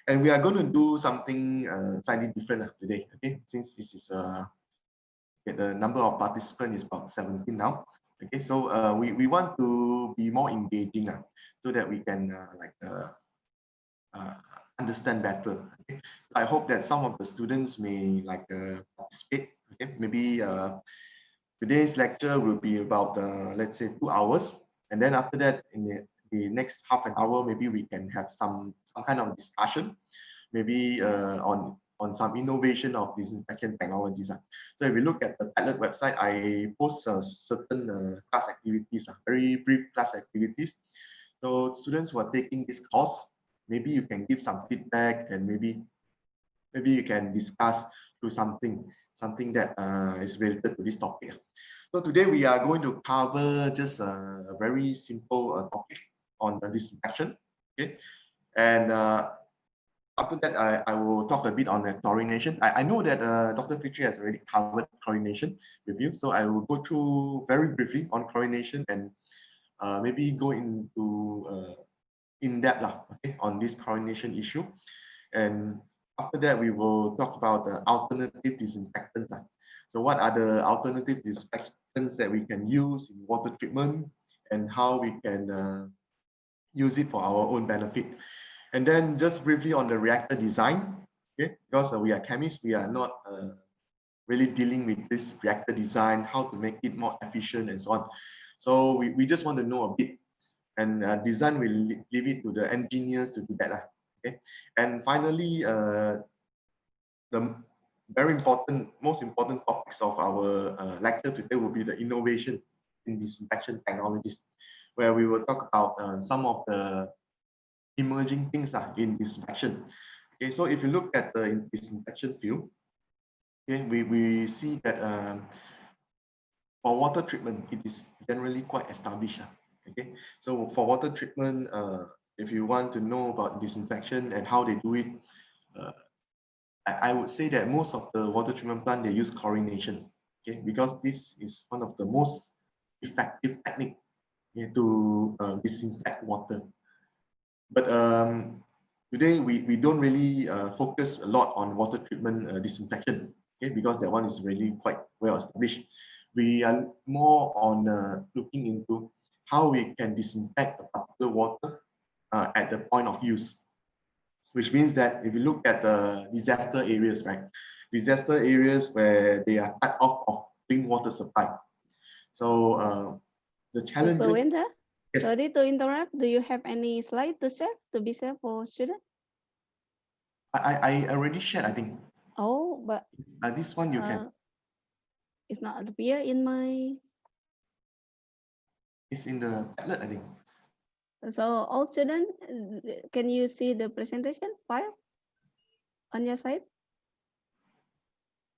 And we are going to do something slightly different today, okay? Since this is the number of participants is about 17 now. Okay, so we want to be more engaging so that we can understand better. Okay? I hope that some of the students may participate. Okay, maybe today's lecture will be about let's say 2 hours, and then after that, in the next half an hour, maybe we can have some kind of discussion, maybe on some innovation of disinfection technologies. So if we look at the Padlet website, I post certain class activities, very brief class activities. So students who are taking this course, maybe you can give some feedback, and maybe you can discuss to something that is related to this topic. So today we are going to cover just a very simple topic on disinfection. Okay, and after that, I will talk a bit on chlorination. I know that Dr. Fitri has already covered chlorination with you, so I will go through very briefly on chlorination and maybe go into in depth okay, on this chlorination issue. And after that, we will talk about the alternative disinfectants. So what are the alternative disinfectants that we can use in water treatment, and how we can use it for our own benefit. And then just briefly on the reactor design, okay, because we are chemists, we are not really dealing with this reactor design, how to make it more efficient and so on. So we just want to know a bit, and design will leave it to the engineers to do that. Okay, and finally, the very important, most important topics of our lecture today will be the innovation in disinfection technologies, where we will talk about some of the emerging things in disinfection. Okay, so if you look at the disinfection field, okay, we see that for water treatment, it is generally quite established. Okay, so for water treatment, if you want to know about disinfection and how they do it, I would say that most of the water treatment plant, they use chlorination. Okay, because this is one of the most effective technique, okay, to disinfect water. But today we don't really focus a lot on water treatment disinfection, okay, because that one is really quite well established. We are more on looking into how we can disinfect a particular water at the point of use, which means that if you look at the disaster areas, right, disaster areas where they are cut off of clean water supply. So the challenges. Yes. Sorry to interrupt. Do you have any slide to share to be shared for students? I already shared, I think. Oh, but this one you can. It's not appear in my. It's in the tablet, I think. So all students, can you see the presentation file on your side?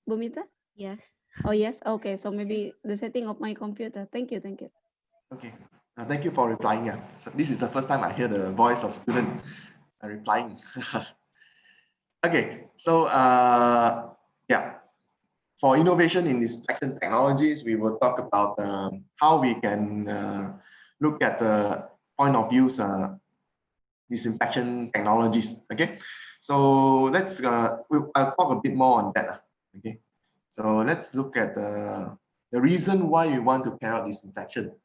Bumita? Yes. Oh, yes. Okay. So maybe the setting of my computer. Thank you. Thank you. Okay. Thank you for replying. So this is the first time I hear the voice of student replying. Okay. So yeah, for innovation in disinfection technologies, we will talk about how we can look at the point of use disinfection technologies. Okay. So let's I'll talk a bit more on that. Okay. So let's look at the reason why we want to carry out disinfection.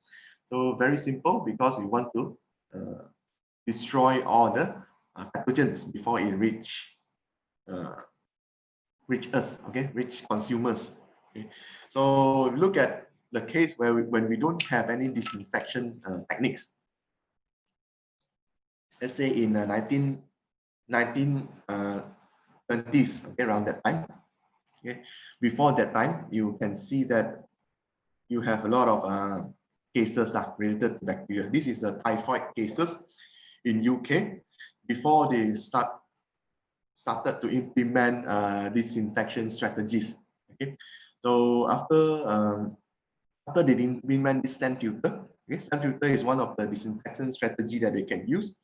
So very simple, because we want to destroy all the pathogens before it reach us, okay, reach consumers. Okay. So look at the case where when we don't have any disinfection techniques. Let's say in 1920s, okay, around that time. Okay. Before that time, you can see that you have a lot of cases related to bacteria. This is the typhoid cases in UK before they started to implement disinfection strategies. Okay, so after they implement this sand filter, okay, sand filter is one of the disinfection strategy that they can use.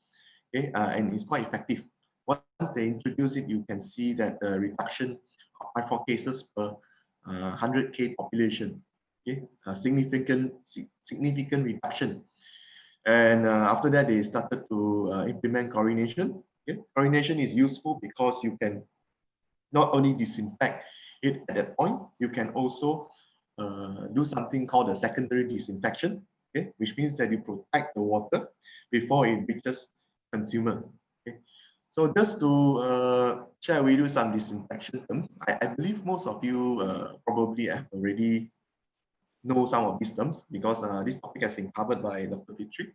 Okay, and it's quite effective. Once they introduce it, you can see that the reduction of typhoid cases per 100K population. Okay, a significant reduction. And after that, they started to implement chlorination. Okay? Chlorination is useful because you can not only disinfect it at that point, you can also do something called a secondary disinfection, okay? Which means that you protect the water before it reaches consumer. Okay? So just to share with you some disinfection terms, I believe most of you probably have already know some of these terms because this topic has been covered by Dr. Fitri.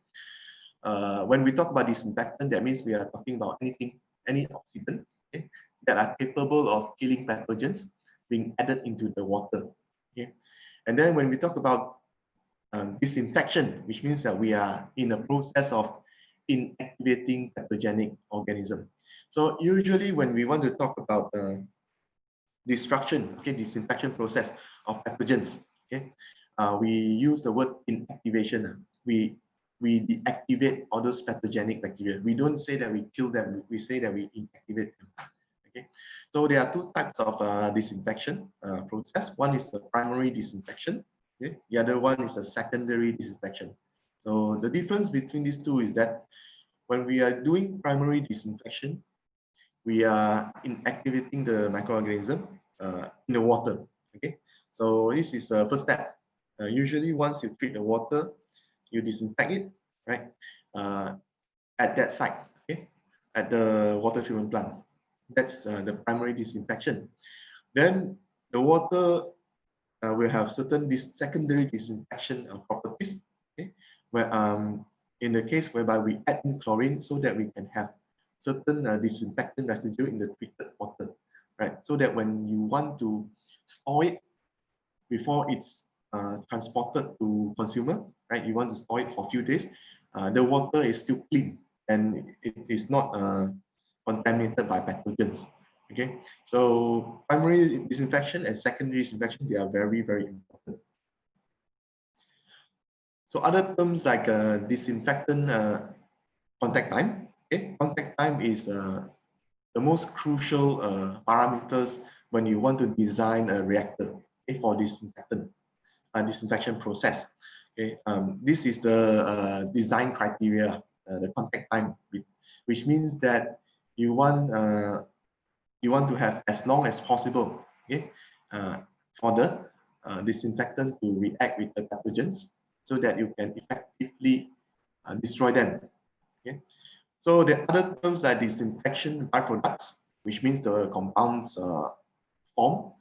When we talk about disinfectant, that means we are talking about anything, any oxidant, okay, that are capable of killing pathogens being added into the water. Okay? And then when we talk about disinfection, which means that we are in a process of inactivating pathogenic organism. So usually when we want to talk about destruction, okay, disinfection process of pathogens, okay, we use the word inactivation. We deactivate all those pathogenic bacteria. We don't say that we kill them. We say that we inactivate them. Okay, so there are two types of disinfection process. One is the primary disinfection. Okay, the other one is a secondary disinfection. So the difference between these two is that when we are doing primary disinfection, we are inactivating the microorganism in the water. Okay, so this is the first step. Usually, once you treat the water, you disinfect it, right? At that site, okay, at the water treatment plant. That's the primary disinfection. Then the water will have certain secondary disinfection properties, okay, where in the case whereby we add in chlorine so that we can have certain disinfectant residue in the treated water, right? So that when you want to store it before it's transported to consumer, right? You want to store it for a few days, the water is still clean and it is not contaminated by pathogens. Okay, so primary disinfection and secondary disinfection, they are very, very important. So other terms like disinfectant contact time. Okay, contact time is the most crucial parameters when you want to design a reactor, okay, for disinfectant disinfection process. Okay, this is the design criteria, the contact time, which means that you want to have as long as possible, okay, for the disinfectant to react with the pathogens so that you can effectively destroy them. Okay, so the other terms are disinfection byproducts, which means the compounds formed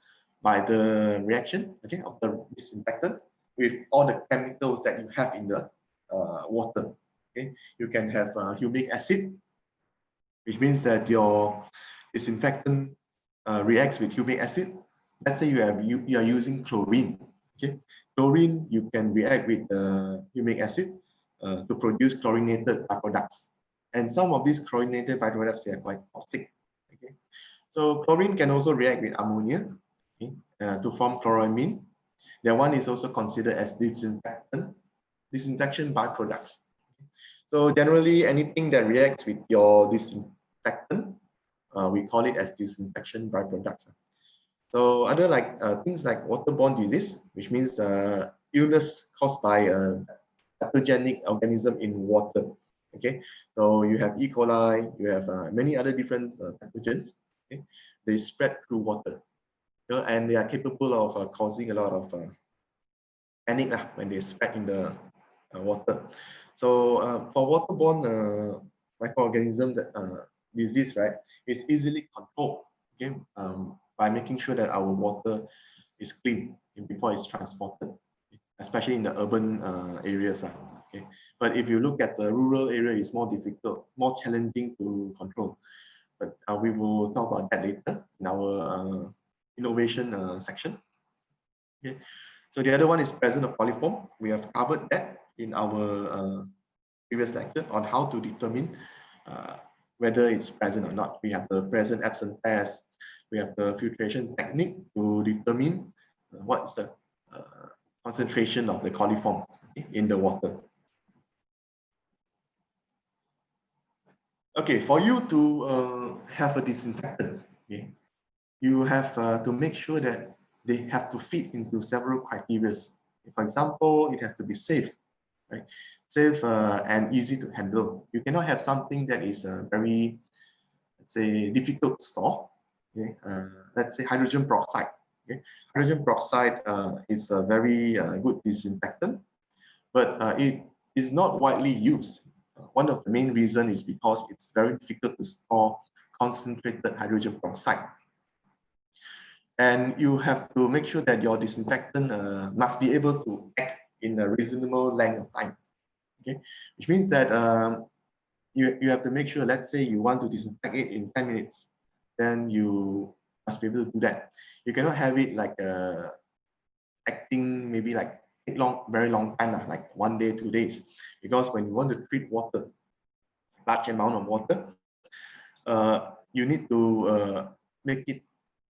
by the reaction, okay, of the disinfectant with all the chemicals that you have in the water. Okay, you can have humic acid, which means that your disinfectant reacts with humic acid. Let's say you are using chlorine. Okay, chlorine you can react with humic acid to produce chlorinated byproducts, and some of these chlorinated byproducts, they are quite toxic. Okay, so chlorine can also react with ammonia, okay, to form chloramine. That one is also considered as disinfection byproducts. So generally, anything that reacts with your disinfectant, we call it as disinfection byproducts. So other things like waterborne disease, which means illness caused by a pathogenic organism in water. Okay, so you have E. coli, you have many other different pathogens. Okay, they spread through water, and they are capable of causing a lot of panic when they spread in the water. So for waterborne microorganisms disease, right, it's easily controlled, okay, by making sure that our water is clean before it's transported, especially in the urban areas. Okay, but if you look at the rural area, it's more difficult, more challenging to control. But we will talk about that later in our innovation section. Okay, so the other one is presence of coliform. We have covered that in our previous lecture on how to determine whether it's present or not. We have the present absent test. We have the filtration technique to determine what's the concentration of the coliform in the water. Okay, for you to have a disinfectant, okay, you have to make sure that they have to fit into several criteria. For example, it has to be safe, right? Safe and easy to handle. You cannot have something that is very say, difficult to store. Okay? Let's say hydrogen peroxide. Okay? Hydrogen peroxide is a very good disinfectant, but it is not widely used. One of the main reasons is because it's very difficult to store concentrated hydrogen peroxide. And you have to make sure that your disinfectant must be able to act in a reasonable length of time. Okay, which means that you have to make sure, let's say you want to disinfect it in 10 minutes, then you must be able to do that. You cannot have it like acting maybe like very long time, like 1 day, 2 days, because when you want to treat water, large amount of water, you need to make it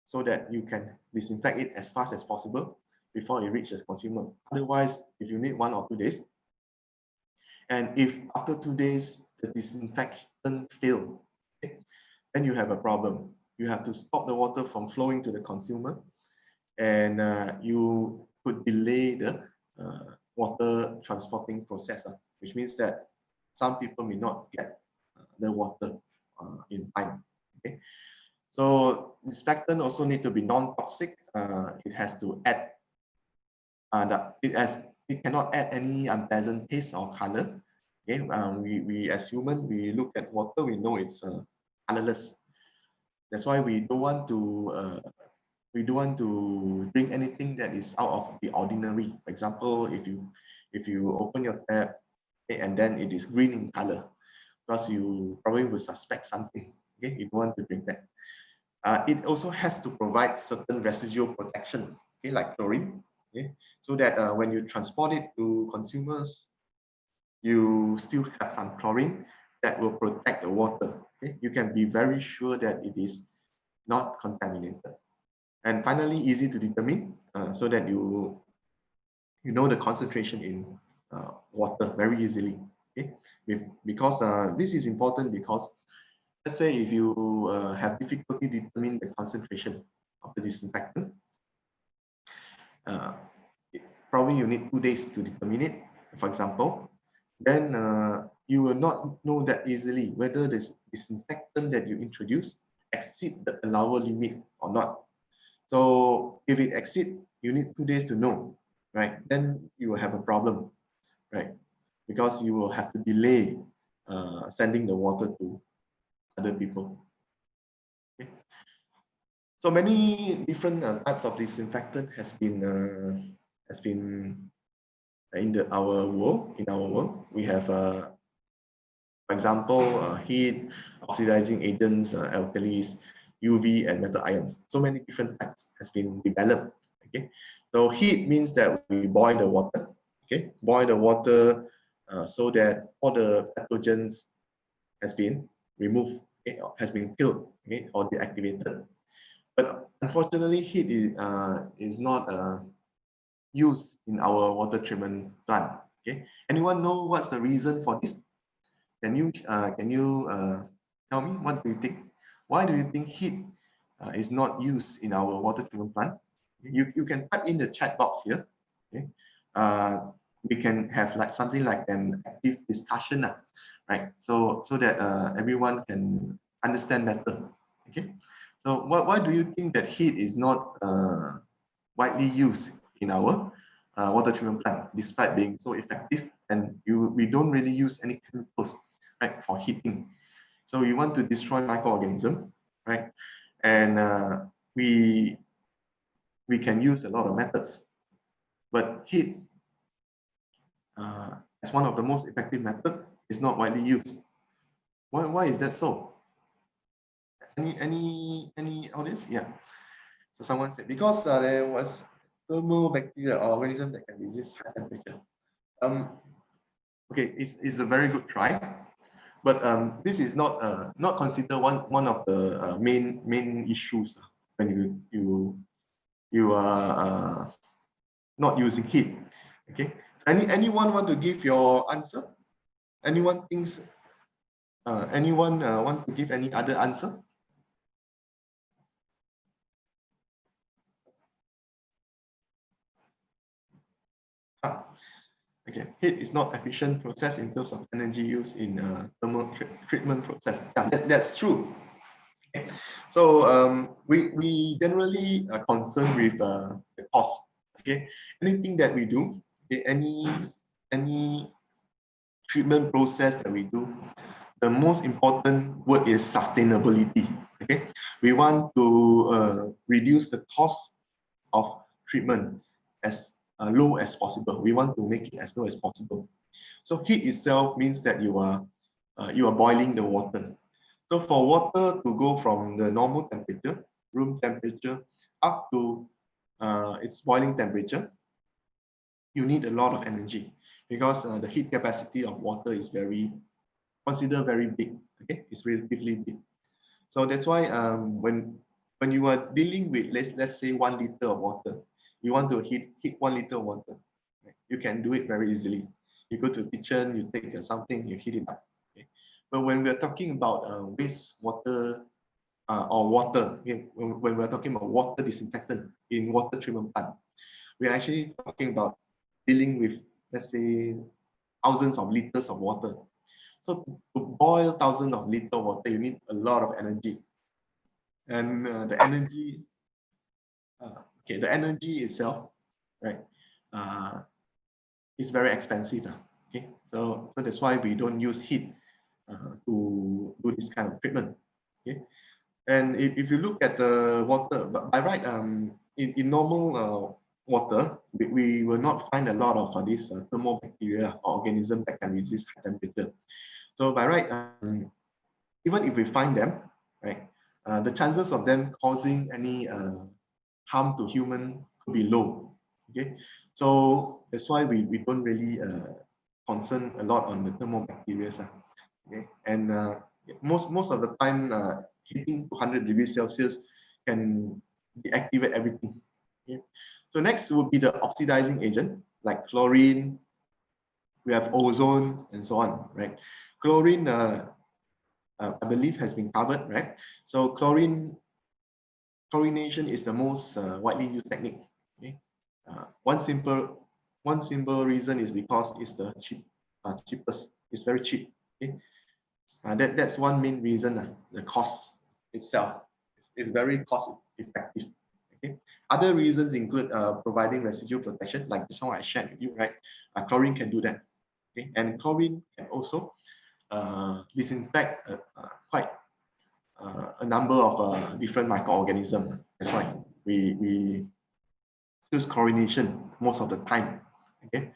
so that you can disinfect it as fast as possible before it reaches consumer. Otherwise, if you need 1 or 2 days, and if after 2 days the disinfection fail, okay, then you have a problem. You have to stop the water from flowing to the consumer, and you could delay the water transporting process, which means that some people may not get the water in time. Okay, so disinfectant also need to be non-toxic. It has to add it cannot add any unpleasant taste or color. Okay, we as human, we look at water, we know it's colorless. That's why we don't want to drink anything that is out of the ordinary. For example, if you open your tap, okay, and then it is green in color, because you probably will suspect something. Okay, you don't want to drink that. It also has to provide certain residual protection, okay, like chlorine, okay, so that when you transport it to consumers, you still have some chlorine that will protect the water. Okay, you can be very sure that it is not contaminated. And finally, easy to determine, so that you know the concentration in water very easily. Okay, because this is important, because let's say if you have difficulty determining the concentration of the disinfectant, probably you need 2 days to determine it, for example, then you will not know that easily whether this disinfectant that you introduce exceed the allowable limit or not. So if it exceeds, you need 2 days to know, right? Then you will have a problem, right? Because you will have to delay sending the water to other people. Okay. So many different types of disinfectant has been in our world. We have, for example, heat, oxidizing agents, alkalis, UV, and metal ions. So many different types has been developed. Okay, so heat means that we boil the water. Okay, boil the water so that all the pathogens has been removed, okay, has been killed, okay, or deactivated. But unfortunately, heat is not used in our water treatment plant. Okay, anyone know what's the reason for this? Can you tell me, what do you think? Why do you think heat is not used in our water treatment plant? You can type in the chat box here. Okay, we can have like something like an active discussion, right? So that everyone can understand better. Okay, so why do you think that heat is not widely used in our water treatment plant, despite being so effective, and we don't really use any chemicals, right, for heating? So we want to destroy microorganisms, right? And we can use a lot of methods, but heat, as one of the most effective methods, is not widely used. Why is that so? Any audience? Yeah. So someone said because there was thermal bacteria or organism that can resist high temperature. Okay, it's a very good try, but this is not considered one of the main issues when you are not using heat. Okay, anyone want to give your answer? Anyone thinks? Anyone want to give any other answer? Okay, heat is not efficient process in terms of energy use in thermal treatment process. Yeah, that's true. So we generally are concerned with the cost. Okay, anything that we do, okay, any treatment process that we do, the most important word is sustainability. Okay, we want to reduce the cost of treatment as low as possible. We want to make it as low as possible. So heat itself means that you are boiling the water. So for water to go from the normal temperature, room temperature, up to its boiling temperature, you need a lot of energy because the heat capacity of water is considered very big. Okay, it's relatively big. So that's why when you are dealing with let's say 1 liter of water, you want to heat 1 liter of water, right? You can do it very easily. You go to the kitchen, you take something, you heat it up. Okay? But when we're talking about wastewater or water, okay, when we're talking about water disinfectant in water treatment plant, we're actually talking about dealing with, let's say, thousands of liters of water. So to boil thousands of liters of water, you need a lot of energy. And the energy itself, right, is very expensive. Okay, so that's why we don't use heat to do this kind of treatment. Okay, and if you look at the water, by right, in normal water, we will not find a lot of these thermobacteria or organisms that can resist high temperature. So by right, even if we find them, right, the chances of them causing any harm to human could be low. Okay, so that's why we don't really concern a lot on the thermobacteria. Okay, and most of the time, heating to 100 degrees Celsius can deactivate everything. Okay, so next would be the oxidizing agent like chlorine. We have ozone and so on, right? Chlorine, I believe, has been covered, right? So chlorination is the most widely used technique. Okay, one simple reason is because it's the cheapest. It's very cheap. Okay, that's one main reason. The cost itself is very cost effective. Okay, other reasons include providing residual protection, like this one I shared with you, right? Chlorine can do that. Okay, and chlorine can also disinfect quite a number of different microorganisms. That's why we use chlorination most of the time. Okay.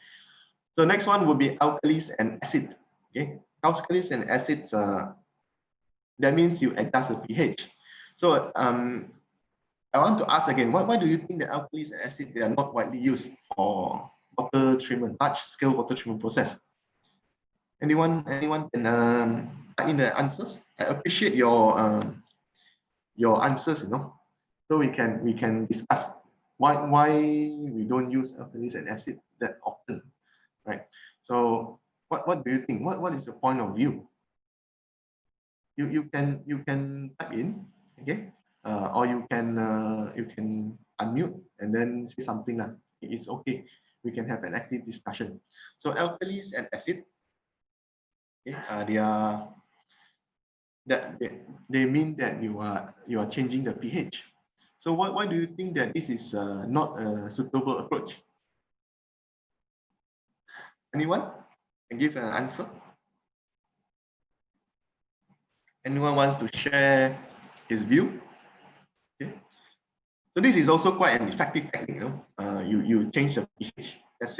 So next one would be alkalis and acid. Okay. Alkalis and acids, that means you adjust the pH. So I want to ask again, why do you think that alkalis and acids, they are not widely used for water treatment, large scale water treatment process? Anyone can type in the answers? I appreciate your answers, so we can discuss why we don't use alkalis and acid that often, right? So what do you think? What is your point of view? You can type in, okay, or you can unmute and then say something like it's okay. We can have an active discussion. So alkalis and acid, okay, they mean that you are changing the pH. So why do you think that this is not a suitable approach? Anyone can give an answer? Anyone wants to share his view? Okay. So this is also quite an effective technique. You change the pH. Let's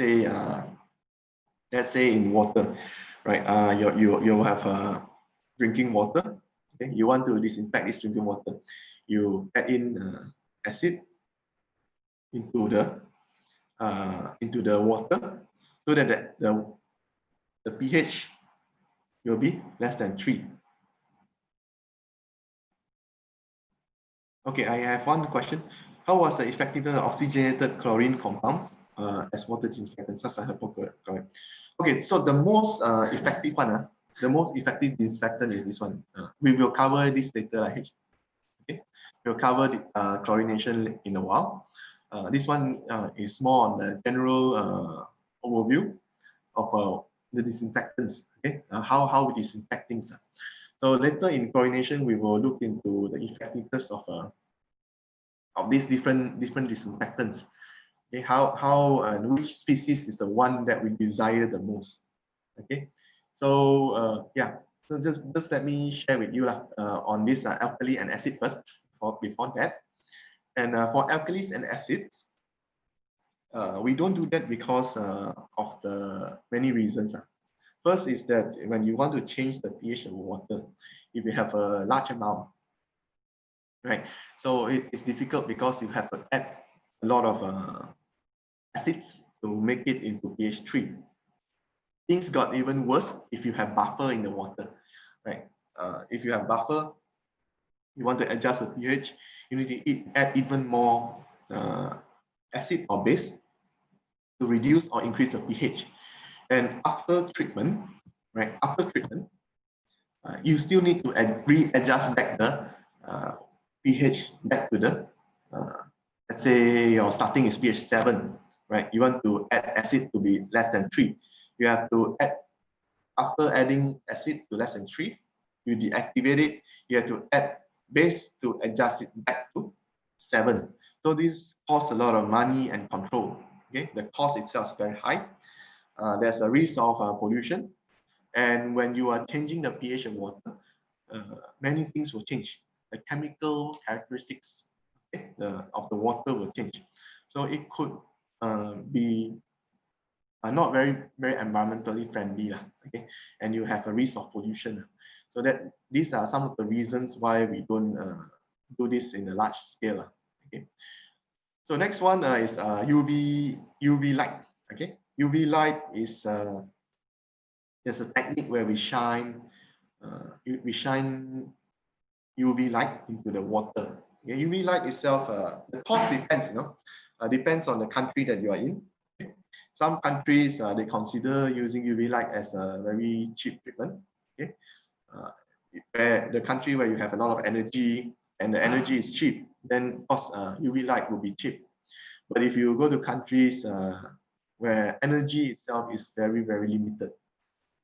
say in water, right? You have drinking water. Okay, you want to disinfect this drinking water. You add in acid into the water, so that the pH will be less than 3. Okay, I have one question. How was the effectiveness of oxygenated chlorine compounds as water disinfectants, such as hypochlorite? Okay, so the most effective one, the most effective disinfectant is this one. We will cover this later. Okay, we'll cover the chlorination in a while. This one is more on the general overview of the disinfectants. Okay, how we disinfect things. So later in chlorination, we will look into the effectiveness of these different disinfectants. Okay, how and which species is the one that we desire the most. Okay, so yeah, so just let me share with you on this alkali and acid first before that. And for alkalis and acids, we don't do that because of the many reasons. First is that when you want to change the pH of water, if you have a large amount, right? So it's difficult because you have to add a lot of acids to make it into pH 3. Things got even worse if you have buffer in the water, right? If you have buffer, you want to adjust the pH, you need to add even more acid or base to reduce or increase the pH. And after treatment, right? After treatment, you still need to readjust back the pH back to the, let's say your starting is pH 7, right? You want to add acid to be less than 3. You have to add, after adding acid to less than 3, you deactivate it, you have to add base to adjust it back to 7. So this costs a lot of money and control. Okay, the cost itself is very high. There's a risk of pollution. And when you are changing the pH of water, many things will change. The chemical characteristics of the water will change. So it could be not very environmentally friendly, okay? And you have a risk of pollution. So that these are some of the reasons why we don't do this in a large scale. Okay. So next one is UV light. Okay, UV light is there's a technique where we shine UV light into the water. Okay, UV light itself, the cost depends, depends on the country that you are in. Okay. Some countries they consider using UV light as a very cheap treatment. Okay, where the country where you have a lot of energy and the energy is cheap, then of course UV light will be cheap. But if you go to countries where energy itself is very limited,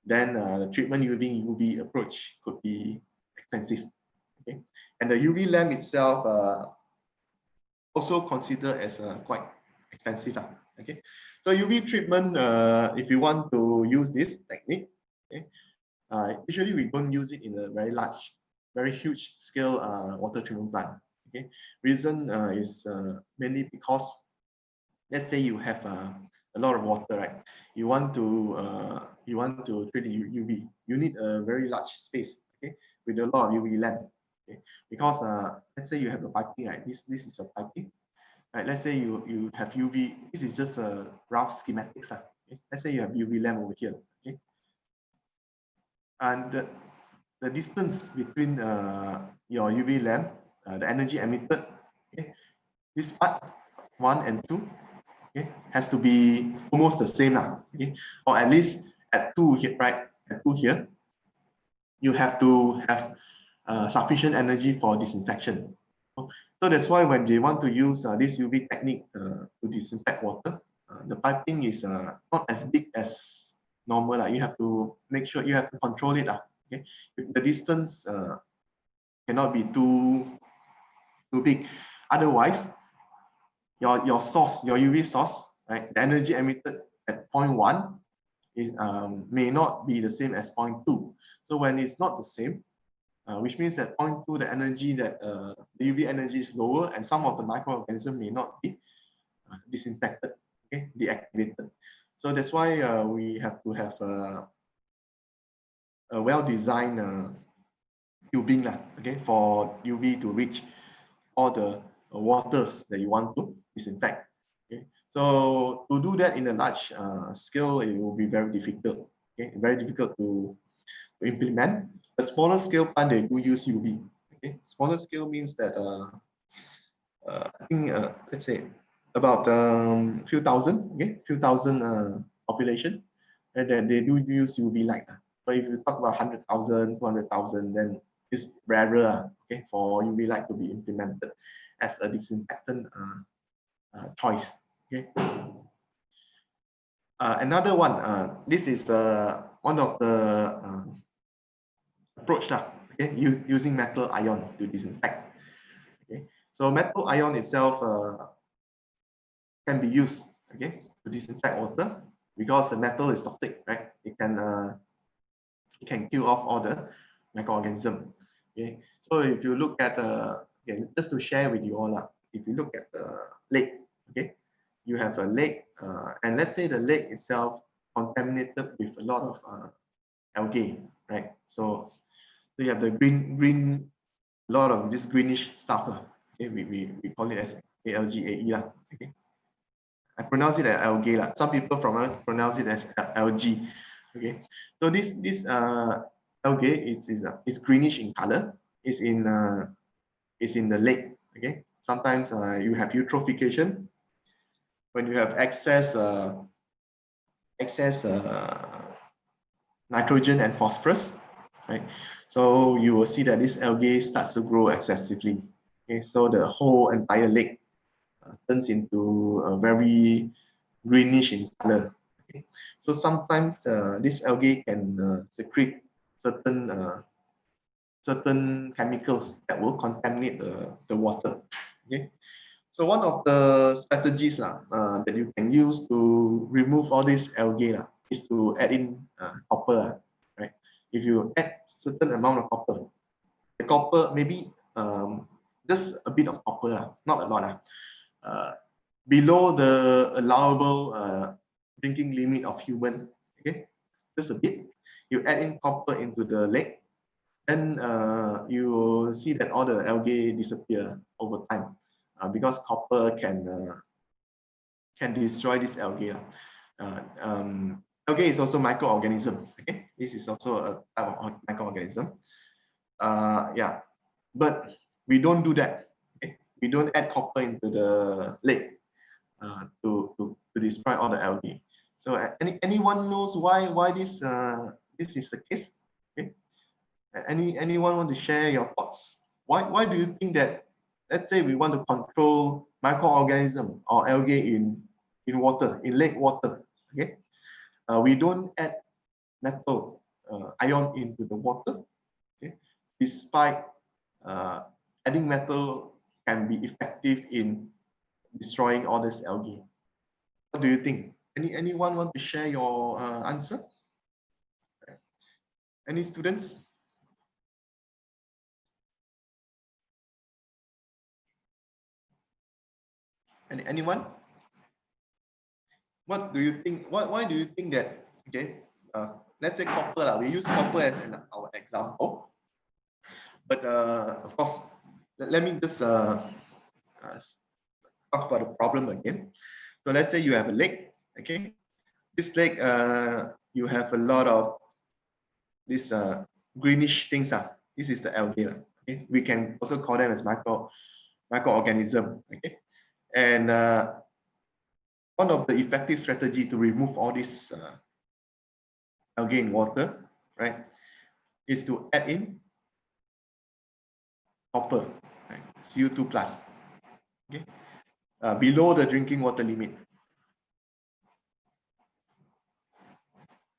then the treatment using UV approach could be expensive. Okay, and the UV lamp itself also considered as quite expensive. Okay, so UV treatment, if you want to use this technique, okay, usually we don't use it in a very huge scale water treatment plant. Okay, reason is mainly because, let's say you have a lot of water, right? You want to treat UV. You need a very large space, okay, with a lot of UV lamp. Okay, because let's say you have a piping, right? This is a piping, right? Let's say you have UV. This is just a rough schematics. Okay? Let's say you have UV lamp over here, okay, and the distance between your UV lamp, the energy emitted, okay, this part 1 and 2, okay, has to be almost the same, okay, or at least at 2 here, right? At 2 here, you have to have sufficient energy for disinfection. So that's why when they want to use this UV technique to disinfect water, the piping is not as big as normal. You have to make sure, you have to control it. Okay, the distance cannot be too big. Otherwise, your source, your UV source, right, the energy emitted at 0.1 is, may not be the same as 0.2. So when it's not the same, which means that 0.2, the energy that the UV energy is lower, and some of the microorganisms may not be disinfected, okay, deactivated. So that's why we have to have a well-designed tubing, okay, for UV to reach all the waters that you want to disinfect. Okay, so to do that in a large scale, it will be very difficult. Okay, very difficult to implement. A smaller scale plant, they do use UV. Okay, smaller scale means that I think let's say about few thousand, okay, few thousand population, and then they do use UV light. But if you talk about 100,000, 200,000, then it's rarer, okay, for UV light to be implemented as a disinfectant choice. Okay. Another one, this is one of the approach. okay, using metal ion to disinfect. Okay, so metal ion itself can be used, okay, to disinfect water because the metal is toxic, right? It can kill off all the microorganisms. Okay, so if you look at okay, just to share with you all, if you look at the lake, okay, you have a lake, and let's say the lake itself contaminated with a lot of algae, right? So you have the green, a lot of this greenish stuff. Okay, we call it as ALGAE. Okay. I pronounce it as algae. Some people pronounce it as algae. Okay. So this algae is greenish in color. It's in the lake. Okay. Sometimes you have eutrophication when you have excess nitrogen and phosphorus, right? So you will see that this algae starts to grow excessively. Okay, so the whole entire lake turns into a very greenish in color. Okay? So sometimes this algae can secrete certain chemicals that will contaminate the water. Okay? So one of the strategies that you can use to remove all this algae is to add in copper, right? If you add certain amount of copper, the copper maybe just a bit of copper, not a lot, below the allowable drinking limit of human, okay, just a bit. You add in copper into the lake, then you will see that all the algae disappear over time because copper can destroy this algae. Algae is also microorganism. Okay, this is also a type of microorganism. Yeah, but we don't do that. Okay? We don't add copper into the lake to destroy all the algae. So anyone knows why this is the case? Okay? Anyone want to share your thoughts? Why do you think that, let's say we want to control microorganism or algae in water, in lake water, okay? We don't add metal ion into the water, okay? Despite adding metal can be effective in destroying all this algae. What do you think? Anyone want to share your answer? Any students? Anyone? What do you think? Why do you think that? Okay, let's say copper. We use copper as our example, but of course, let me just talk about the problem again. So let's say you have a lake. Okay, this lake, you have a lot of these greenish things. This is the algae. Okay, we can also call them as microorganism. Okay, and one of the effective strategy to remove all this algae in water, right, is to add in copper, right, Cu2 plus, okay, below the drinking water limit.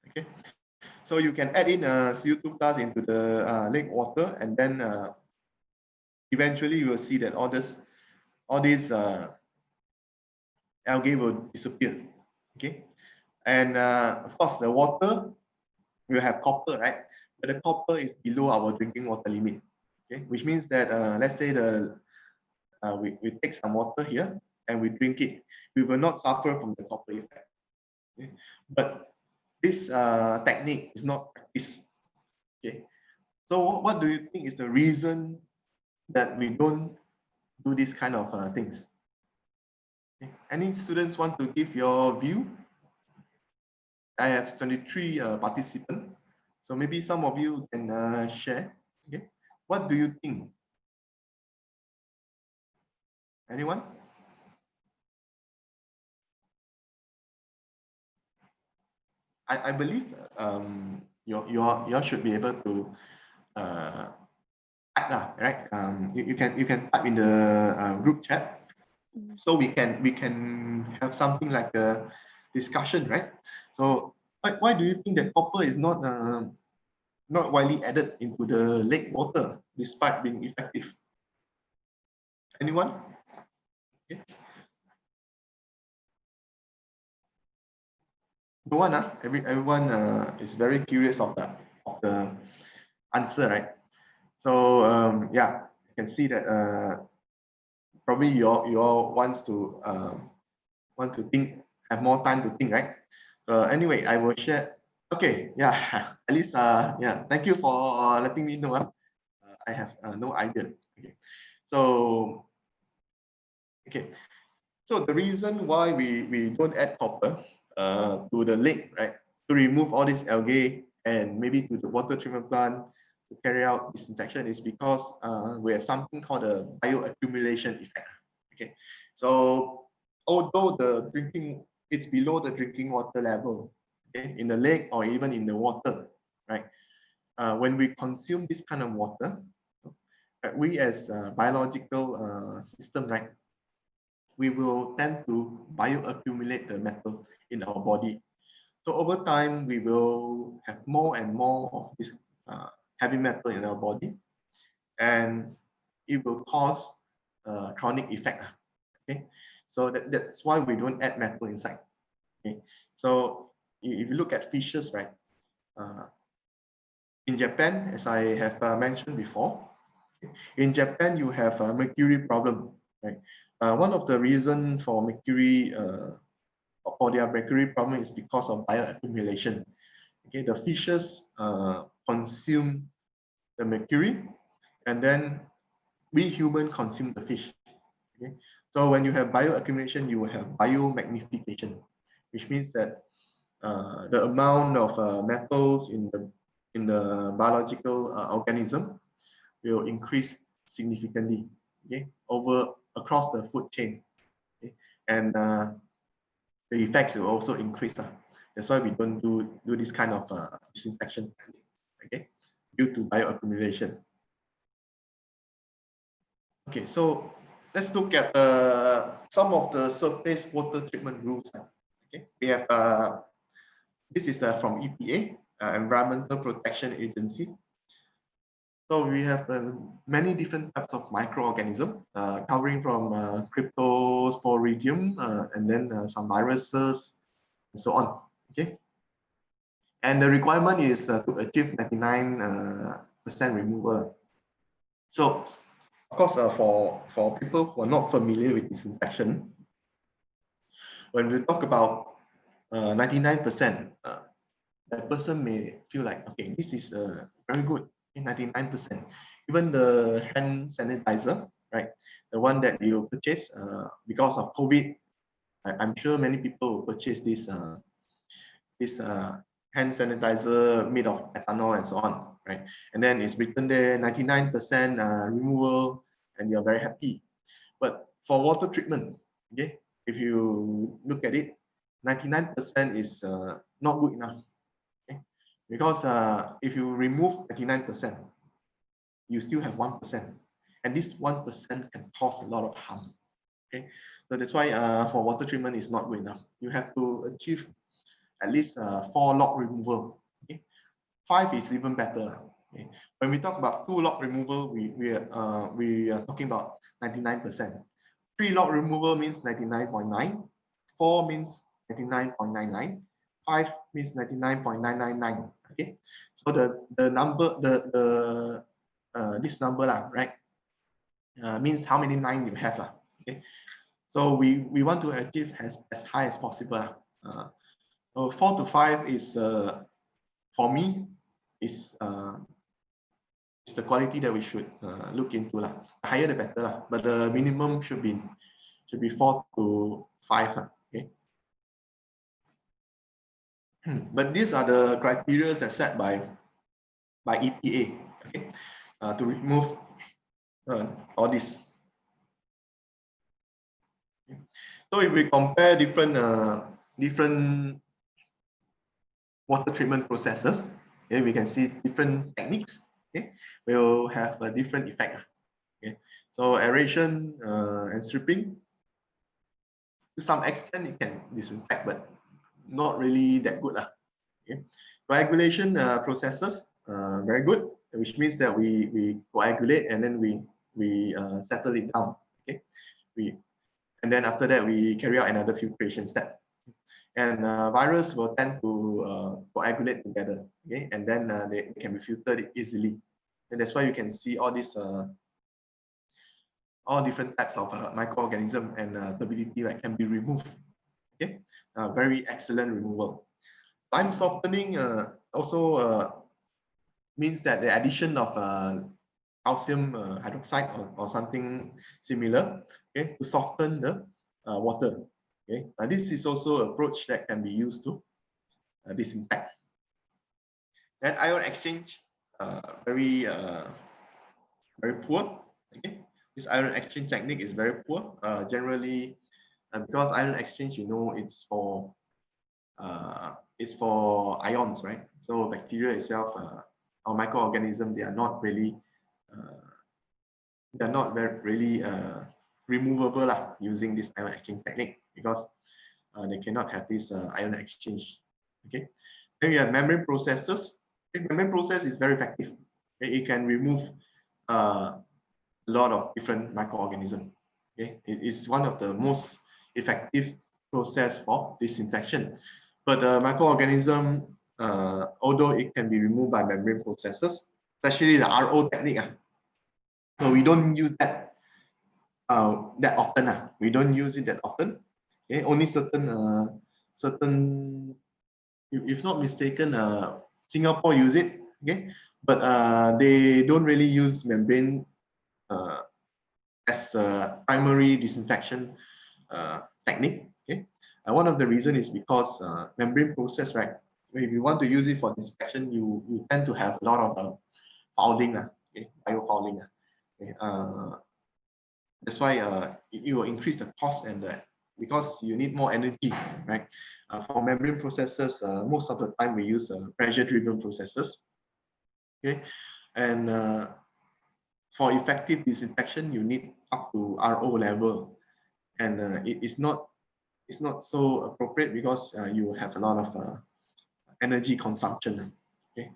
Okay, so you can add in Cu2 plus into the lake water, and then eventually you will see that all these algae will disappear. Okay, and of course the water will have copper, right? But the copper is below our drinking water limit. Okay, which means that let's say we take some water here and we drink it, we will not suffer from the copper effect. Okay? But this technique is not practiced. Okay, so what do you think is the reason that we don't do this kind of things? Okay. Any students want to give your view? I have 23 participants, so maybe some of you can share. Okay, what do you think? Anyone? I believe you should be able to type right? You can type in the group chat, so we can have something like a discussion, right? So why do you think that copper is not not widely added into the lake water despite being effective. Anyone? Okay. No one, everyone is very curious of the answer, right? So yeah, you can see that probably you all want to think, have more time to think, right? Anyway, I will share. Okay, yeah, at least yeah, thank you for letting me know. I have no idea. Okay, so okay, so the reason why we don't add copper to the lake, right, to remove all these algae and maybe to the water treatment plant to carry out disinfection is because we have something called a bioaccumulation effect. Okay, so although it's below the drinking water level, okay, in the lake or even in the water, right? When we consume this kind of water, we as biological system, right, we will tend to bioaccumulate the metal in our body. So over time, we will have more and more of this heavy metal in our body, and it will cause chronic effect. Okay, so that's why we don't add metal inside. Okay, so if you look at fishes, right, in Japan, as I have mentioned before, in Japan you have a mercury problem, right? One of the reasons for mercury for their mercury problem is because of bioaccumulation. Okay, the fishes consume the mercury, and then we human consume the fish. Okay, so when you have bioaccumulation, you will have biomagnification, which means that the amount of metals in the biological organism will increase significantly. Okay, across the food chain. Okay, and the effects will also increase. That's why we don't do this kind of disinfection, okay, due to bioaccumulation. Okay, so let's look at some of the surface water treatment rules. Okay, we have this is from EPA, Environmental Protection Agency. So we have many different types of microorganisms, covering from Cryptosporidium and then some viruses and so on. Okay, and the requirement is to achieve 99% removal. So, of course, for people who are not familiar with disinfection, when we talk about 99%, that person may feel like, okay, this is very good, 99%. Even the hand sanitizer, right, the one that you purchase because of COVID, I'm sure many people will purchase this hand sanitizer made of ethanol and so on, right? And then it's written there 99% removal, and you're very happy. But for water treatment, okay, if you look at it, 99% is not good enough. Okay? Because if you remove 99%, you still have 1%. And this 1% can cause a lot of harm. Okay, so that's why for water treatment is not good enough. You have to achieve at least 4 log removal. Okay? 5 is even better. Okay? When we talk about 2 log removal, we are talking about 99%. 3 log removal means 99.9. 4 means 99.99. 5 means 99.999. Okay, so the number this number right means how many 9 you have okay, so we want to achieve as high as possible. 4 to 5 is for me is the quality that we should look into The higher the better but the minimum should be 4 to 5 okay. But these are the criteria that set by EPA, okay, to remove all this. So if we compare different water treatment processes, okay, we can see different techniques. Okay, will have a different effect. Okay, so aeration and stripping, to some extent it can disinfect, but not really that good. Okay, coagulation processes, very good, which means that we coagulate and then we settle it down. Okay, and then after that we carry out another filtration step. And virus will tend to coagulate together. Okay, and then they can be filtered easily. And that's why you can see all these all different types of microorganism and turbidity, right, can be removed. Okay, very excellent removal. Lime softening also means that the addition of calcium hydroxide or something similar, okay, to soften the water. Okay, this is also an approach that can be used to disinfect. And ion exchange, very poor. Okay, this ion exchange technique is very poor. Generally, because ion exchange, you know, it's for ions, right? So bacteria itself, or microorganisms, they are not really removable using this ion exchange technique, because they cannot have this ion exchange. Okay, then we have membrane processes. The membrane process is very effective. Okay? It can remove a lot of different microorganisms. Okay, it is one of the most effective process for disinfection. But the microorganism, although it can be removed by membrane processes, especially the RO technique, so we don't use that that often. We don't use it that often. Okay, only certain if not mistaken, Singapore use it. Okay, but they don't really use membrane as a primary disinfection technique. Okay, one of the reasons is because membrane process, right? If you want to use it for disinfection, you tend to have a lot of fouling, okay, biofouling. Okay, that's why it will increase the cost and because you need more energy, right? For membrane processes, most of the time we use pressure-driven processes. Okay, and for effective disinfection, you need up to RO level, and it's not so appropriate because you have a lot of energy consumption. Okay,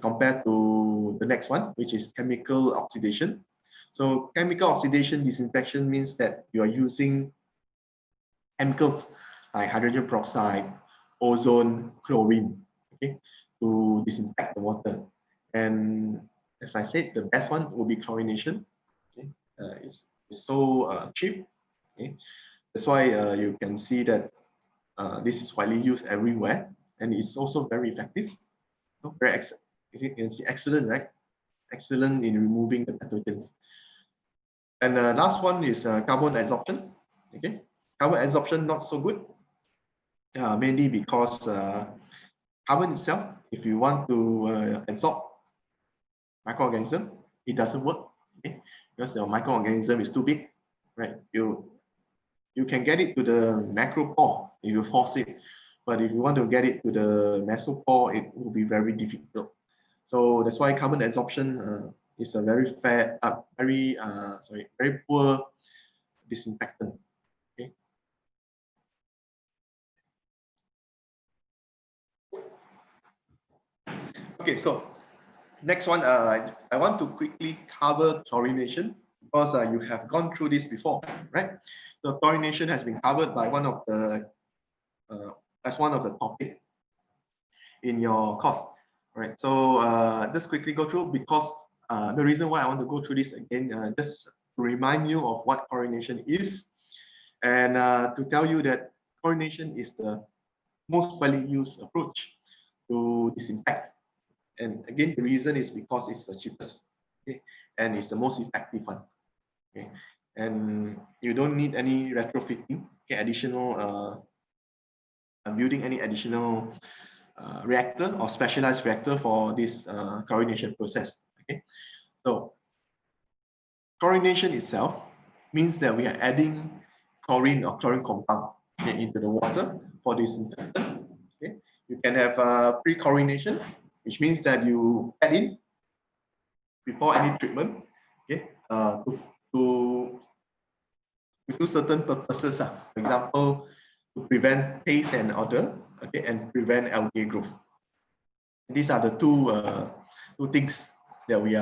compared to the next one, which is chemical oxidation. So chemical oxidation disinfection means that you are using chemicals like hydrogen peroxide, ozone, chlorine, okay, to disinfect the water. And as I said, the best one will be chlorination. Okay, it's so cheap. Okay, that's why you can see that this is widely used everywhere, and it's also very effective. So very excellent, right? Excellent in removing the pathogens. And the last one is carbon adsorption. Okay, carbon adsorption not so good, mainly because carbon itself, if you want to adsorb microorganism, it doesn't work. Okay, because the microorganism is too big, right? You can get it to the macropore if you force it, but if you want to get it to the mesopore, it will be very difficult. So that's why carbon adsorption is a very very poor disinfectant. Okay. Okay, so next one, I want to quickly cover chlorination because you have gone through this before, right? So chlorination has been covered by one of the as one of the topic in your course, right? So just quickly go through, because the reason why I want to go through this again, just to remind you of what chlorination is, and to tell you that chlorination is the most widely used approach to disinfect. And again, the reason is because it's the cheapest, okay? And it's the most effective one. Okay? And you don't need any retrofitting, okay, additional building any additional reactor or specialized reactor for this chlorination process. Okay, so chlorination itself means that we are adding chlorine or chlorine compound, okay, into the water for disinfectant. Okay, you can have pre-chlorination, which means that you add in before any treatment, okay, to do certain purposes. For example, to prevent taste and odor, okay, and prevent algae growth. These are the two two things that we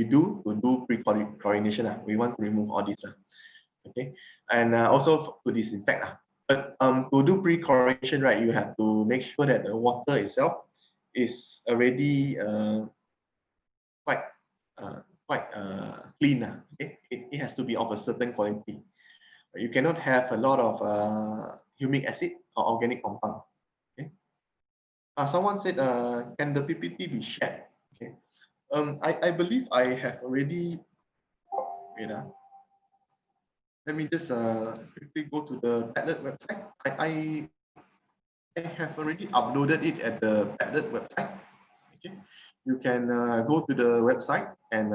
do to do pre-chlorination. We want to remove all this. Okay, and also to disinfect. But to do pre-chlorination, right, you have to make sure that the water itself is already quite clean. Okay, it has to be of a certain quality. You cannot have a lot of humic acid or organic compound. Okay. Someone said, can the PPT be shared? Okay. I believe I have already. Wait, let me just quickly go to the Padlet website. I have already uploaded it at the Padlet website. Okay. You can go to the website and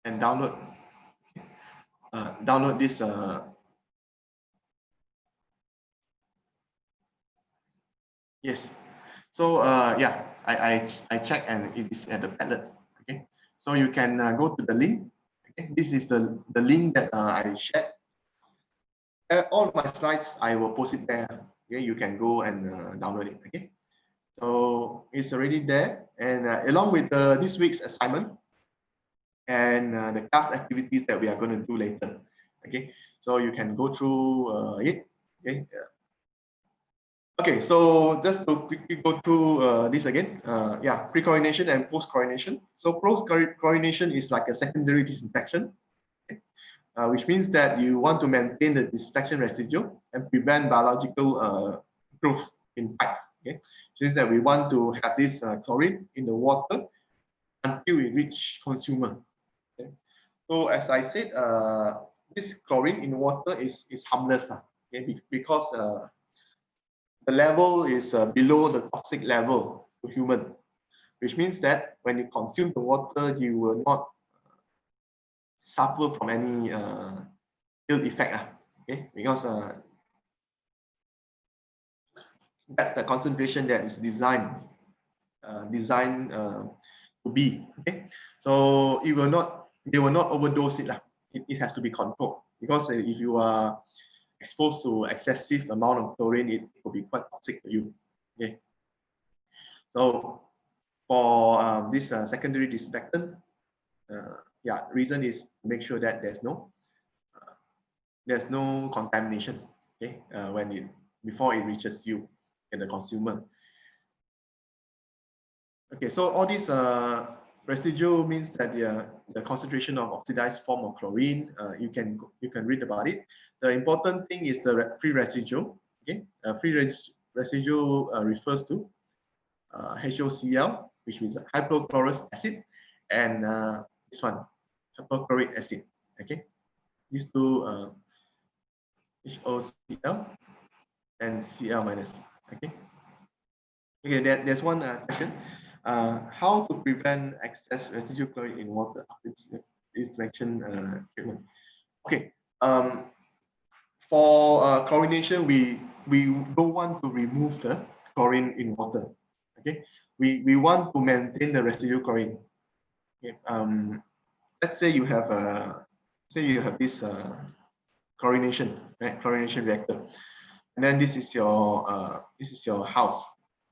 download download this. Yes. So yeah, I checked and it is at the Padlet. Okay. So you can go to the link. Okay. This is the link that I shared. All my slides I will post it there. Okay. You can go and download it. Okay. So it's already there, and along with this week's assignment and the class activities that we are going to do later. Okay, so you can go through it. Okay. Okay, so just to quickly go through this again. Yeah, pre-chlorination and post-chlorination. So post-chlorination is like a secondary disinfection, okay? Which means that you want to maintain the disinfection residue and prevent biological growth in pipes. Okay, which means that we want to have this chlorine in the water until it reach consumer. Okay? So as I said, this chlorine in water is harmless. Okay? Because the level is below the toxic level to human, which means that when you consume the water, you will not suffer from any ill effect. Okay, because that's the concentration that is designed to be. Okay, so they will not overdose it. It has to be controlled, because if you are exposed to excessive amount of chlorine, it will be quite toxic to you. Okay, so for this secondary disinfectant, yeah, reason is to make sure that there's no contamination. Okay, before it reaches you and the consumer. Okay, so all these residue means that the concentration of oxidized form of chlorine. You can read about it. The important thing is the free residue. Okay, free residue refers to HOCl, which means hypochlorous acid, and this one, hypochloric acid. Okay, these two HOCl and Cl minus. Okay. Okay, there's one question. How to prevent excess residual chlorine in water after disinfection treatment? Okay. For chlorination, we don't want to remove the chlorine in water. Okay. We want to maintain the residual chlorine. Okay. Let's say you have this chlorination, right? Chlorination reactor, and then this is your house.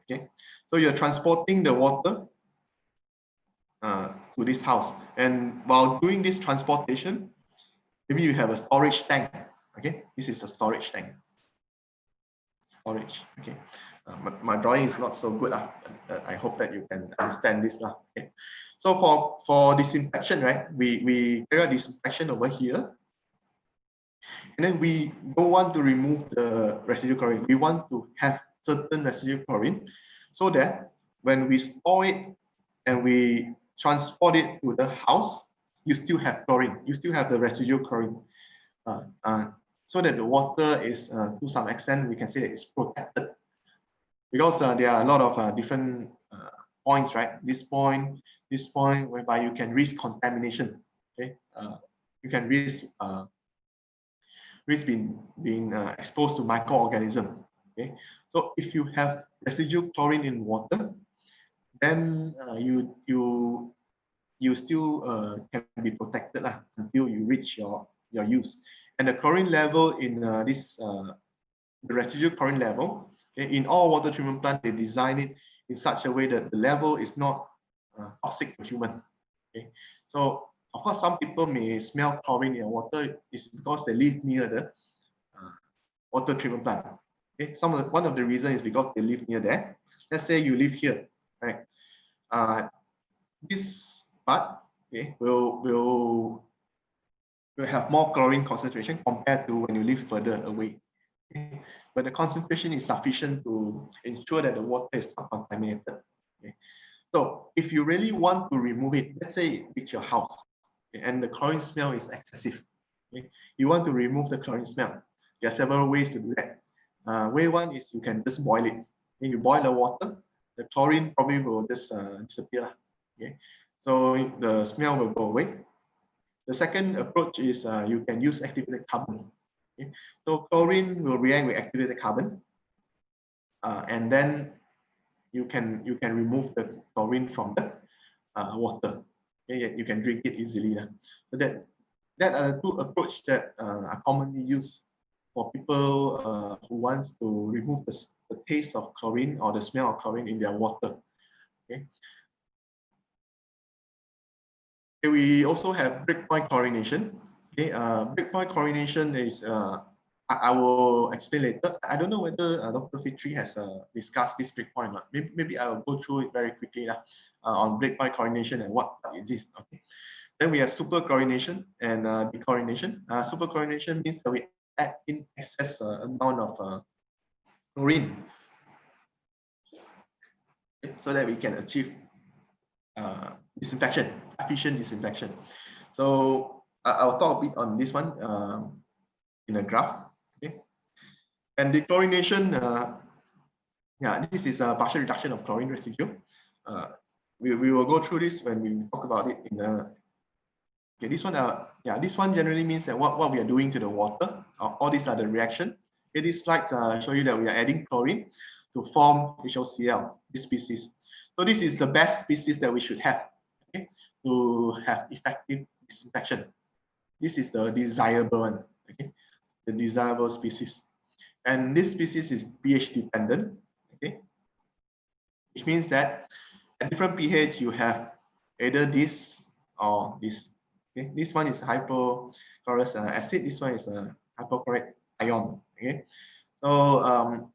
Okay, so you're transporting the water to this house, and while doing this transportation, maybe you have a storage tank. Okay, this is a storage tank. Storage. Okay, my drawing is not so good. I hope that you can understand this. Okay. So for disinfection, right? We carry out disinfection over here, and then we don't want to remove the residual chlorine. We want to have certain residual chlorine, so that when we store it and we transport it to the house, you still have chlorine. You still have the residual chlorine. So that the water is, to some extent, we can say that it's protected. Because there are a lot of different points, right? This point, whereby you can risk contamination. Okay, you can risk being exposed to microorganisms. Okay, so if you have residual chlorine in water, then you still can be protected until you reach your use. And the chlorine level in the residual chlorine level In all water treatment plants, they design it in such a way that the level is not toxic to human. Okay, so of course, some people may smell chlorine in water is because they live near the water treatment plant. Okay, one of the reasons is because they live near there. Let's say you live here, right? This part, okay, will have more chlorine concentration compared to when you live further away. Okay? But the concentration is sufficient to ensure that the water is not contaminated. Okay? So if you really want to remove it, let's say it reach your house, okay, and the chlorine smell is excessive. Okay? You want to remove the chlorine smell. There are several ways to do that. Way one is you can just boil it. When you boil the water, the chlorine probably will just disappear. Okay? So the smell will go away. The second approach is you can use activated carbon. Okay? So chlorine will react with activated carbon, and then you can remove the chlorine from the water. Okay? You can drink it easily. So that are two approaches that are commonly used for people who wants to remove the taste of chlorine or the smell of chlorine in their water. Okay? We also have breakpoint chlorination. Okay, breakpoint chlorination is I will explain later. I don't know whether Dr. Fitri has discussed this breakpoint or not. Maybe I will go through it very quickly on breakpoint chlorination and what is this. Okay. Then we have super-chlorination and dechlorination. Super-chlorination means that we add in excess amount of chlorine so that we can achieve disinfection, efficient disinfection. So I'll talk a bit on this one in a graph. Okay, and dechlorination, yeah, this is a partial reduction of chlorine residue. We will go through this when we talk about it in a. Okay, this one, yeah, this one generally means that what we are doing to the water. All these are the reaction. Okay, these slides show you that we are adding chlorine to form HOCl, this species. So this is the best species that we should have, okay, to have effective disinfection. This is the desirable one, okay, the desirable species. And this species is pH dependent, okay, which means that at different pH you have either this or this. Okay, this one is hypochlorous acid. This one is a hypochlorite ion. Okay, so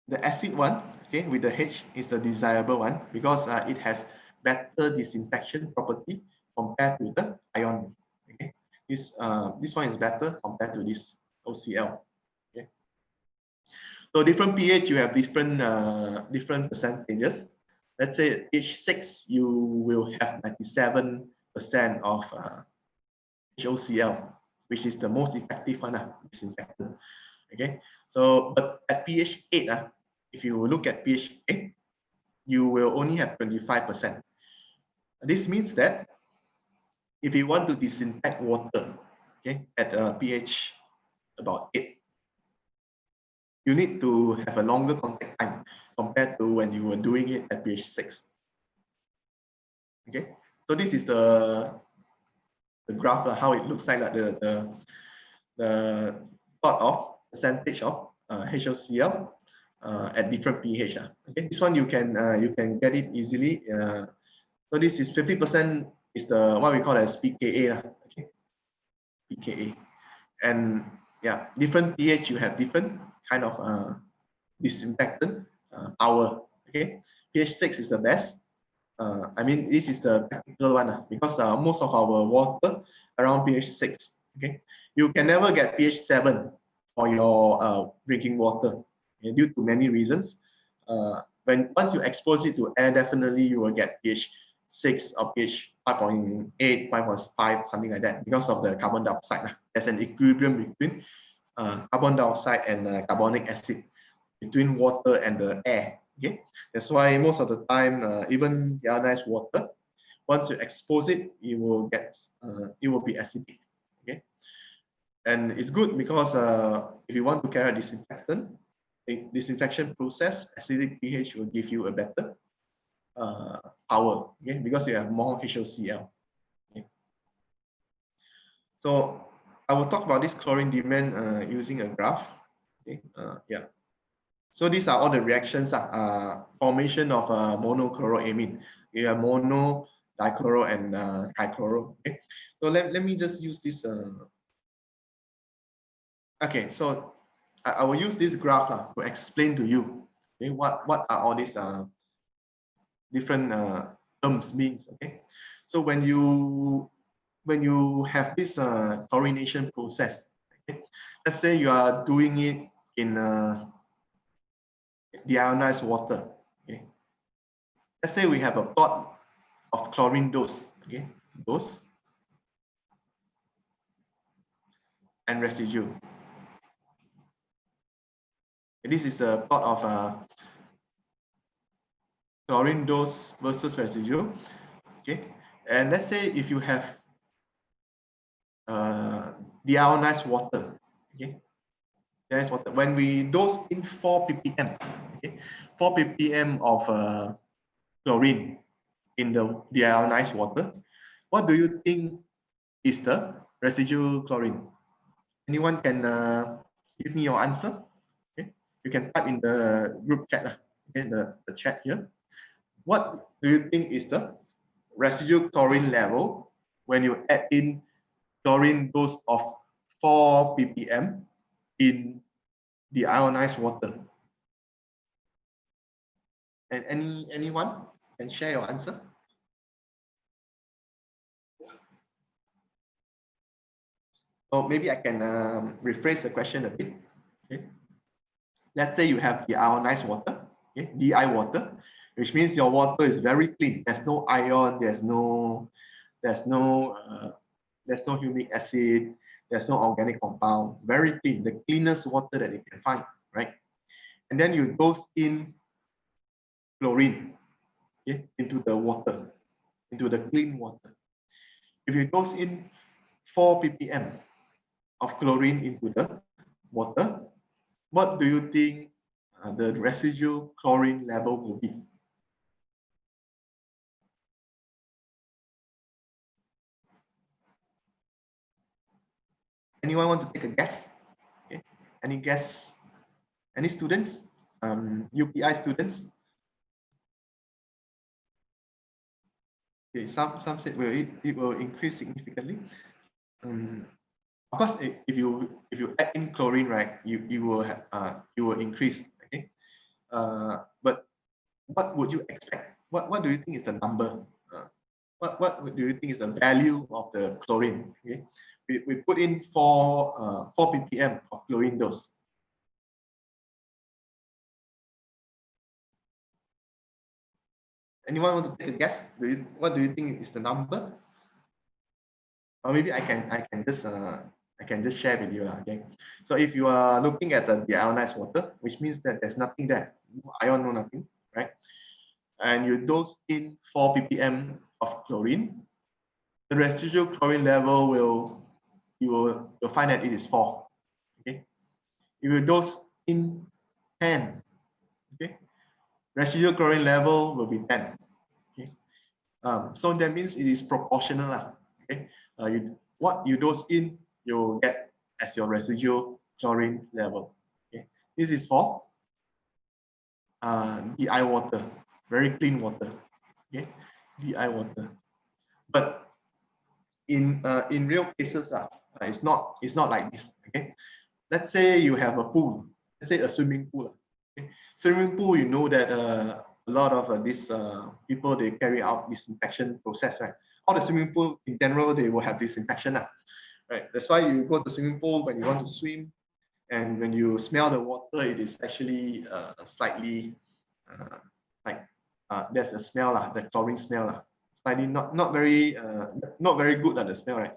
the acid one, okay, with the H is the desirable one because it has better disinfection property compared to the ion. Okay, this one is better compared to this OCl. Okay, so different pH you have different different percentages. Let's say pH 6 you will have 97% of HOCl, which is the most effective one, disinfectant. Okay, so but at pH 8, if you look at pH 8, you will only have 25%. This means that if you want to disinfect water, okay, at a pH about 8, you need to have a longer contact time compared to when you were doing it at pH 6. Okay, so this is the graph, how it looks like the plot of percentage of HOCl at different pH. Okay, this one you can get it easily. So this is 50% is the what we call as pKa. Okay, pKa, and yeah, different pH you have different kind of disinfectant power. Okay, pH 6 is the best. I mean, this is the practical one because most of our water around pH 6. Okay, you can never get pH 7 for your drinking water, okay, due to many reasons. Once you expose it to air, definitely you will get pH 6 or pH 5.8, 5.5, something like that, because of the carbon dioxide. There's an equilibrium between carbon dioxide and carbonic acid between water and the air. Okay, that's why most of the time, even ionized water, once you expose it, it will be acidic. Okay, and it's good because if you want to carry a disinfectant, a disinfection process, acidic pH will give you a better power. Okay, because you have more HOCl. Okay. So I will talk about this chlorine demand using a graph. Okay, yeah. So these are all the reactions, formation of monochloroamine. You have mono, dichloro, and trichloro. Okay, so let me just use this. Okay, so I will use this graph to explain to you, okay, what are all these different terms means. Okay, so when you have this chlorination process, okay, let's say you are doing it in deionized water. Okay, let's say we have a plot of chlorine dose. Okay, dose and residue. And this is the plot of chlorine dose versus residue. Okay, and let's say if you have deionized water. Okay, deionized water. When we dose in 4 ppm, okay, 4 ppm of chlorine in the deionized water, what do you think is the residual chlorine? Anyone can give me your answer? Okay, you can type in the group chat, okay, the chat here. What do you think is the residual chlorine level when you add in chlorine dose of 4 ppm in the ionized water? And anyone can share your answer? Or maybe I can rephrase the question a bit. Okay. Let's say you have the ionized water, okay, DI water, which means your water is very clean. There's no ion, there's no humic acid, there's no organic compound, very clean, the cleanest water that you can find, right? And then you dose in chlorine, okay, into the water, into the clean water. If you dose in 4 ppm of chlorine into the water, what do you think the residual chlorine level will be? Anyone want to take a guess? Okay. Any guess? Any students? UPI students? Okay, some said it will increase significantly. Of course, if you add in chlorine, right, you will have you will increase. Okay, but what would you expect? What do you think is the number? What do you think is the value of the chlorine? Okay, we put in 4 ppm of chlorine dose. Anyone want to take a guess? What do you think is the number? Or maybe I can just share with you. Okay. So if you are looking at the deionized water, which means that there's nothing there, no ion, no nothing, right? And you dose in 4 ppm of chlorine, the residual chlorine level you'll find that it is 4. Okay. If you dose in 10, okay, residual chlorine level will be 10. Okay. So that means it is proportional. Okay. What you dose in, you get as your residual chlorine level. Okay. This is for DI water, very clean water. Okay. DI water. But in real cases, it's not like this. Okay. Let's say you have a pool. Let's say a swimming pool. Okay. Swimming pool, you know that a lot of these people, they carry out disinfection process, right? All the swimming pool in general, they will have disinfection, right? That's why you go to swimming pool when you want to swim, and when you smell the water, it is actually slightly like there's a smell, the chlorine smell, slightly not very good, the smell, right?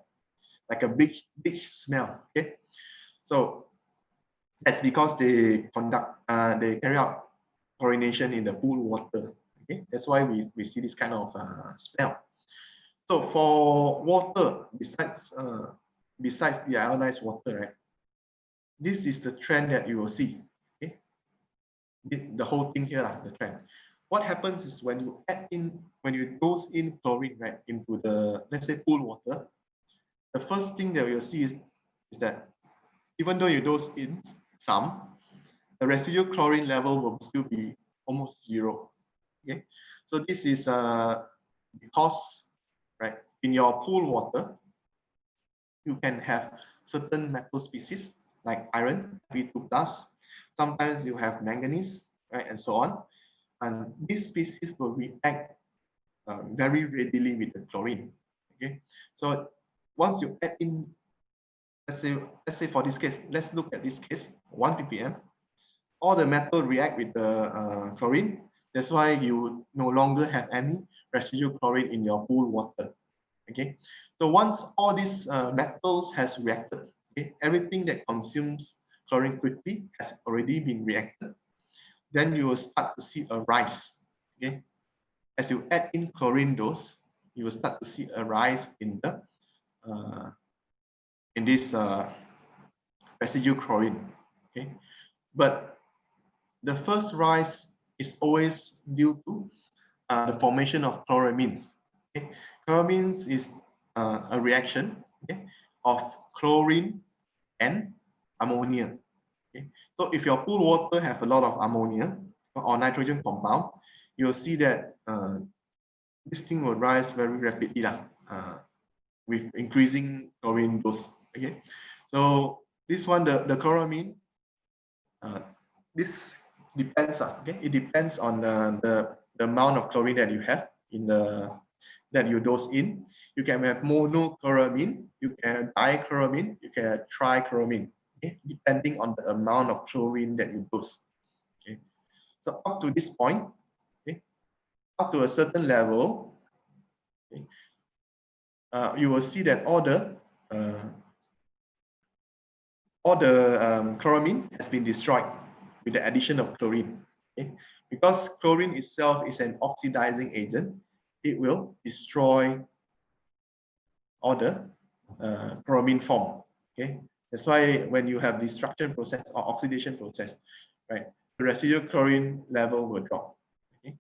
Like a beach smell. Okay, so that's because they carry out chlorination in the pool water. Okay, that's why we see this kind of smell. So for water, besides the ionized water, right? This is the trend that you will see. Okay, the whole thing here, the trend. What happens is when you dose in chlorine, right, into the, let's say, pool water, the first thing that you'll see is that even though you dose in some, the residual chlorine level will still be almost zero. Okay, so this is because, right, in your pool water, you can have certain metal species like iron, Fe2+. Sometimes you have manganese, right, and so on. And these species will react very readily with the chlorine. Okay, so once you add in, let's say for this case, let's look at this case, 1 ppm. All the metal react with the chlorine. That's why you no longer have any residual chlorine in your pool water. Okay, so once all these metals has reacted, okay, everything that consumes chlorine quickly has already been reacted, then you will start to see a rise. Okay, as you add in chlorine dose, you will start to see a rise in the this residual chlorine. Okay, but the first rise is always due to the formation of chloramines. Okay? Chloramines is a reaction, okay, of chlorine and ammonia. Okay? So if your pool water have a lot of ammonia or nitrogen compound, you'll see that this thing will rise very rapidly with increasing chlorine dose. Okay, so this one, the chloramine, this depends. Okay, it depends on the amount of chlorine that you have in the that you dose in. You can have monochloramine, you can have dichloramine, you can have trichloramine. Okay, depending on the amount of chlorine that you dose. Okay, so up to this point, okay, up to a certain level, okay, you will see that all the chloramine has been destroyed with the addition of chlorine. Okay? Because chlorine itself is an oxidizing agent, it will destroy all the chloramine form. Okay, that's why when you have destruction process or oxidation process, right, the residual chlorine level will drop. Okay,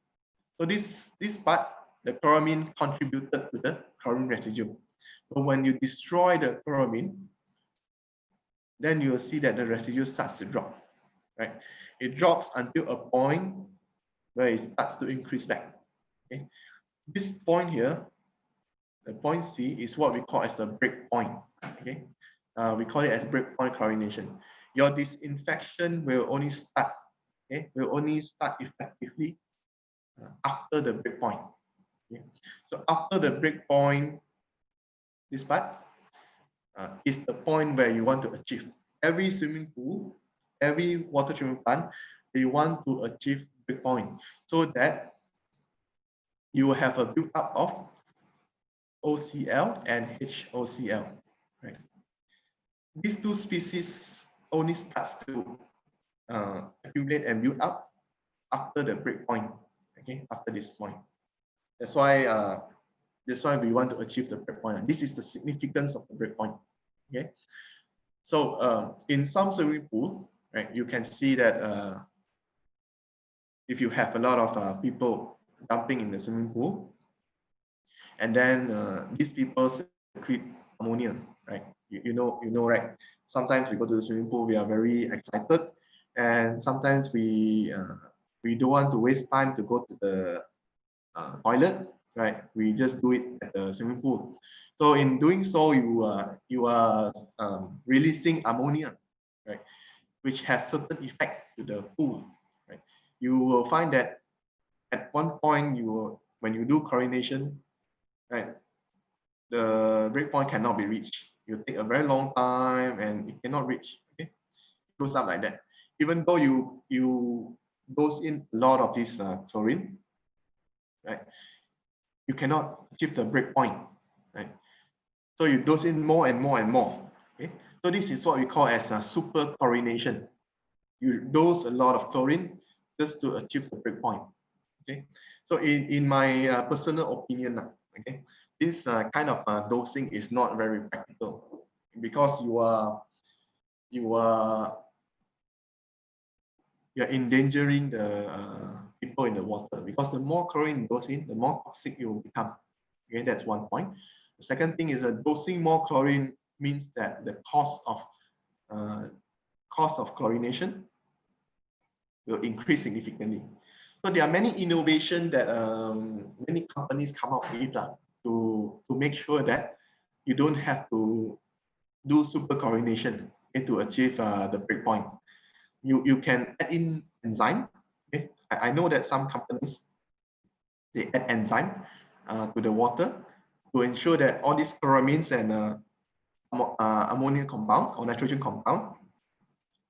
so this part, the chloramine contributed to the chlorine residue. But when you destroy the chloramine, then you will see that the residue starts to drop. Right, it drops until a point where it starts to increase back. Okay, this point here, the point C, is what we call as the break point. Okay, we call it as breakpoint chlorination. Your disinfection will only start, okay, will only start effectively after the breakpoint. Okay, so after the breakpoint, this part is the point where you want to achieve. Every swimming pool, every water treatment plant, they want to achieve breakpoint so that you will have a build-up of OCl and HOCl. Right? These two species only starts to accumulate and build up after the breakpoint. Okay, after this point. That's why we want to achieve the breakpoint. This is the significance of the breakpoint. Okay, so in some swimming pool, right, you can see that if you have a lot of people dumping in the swimming pool, and then these people secrete ammonia, right? You know, right? Sometimes we go to the swimming pool, we are very excited, and sometimes we don't want to waste time to go to the toilet, right? We just do it at the swimming pool. So in doing so, you are releasing ammonia, right? Which has certain effect to the pool, right? You will find that at one point when you do chlorination, right, the breakpoint cannot be reached. You take a very long time and it cannot reach. Okay, it goes up like that. Even though you dose in a lot of this chlorine, right, you cannot achieve the breakpoint, right? So you dose in more and more and more. Okay, so this is what we call as a super-chlorination. You dose a lot of chlorine just to achieve the breakpoint. Okay, so in my personal opinion, okay, this kind of dosing is not very practical because you're endangering the people in the water, because the more chlorine you dose in, the more toxic you will become. Okay, that's one point. The second thing is that dosing more chlorine means that the cost of chlorination will increase significantly. So there are many innovations that many companies come up with to make sure that you don't have to do super-chlorination to achieve the breakpoint. You can add in enzyme. Okay? I know that some companies, they add enzyme to the water to ensure that all these chloramines and ammonia compound or nitrogen compound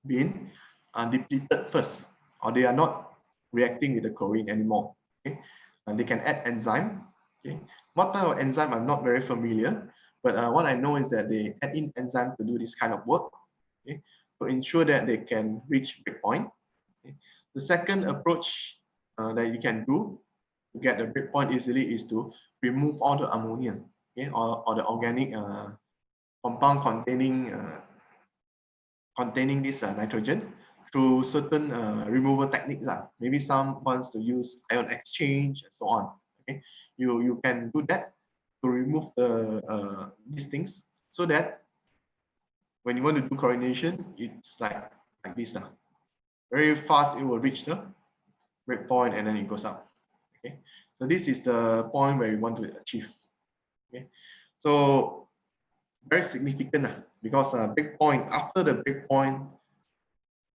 being depleted first, or they are not reacting with the chlorine anymore. Okay? And they can add enzyme. Okay? What type of enzyme I'm not very familiar, but what I know is that they add in enzyme to do this kind of work, okay, to ensure that they can reach breakpoint. Okay? The second approach that you can do to get the breakpoint easily is to remove all the ammonia, okay, or the organic compound containing this nitrogen through certain removal techniques. Maybe some wants to use ion exchange and so on. Okay, you can do that to remove these things, so that when you want to do chlorination, it's like this. Very fast, it will reach the breakpoint and then it goes up. Okay, so this is the point where you want to achieve. Okay, so very significant because breakpoint, after the breakpoint,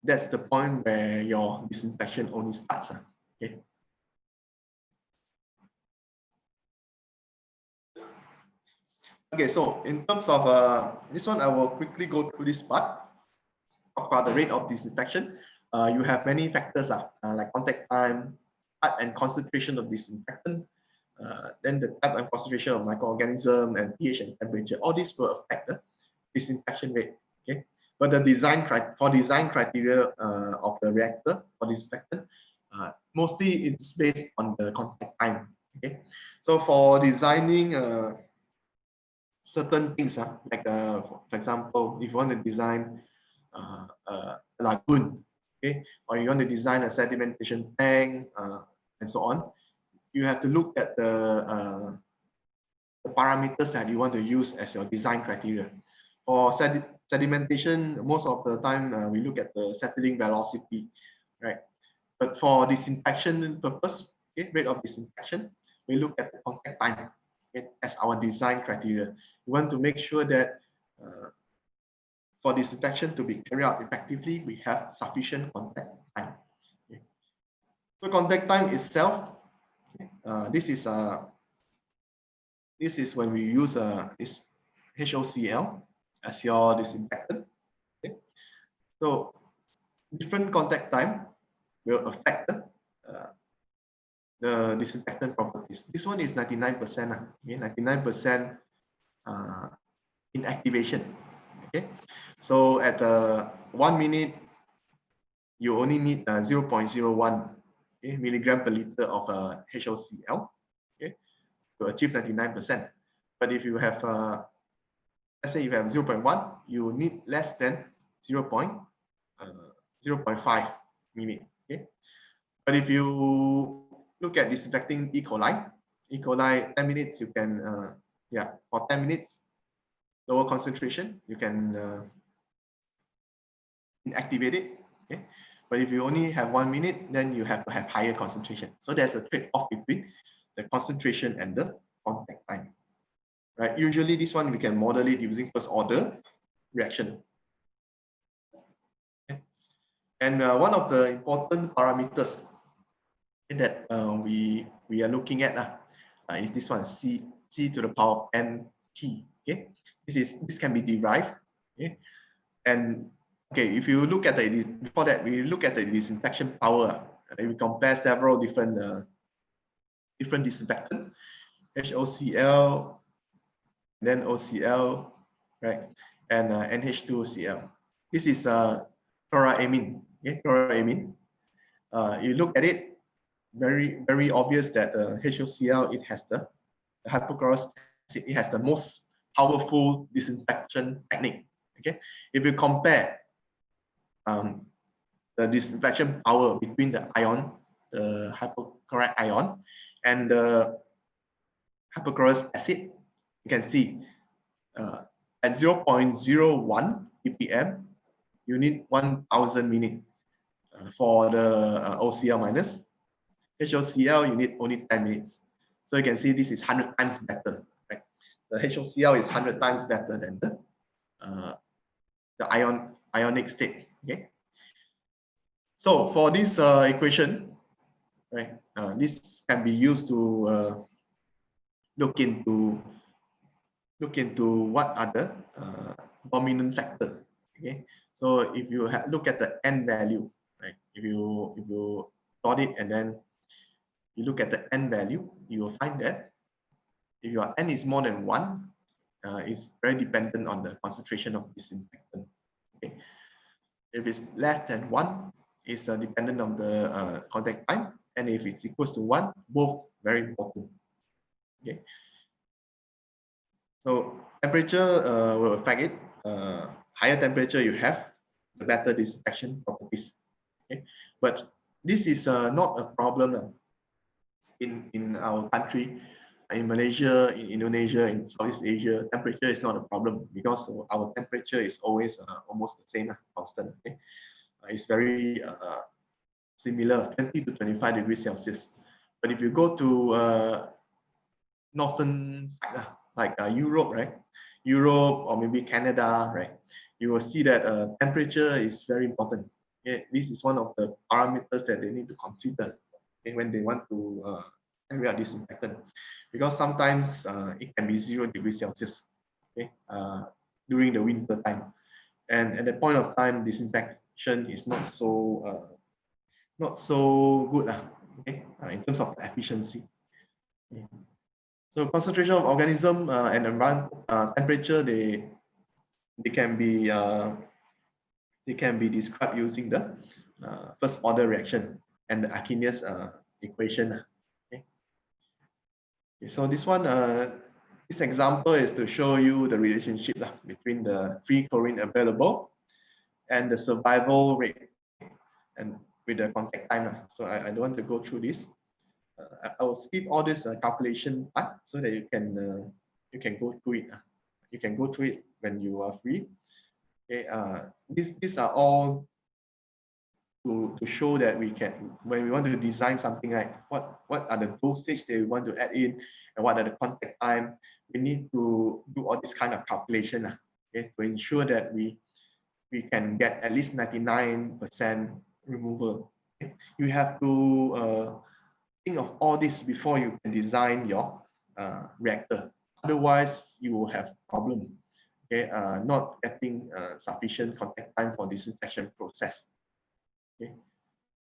that's the point where your disinfection only starts. Okay. Okay, so in terms of this one, I will quickly go through this part. Talk about the rate of disinfection. You have many factors like contact time, type and concentration of disinfectant, then the type and concentration of microorganism and pH and temperature. All these will affect the disinfection rate. Okay, but the design criteria of the reactor for disinfectant, mostly it's based on the contact time. Okay, so for designing certain things, like for example, if you want to design a lagoon, okay, or you want to design a sedimentation tank and so on, you have to look at the parameters that you want to use as your design criteria. For sedimentation, most of the time we look at the settling velocity, right? But for disinfection purpose, okay, rate of disinfection, we look at the contact time, okay, as our design criteria. We want to make sure that for disinfection to be carried out effectively, we have sufficient contact time. Okay. So contact time itself, okay, this is when we use this HOCl as your disinfectant. Okay. So different contact time will affect the disinfectant properties. This one is 99%, okay, 99% inactivation. Okay, so at 1 minute, you only need 0.01 okay, milligram per liter of HOCl, okay, to achieve 99%. But if you have, let's say you have 0.1, you need less than 0.5 minute. Okay, but if you look at disinfecting E. coli, 10 minutes you can, for 10 minutes, lower concentration, you can inactivate it. Okay, but if you only have 1 minute, then you have to have higher concentration. So there's a trade-off between the concentration and the contact time. Right? Usually this one we can model it using first order reaction. Okay. And one of the important parameters that we are looking at is this one, C to the power n t. Okay, this can be derived. Okay, and okay, if you look at the before that, we look at the disinfection power. We compare several different disinfectant, HOCl, then OCl, right, and NH2OCl. This is chloramine. Okay, chloramine. You look at it, very obvious that HOCl, it has the hypochlorous acid, it has the most powerful disinfection technique. Okay, if you compare the disinfection power between the ion, the hypochlorite ion, and the hypochlorous acid, you can see at 0.01 ppm, you need 1,000 minutes For the OCl minus, HOCl, you need only 10 minutes. So you can see this is 100 times better. Right? The HOCl is 100 times better than the ionic state. Okay. So for this equation, right, this can be used to look into what are the dominant factor. Okay. So if you look at the n value, right, if you plot it and then you look at the n value, you will find that if your n is more than 1, it's very dependent on the concentration of disinfectant. Okay. If it's less than 1, it's dependent on the contact time, and if it's equals to 1, both very important. Okay. So temperature will affect it. Higher temperature you have, the better disinfection properties. Okay. But this is not a problem in our country. In Malaysia, in Indonesia, in Southeast Asia, temperature is not a problem because our temperature is always almost the same, constant. Okay? It's very similar, 20 to 25 degrees Celsius. But if you go to northern side, like Europe, right? Europe or maybe Canada, right? You will see that temperature is very important. Okay? This is one of the parameters that they need to consider, okay, when they want to carry out disinfectant, because sometimes it can be 0 degrees Celsius, okay, during the winter time, and at that point of time, disinfection is not so good, okay, in terms of efficiency. Okay. So concentration of organism and environment temperature, they can be described using the first order reaction and the Arrhenius equation. Okay. Okay, so this one, this example is to show you the relationship between the free chlorine available and the survival rate, and with the contact time. So I don't want to go through this. I will skip all this calculation part so that you can go through it. You can go through it when you are free. Okay, these are all to show that we can, when we want to design something, like what are the dosage that we want to add in and what are the contact time, we need to do all this kind of calculation, okay, to ensure that we can get at least 99% removal. Okay? You have to think of all this before you can design your reactor. Otherwise, you will have problem. Okay, not getting sufficient contact time for disinfection process. Okay,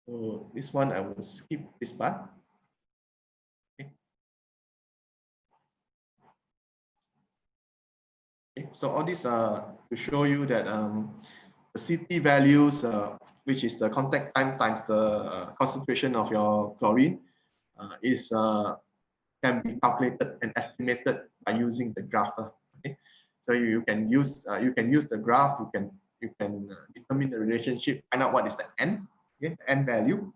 so this one I will skip this part. Okay. Okay, so all this to show you that the CT values, which is the contact time times the concentration of your chlorine, is can be calculated and estimated by using the graph. Okay, so you can use the graph. You can determine the relationship, find out what is the n, okay, the n value,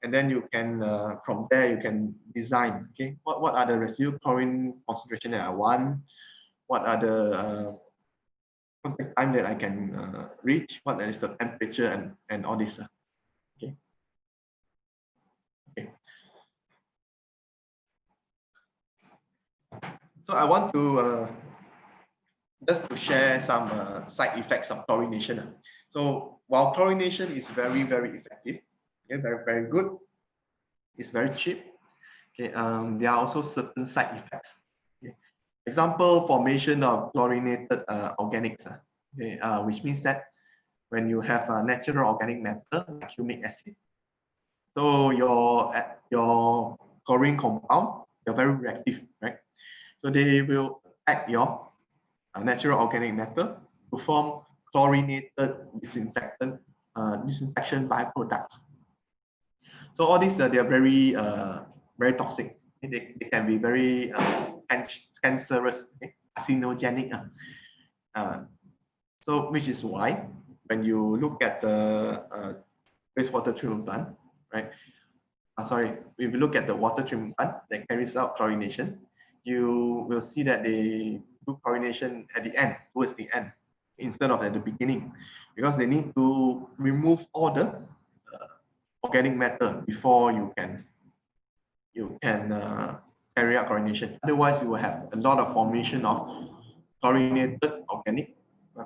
and then you can from there you can design. Okay, what are the residual chlorine concentration that I want? What are the contact time that I can reach? What is the temperature and all this? Okay. Okay. So I want to just to share some side effects of chlorination. So while chlorination is very, very effective, okay, very, very good, it's very cheap. Okay, there are also certain side effects. Okay. Example, formation of chlorinated organics, okay, which means that when you have a natural organic matter like humic acid, so your chlorine compound, they're very reactive, right? So they will attack your natural organic matter to form chlorinated disinfection byproducts. So all these they are very very toxic. They can be very cancerous, okay? Carcinogenic. So which is why when you look at the wastewater treatment plant, right? Sorry, if you look at the water treatment plant that carries out chlorination, you will see that they do chlorination at the end, towards the end, instead of at the beginning, because they need to remove all the organic matter before you can carry out chlorination. Otherwise, you will have a lot of formation of chlorinated organic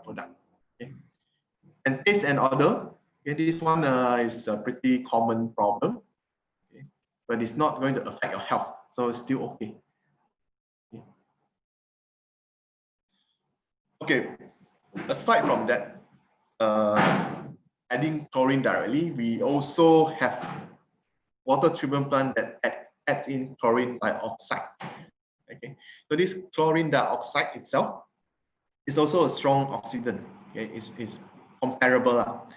product. Okay. And taste and odor. Okay, this one is a pretty common problem, okay, but it's not going to affect your health, so it's still okay. Okay, aside from that, adding chlorine directly, we also have water treatment plant that adds in chlorine dioxide. Okay, so this chlorine dioxide itself is also a strong oxidant. Okay, it's comparable,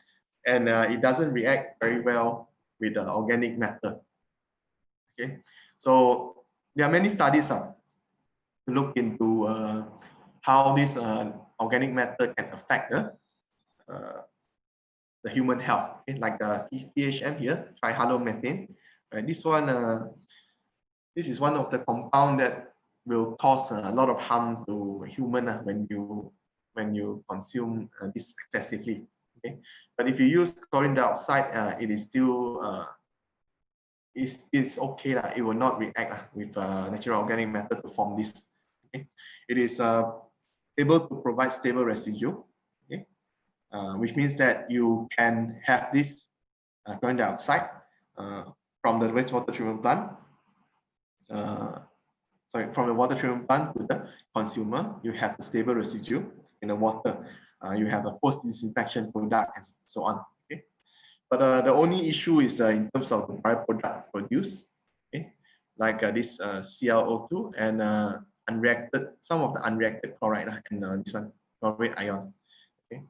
and it doesn't react very well with the organic matter. Okay, so there are many studies to look into how this organic matter can affect the human health, okay? Like the THM here, trihalomethane. Right? This one, this is one of the compound that will cause a lot of harm to human when you consume this excessively. Okay, but if you use chlorine dioxide, it is still it's okay lah. It will not react with natural organic matter to form this. Okay, it is able to provide stable residue. Okay, which means that you can have this chlorine dioxide from the wastewater treatment plant. From the water treatment plant to the consumer, you have the stable residue in the water. You have a post-disinfection product and so on. Okay, but the only issue is in terms of the byproduct produced. Okay, like this ClO2 and unreacted, some of the unreacted chloride and this one chlorate ion. Okay,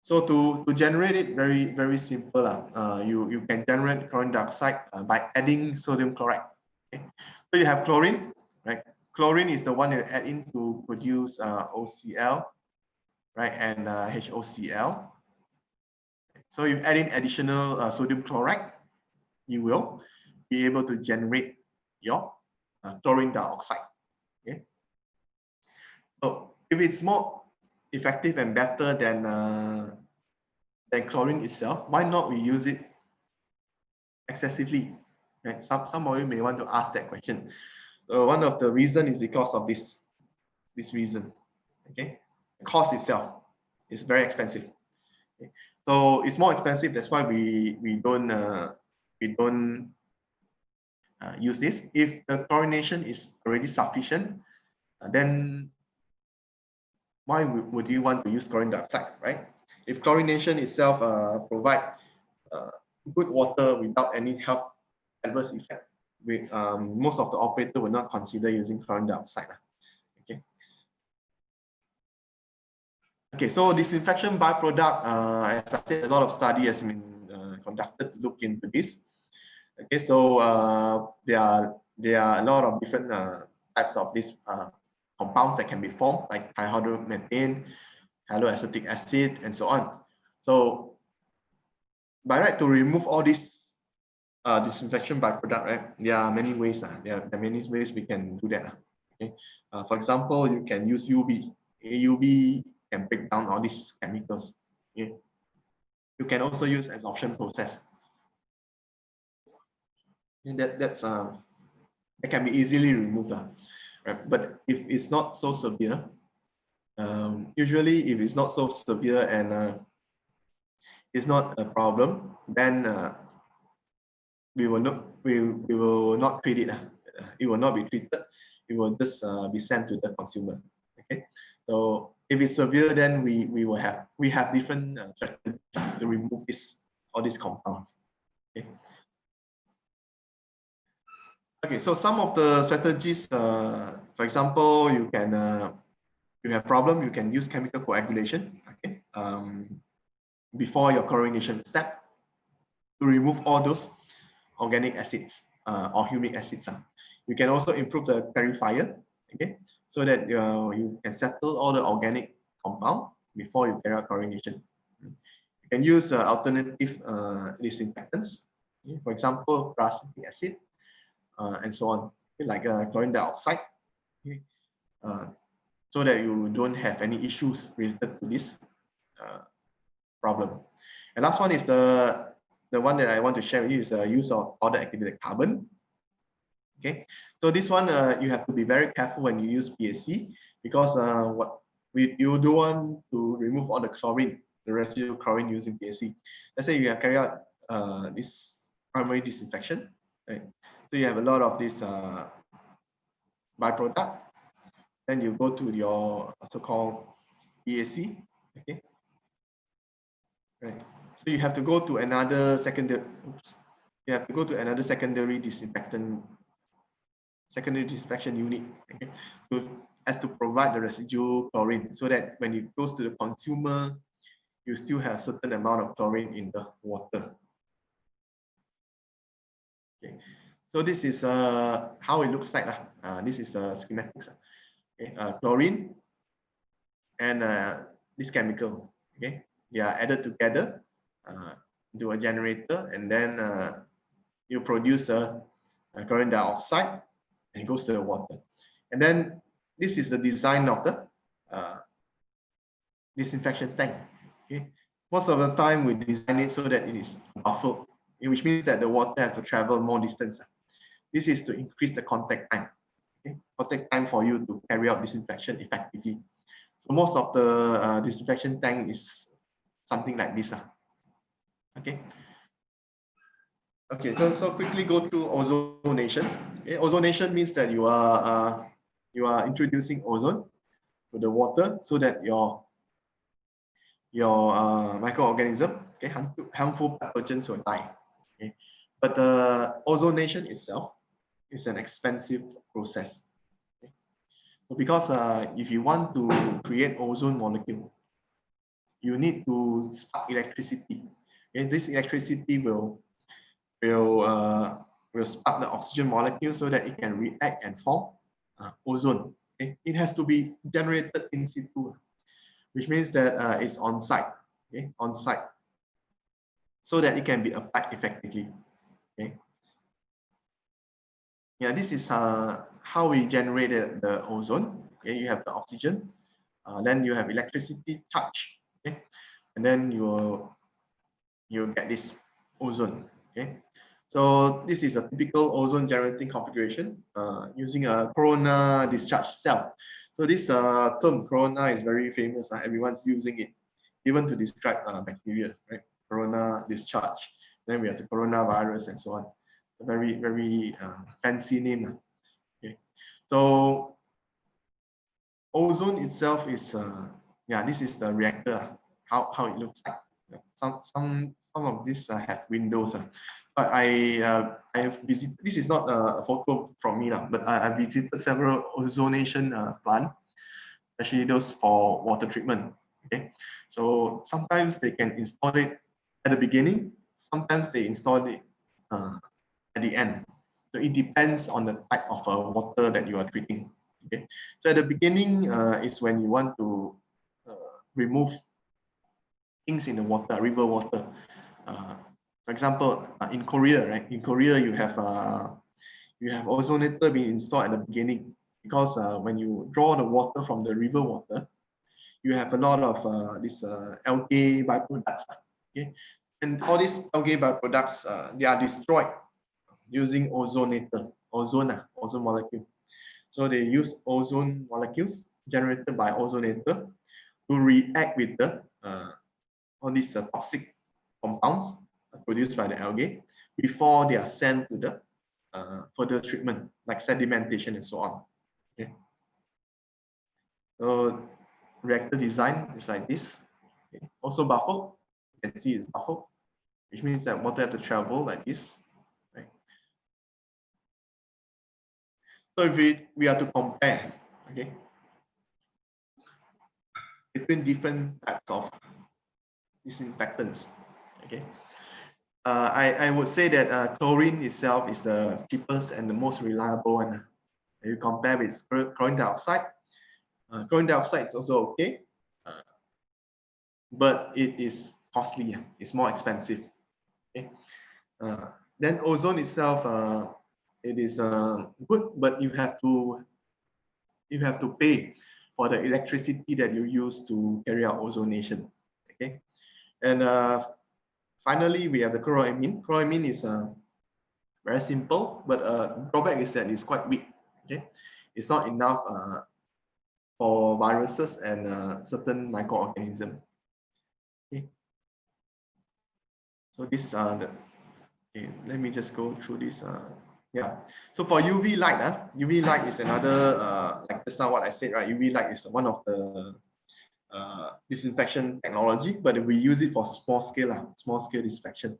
so to generate it very simple. You can generate chlorine dioxide by adding sodium chloride. Okay. So you have chlorine, right? Chlorine is the one you add in to produce OCl, right, and HOCl. So you add in additional sodium chloride, you will be able to generate your chlorine dioxide. Okay. So if it's more effective and better than chlorine itself, why not we use it excessively? Right? Some of you may want to ask that question. One of the reason is because of this reason. Okay, the cost itself is very expensive. Okay? So it's more expensive. That's why we don't use this. If the chlorination is already sufficient, then why would you want to use chlorine dioxide, right? If chlorination itself provide good water without any health adverse effect, most of the operator will not consider using chlorine dioxide. Okay. Okay, so disinfection byproduct, as I said, a lot of study has been conducted to look into this. Okay, so there are a lot of different types of these compounds that can be formed, like dihydromethane, haloacetic acid, and so on. So by right to remove all these disinfection byproduct, right? There are many ways. There are many ways we can do that. Okay. For example, you can use UV. UV can break down all these chemicals. Okay. You can also use absorption process. And that can be easily removed, right? But if it's not so severe, usually if it's not so severe and it's not a problem, then we will not treat it. It will not be treated. It will just be sent to the consumer. Okay. So if it's severe, then we have different strategies to remove all these compounds. Okay. Okay. So some of the strategies, for example, you have problem, you can use chemical coagulation. Okay. Before your chlorination step to remove all those organic acids or humic acids. You can also improve the clarifier, okay, so that you can settle all the organic compound before you carry out chlorination. You can use alternative disinfectants, okay, for example, prussic acid and so on, okay, like chlorine dioxide, okay, so that you don't have any issues related to this problem. And last one is the one that I want to share with you is the use of powder activated carbon. Okay, so this one you have to be very careful when you use PAC, because you don't want to remove all the chlorine, the residual chlorine using PAC. Let's say you have carried out this primary disinfection, right? So you have a lot of this byproduct. Then you go to your so-called PAC. Okay, right. So you have to go to another secondary. Oops. You have to go to another secondary disinfection unit, okay, to provide the residual chlorine, so that when it goes to the consumer, you still have a certain amount of chlorine in the water. Okay, so this is how it looks like. This is the schematics. Okay, chlorine and this chemical. Okay, they are added together into a generator, and then you produce a chlorine dioxide, and it goes to the water. And then this is the design of the disinfection tank. Okay, most of the time we design it so that it is buffered, which means that the water has to travel more distance. This is to increase the contact time. Okay, contact time for you to carry out disinfection effectively. So most of the disinfection tank is something like this. Okay. Okay, so quickly go to ozonation. Okay, ozonation means that you are introducing ozone to the water so that your microorganism, okay, harmful pathogens will die. Okay, but the ozonation itself is an expensive process. Okay? So because if you want to create ozone molecule, you need to spark electricity. Okay, this electricity will spark the oxygen molecule so that it can react and form ozone. Okay? It has to be generated in situ, which means that it's on site, okay? On site, so that it can be applied effectively. Okay? Yeah, this is how we generated the ozone. Okay? You have the oxygen, then you have electricity charge, okay? And then you get this ozone. Okay? So this is a typical ozone generating configuration using a corona discharge cell. So this term corona is very famous. Everyone's using it, even to describe bacteria, right? Corona discharge. Then we have the coronavirus and so on. A very, very fancy name. Okay. So ozone itself is, yeah, this is the reactor, how it looks like. Some of these have windows. But I have visited, this is not a photo from me, but I visited several ozonation plant, especially those for water treatment. Okay, so sometimes they can install it at the beginning, sometimes they install it at the end. So it depends on the type of water that you are treating. Okay, so at the beginning is when you want to remove things in the water, river water. For example, in Korea, right? In Korea, you have ozonator being installed at the beginning, because when you draw the water from the river water, you have a lot of these algae byproducts. Okay, and all these algae byproducts they are destroyed using ozonator, ozone molecule. So they use ozone molecules generated by ozonator to react with the all these toxic compounds produced by the algae before they are sent to the further treatment, like sedimentation and so on. Okay. So reactor design is like this. Okay. Also baffled, you can see it's baffled, which means that water have to travel like this. Right? So if we are to compare, okay, between different types of disinfectants, okay, I would say that chlorine itself is the cheapest and the most reliable one. If you compare with chlorine dioxide, chlorine dioxide is also okay, but it is costly. It's more expensive. Okay. Then ozone itself, it is good, but you have to pay for the electricity that you use to carry out ozonation. Okay, and Finally, we have the chloramine. Chloramine is very simple, but drawback is that it's quite weak. Okay, it's not enough for viruses and certain microorganisms. Okay, so this the. Okay, let me just go through this. Yeah, so for UV light, UV light is another like just now what I said, right? UV light is one of the disinfection technology, but we use it for small scale disinfection.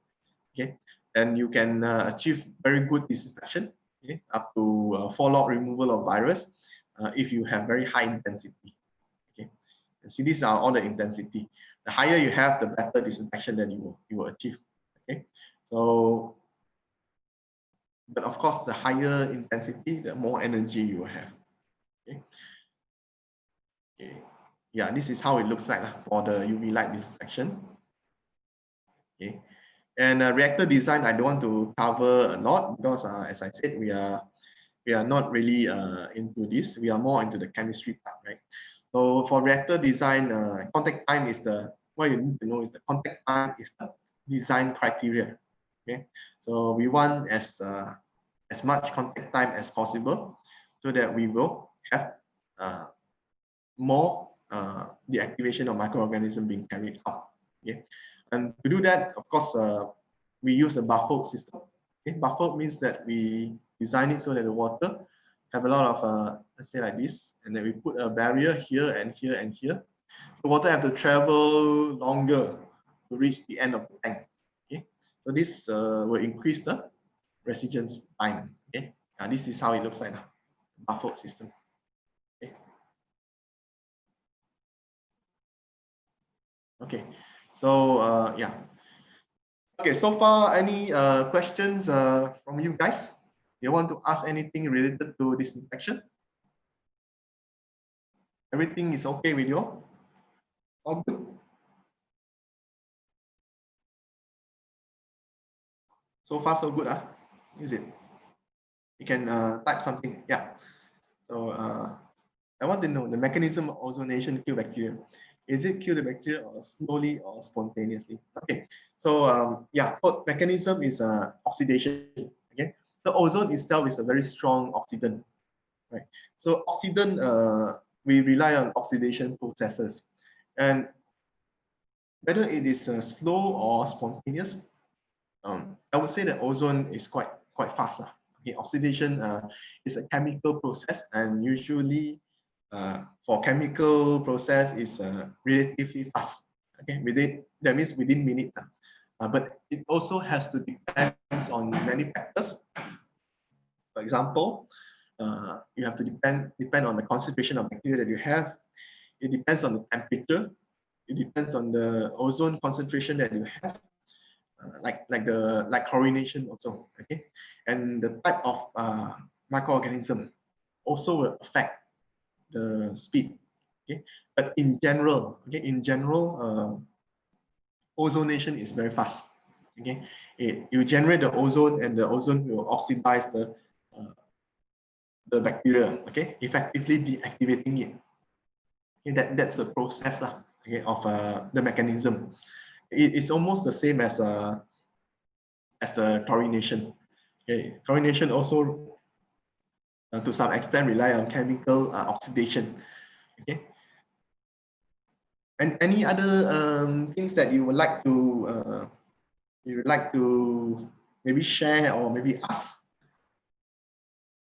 Okay, and you can achieve very good disinfection, okay, up to 4-log removal of virus if you have very high intensity. Okay, and see these are all the intensity. The higher you have, the better disinfection that you will achieve. Okay, so but of course, the higher intensity, the more energy you will have. Okay. Okay. Yeah, this is how it looks like for the UV light disinfection. Okay. And reactor design, I don't want to cover a lot because, as I said, we are not really into this. We are more into the chemistry part, right? So for reactor design, contact time is what you need to know is the contact time is the design criteria. Okay, so we want as much contact time as possible so that we will have more deactivation of microorganisms being carried out. Okay, and to do that, of course, we use a buffer system. Okay, buffer means that we design it so that the water have a lot of let's say like this, and then we put a barrier here and here and here. The water have to travel longer to reach the end of the tank. Okay, so this will increase the residence time. Okay, this is how it looks like now, buffer system. Okay. Okay, so yeah. Okay, so far any questions from you guys? You want to ask anything related to disinfection? Everything is okay with you all? All good? So far so good, is it? You can type something, yeah. So I want to know the mechanism of ozonation kill bacteria. Is it kill the bacteria or slowly or spontaneously? Okay, so yeah, mechanism is oxidation. Okay, the ozone itself is a very strong oxidant, right? So oxidant, we rely on oxidation processes, and whether it is slow or spontaneous, I would say that ozone is quite fast. Okay, oxidation is a chemical process, and usually for chemical process is relatively fast. Okay, that means within minutes. But it also has to depend on many factors. For example, you have to depend on the concentration of bacteria that you have. It depends on the temperature. It depends on the ozone concentration that you have. Like chlorination also, okay, and the type of microorganism also will affect the speed, okay. But in general, ozonation is very fast, okay. You generate the ozone, and the ozone will oxidize the bacteria, okay, effectively deactivating it. Okay, that's the process okay, of the mechanism. It's almost the same as the chlorination. Okay, chlorination also to some extent rely on chemical oxidation. Okay, and any other things that you would like to maybe share or maybe ask?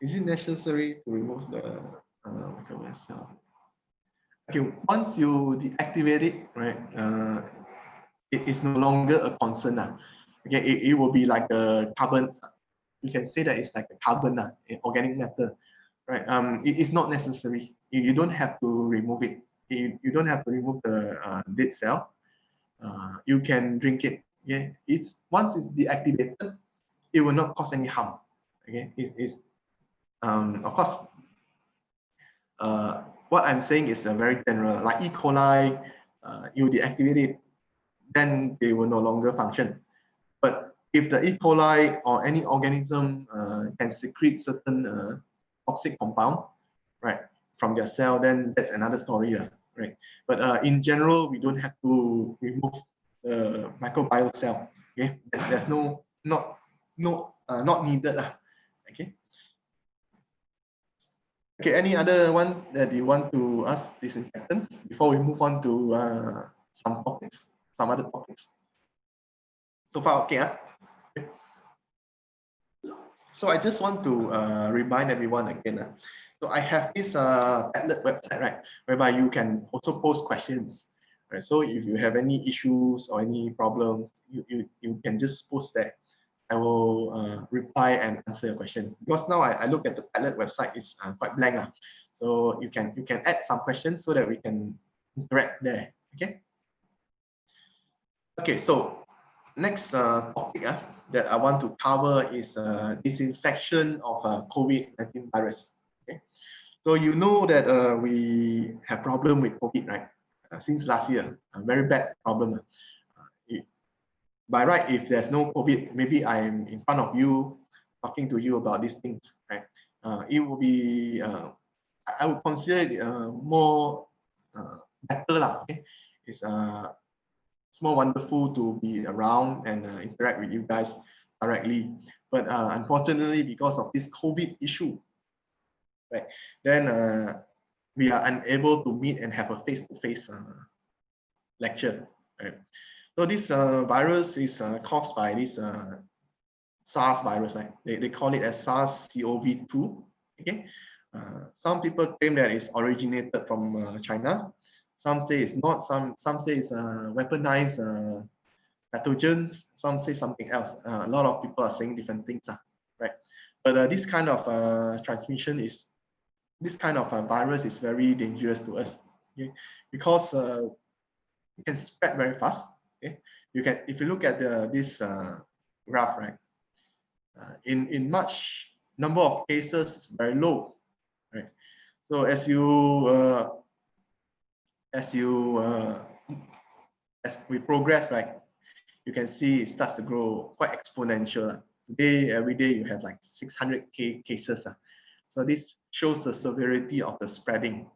Is it necessary to remove the microorganism? Okay, once you deactivate it, right, it is no longer a concern. Okay, it will be like a carbon. You can say that it's like a carbon, organic matter, right? It is not necessary. You don't have to remove it. You don't have to remove the dead cell. You can drink it. Yeah, once it's deactivated, it will not cause any harm. Okay, it's of course. What I'm saying is a very general. Like E. coli, you deactivate it, then they will no longer function. But if the E. coli or any organism can secrete certain toxic compound, right, from their cell, then that's another story, right? But in general, we don't have to remove the microbial cell. Okay, there's not needed lah. Okay. Okay, any other one that you want to ask disinfectants before we move on to some other topics? So far, okay. Okay. So I just want to remind everyone again. So I have this Padlet website, right, whereby you can also post questions. Right? So if you have any issues or any problem, you can just post that. I will reply and answer your question. Because now I look at the Padlet website, it's quite blank. So you can add some questions so that we can interact there. Okay. Okay, so next topic that I want to cover is disinfection of COVID-19 virus. Okay, so you know that we have problem with COVID, right? Since last year, a very bad problem. By right, if there's no COVID, maybe I'm in front of you talking to you about these things, right? It will be, I would consider it more better lah. Okay, it's more wonderful to be around and interact with you guys directly. But unfortunately, because of this COVID issue, right, then we are unable to meet and have a face-to-face lecture. Right? So this virus is caused by this SARS virus. Right? They call it as SARS-CoV-2. Okay. Some people claim that it's originated from China. Some say it's not. Some say it's weaponized pathogens. Some say something else. A lot of people are saying different things, right? But this kind of transmission is, this kind of virus is very dangerous to us, okay? Because it can spread very fast. Okay, you can, if you look at this graph, right? In March, number of cases is very low, right? So as we progress, right, you can see it starts to grow quite exponential. Today, every day you have like 600K cases. So this shows the severity of the spreading.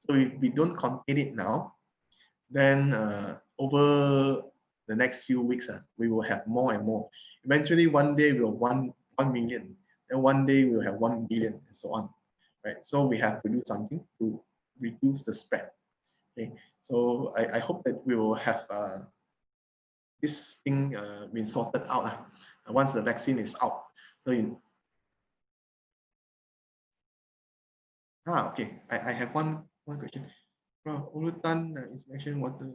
So if we don't contain it now, then over the next few weeks, we will have more and more. Eventually, one day we'll 1 million, and one day we'll have 1 billion, and so on. Right? So we have to do something to reduce the spread. Okay. So I hope that we will have this thing been sorted out once the vaccine is out. So okay. I have one question. Urutan inspection water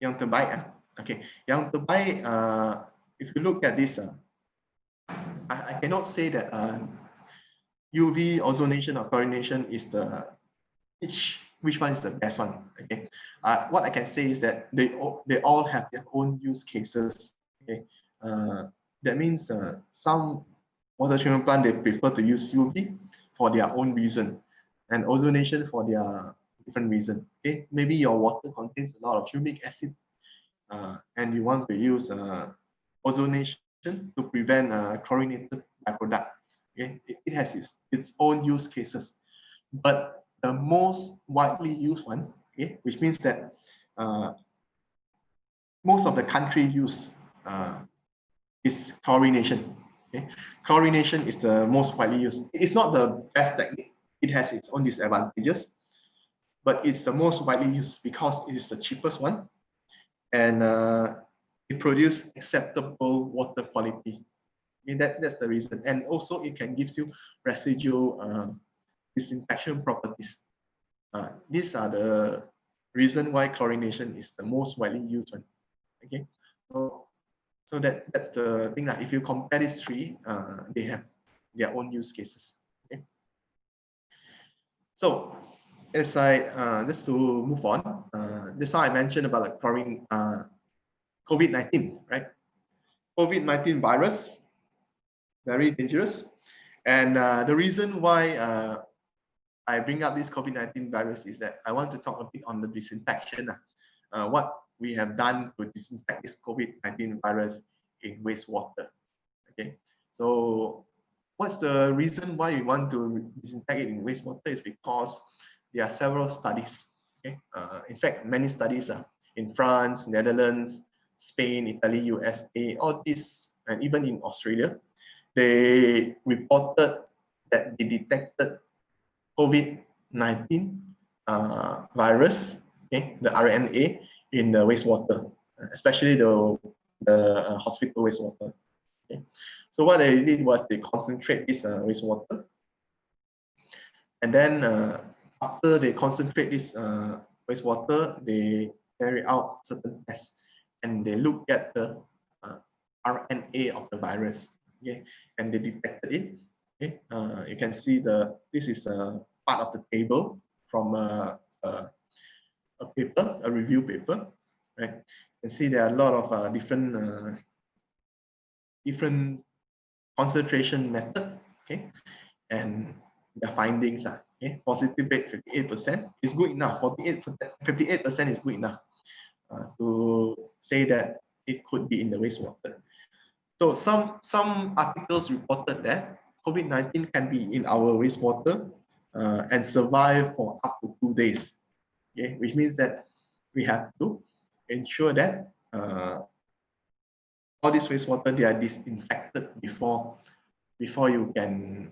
yang terbaik. Okay, yang terbaik. If you look at this, I cannot say that UV ozonation or chlorination is the which one is the best one. Okay, what I can say is that they all have their own use cases. Okay, that means some water treatment plant, they prefer to use UV for their own reason, and ozonation for their different reason. Okay, maybe your water contains a lot of humic acid, and you want to use ozonation to prevent chlorinated byproduct. Okay, it has its own use cases, but the most widely used one, okay, which means that most of the country use is chlorination. Okay, chlorination is the most widely used. It's not the best technique. It has its own disadvantages, but it's the most widely used because it is the cheapest one, and it produces acceptable water quality. I mean, that's the reason. And also it can give you residual disinfection properties. These are the reason why chlorination is the most widely used one. Okay, so that's the thing. If you compare these three, they have their own use cases. Okay, so as I just to move on, this is how I mentioned about like chlorine, COVID-19, right? COVID-19 virus, very dangerous. And the reason why I bring up this COVID-19 virus is that I want to talk a bit on the disinfection. What we have done to disinfect this COVID-19 virus in wastewater. Okay, so what's the reason why we want to disinfect it in wastewater is because there are several studies. Okay, in fact, many studies in France, Netherlands, Spain, Italy, USA, all this, and even in Australia, they reported that they detected COVID-19 virus, okay, the RNA in the wastewater, especially the hospital wastewater. Okay. So what they did was they concentrate this wastewater, and then after they concentrate this wastewater, they carry out certain tests, and they look at the RNA of the virus, okay, and they detected it. Okay, you can see this is part of the table from a paper, a review paper, right? You can see there are a lot of different concentration method, okay, and the findings are, okay, positive rate 58% is good enough. 58% is good enough to say that it could be in the wastewater. So some articles reported that COVID-19 can be in our wastewater and survive for up to 2 days. Okay, which means that we have to ensure that all this wastewater, they are disinfected before you can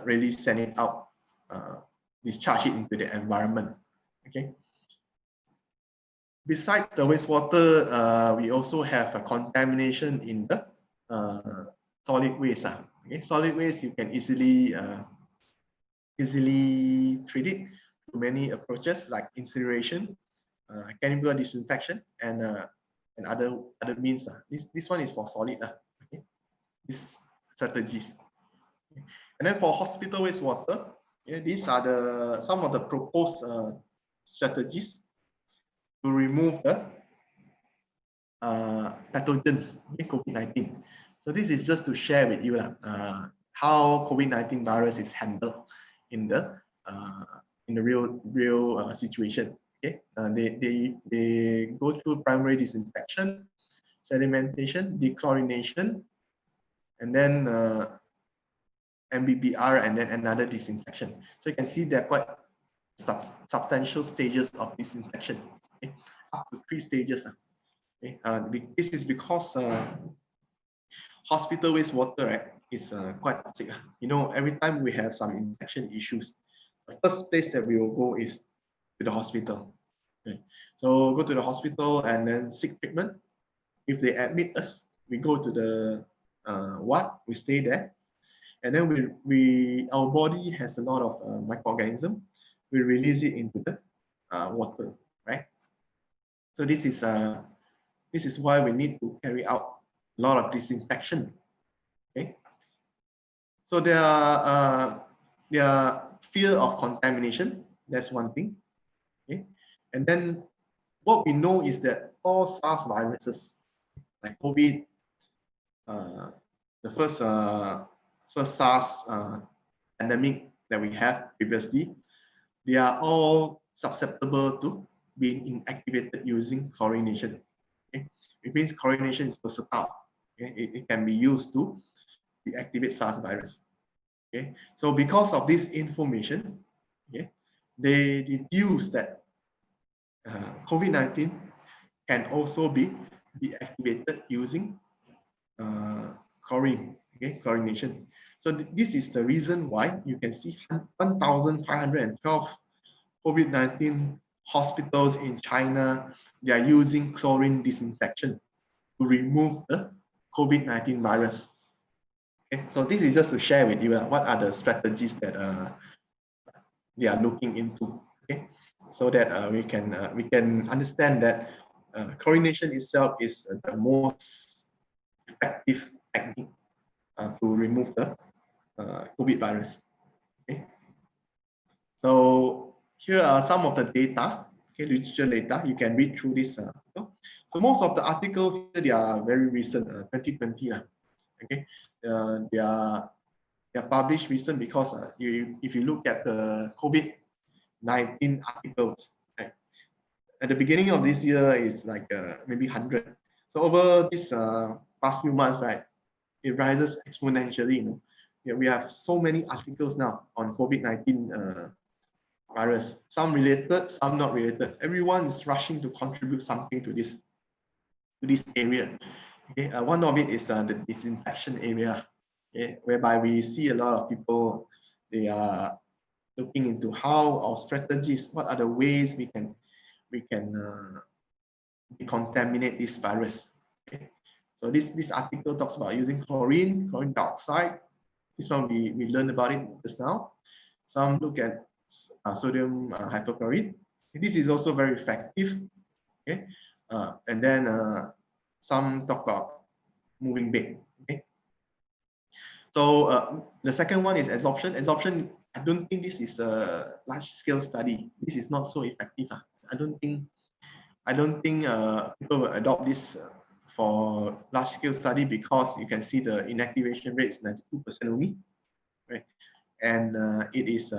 really send it out, discharge it into the environment. Okay. Besides the wastewater, we also have a contamination in the solid waste. Okay, solid waste you can easily treat it through many approaches like incineration, chemical disinfection, and other means. This one is for solid. Okay, these strategies. Okay. And then for hospital wastewater, yeah, these are some of the proposed strategies to remove the pathogens in COVID-19. So this is just to share with you how COVID-19 virus is handled in the real situation. Okay, they go through primary disinfection, sedimentation, dechlorination, and then MBBR, and then another disinfection. So you can see there are quite substantial stages of disinfection, okay? Up to 3 stages. Okay? This is because hospital wastewater, right, is quite toxic. You know, every time we have some infection issues, the first place that we will go is to the hospital. Okay? So go to the hospital and then seek treatment. If they admit us, we go to the ward, we stay there, and then our body has a lot of microorganisms. We release it into the water, right? So this is why we need to carry out a lot of disinfection. Okay. So there are fear of contamination. That's one thing. Okay. And then what we know is that all SARS viruses, like COVID, the first SARS pandemic that we have previously, they are all susceptible to being inactivated using chlorination. Okay? It means chlorination is versatile. Okay? It can be used to deactivate SARS virus. Okay? So because of this information, okay, they deduce that COVID-19 can also be deactivated using chlorine, okay, chlorination. So this is the reason why you can see 1,512 COVID-19 hospitals in China, they are using chlorine disinfection to remove the COVID-19 virus. Okay, so this is just to share with you what are the strategies that they are looking into. Okay, so that we can understand that chlorination itself is the most effective technique to remove the COVID virus. Okay, so here are some of the data, okay, literature data. You can read through this. So most of the articles here, they are very recent, 2020. Okay, they are published recent because if you look at the COVID-19 articles, right, at the beginning of this year, it's like maybe 100. So over this past few months, right, it rises exponentially. You know, yeah, we have so many articles now on COVID-19 virus. Some related, some not related. Everyone is rushing to contribute something to this. to this area. Okay, one of it is the disinfection area, okay, whereby we see a lot of people, they are looking into how our strategies, what are the ways we can decontaminate this virus. Okay. So this article talks about using chlorine dioxide. This one we learned about it just now. Some look at sodium hypochlorite. This is also very effective. Okay, and then some talk about moving bed. Okay, so the second one is adsorption. Adsorption, I don't think this is a large-scale study. This is not so effective. I don't think people will adopt this for large-scale study, because you can see the inactivation rate is 92% only, right? And it is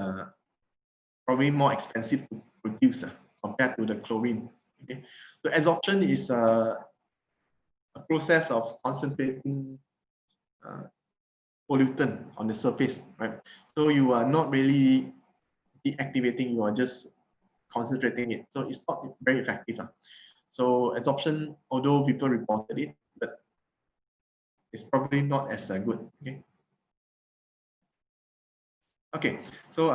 probably more expensive to produce compared to the chlorine. Okay, so adsorption is a process of concentrating pollutant on the surface, right? So you are not really deactivating, you are just concentrating it. So it's not very effective. So adsorption, although people reported it, but it's probably not as good. Okay. Okay. So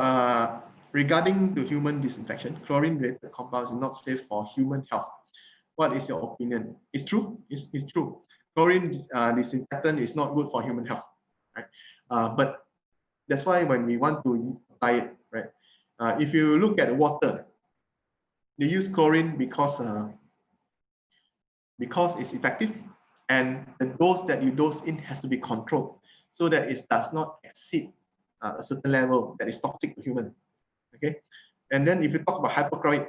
regarding the human disinfection, chlorine-related compounds are not safe for human health. What is your opinion? It's true. It's true. Chlorine disinfectant is not good for human health, right? But that's why when we want to apply it, right? If you look at the water, they use chlorine because it's effective, and the dose that you dose in has to be controlled so that it does not exceed a certain level that is toxic to human. Okay, and then if you talk about hypochlorite,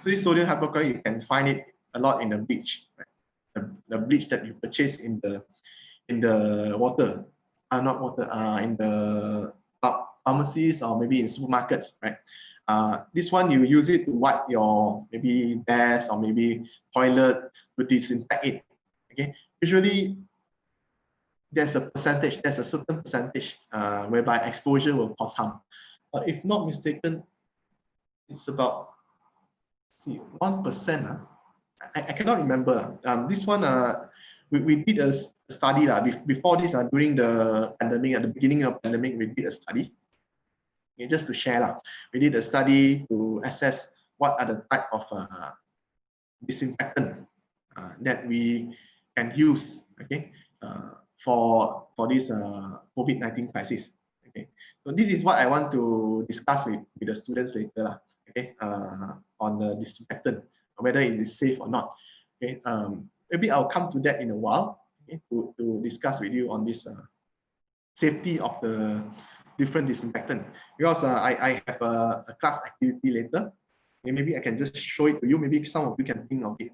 so this sodium hypochlorite, you can find it a lot in the bleach, right? The bleach that you purchase in the water, not water, in the pharmacies or maybe in supermarkets, right? This one you use it to wipe your maybe desk or maybe toilet to disinfect it. Okay, usually there's a certain percentage whereby exposure will cause harm. But if not mistaken, it's about 1%. I cannot remember. This one we did a study before this during the pandemic, at the beginning of the pandemic, we did a study. Okay, just to share, we did a study to assess what are the type of disinfectant that we can use, okay, for this COVID-19 crisis. Okay, so this is what I want to discuss with the students later, okay, on the disinfectant, whether it is safe or not. Okay, maybe I'll come to that in a while, okay, to discuss with you on this safety of the different disinfectant, because I have a class activity later. Okay, maybe I can just show it to you. Maybe some of you can think of it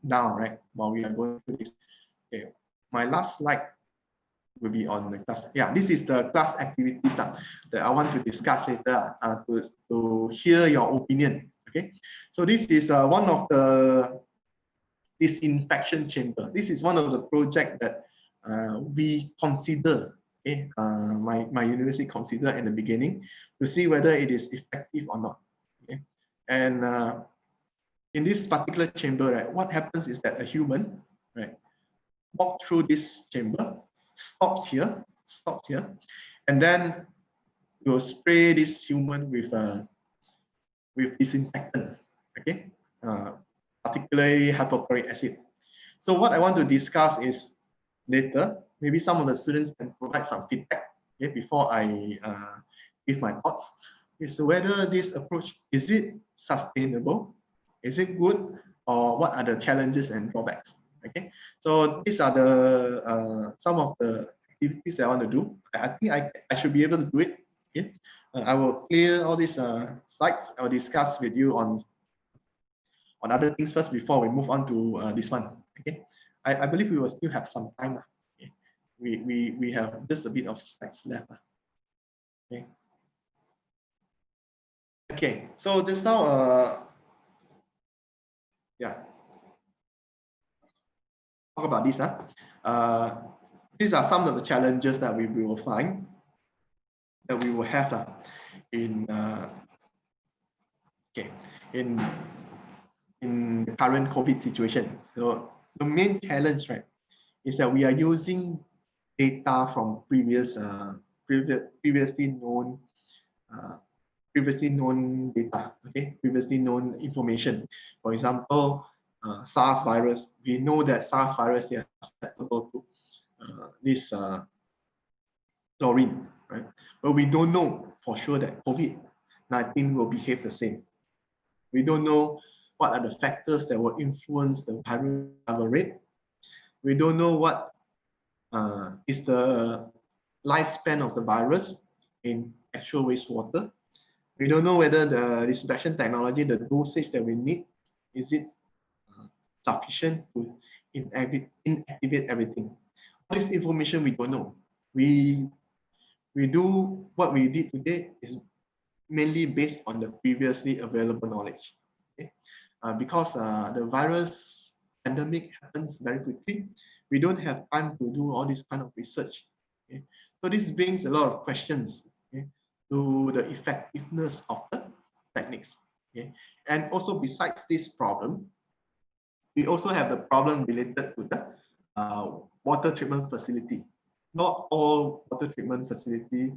now, right, while we are going through this. Okay, my last slide will be on the class. Yeah, this is the class activities that I want to discuss later to hear your opinion. Okay, so this is one of the disinfection chamber. This is one of the projects that we consider. Okay, my university considered in the beginning to see whether it is effective or not. Okay, and in this particular chamber, right, what happens is that a human, right, walk through this chamber, stops here, and then you will spray this human with disinfectant, okay, particularly hypochloric acid. So what I want to discuss is later, maybe some of the students can provide some feedback, okay, before I give my thoughts, is whether this approach, is it sustainable, is it good, or what are the challenges and drawbacks. Okay, so these are the some of the activities that I want to do. I think I should be able to do it. Okay, I will clear all these slides. I will discuss with you on other things first before we move on to this one. Okay, I believe we will still have some time. Okay, we have just a bit of slides left. Okay. Okay, so just now, yeah, talk about this. These are some of the challenges that we will find, that we will have in okay, in the current COVID situation. So the main challenge, right, is that we are using data from previously known data, okay, previously known information. For example, SARS virus. We know that SARS virus, they are susceptible to this chlorine, right? But we don't know for sure that COVID-19 will behave the same. We don't know what are the factors that will influence the viral rate. We don't know what is the lifespan of the virus in actual wastewater. We don't know whether the disinfection technology, the dosage that we need, is it sufficient to inactivate everything. All this information we don't know. We do what we did today is mainly based on the previously available knowledge. Okay? Because the virus pandemic happens very quickly, we don't have time to do all this kind of research. Okay? So this brings a lot of questions, okay, to the effectiveness of the techniques. Okay? And also besides this problem, we also have the problem related to the water treatment facility. Not all water treatment facility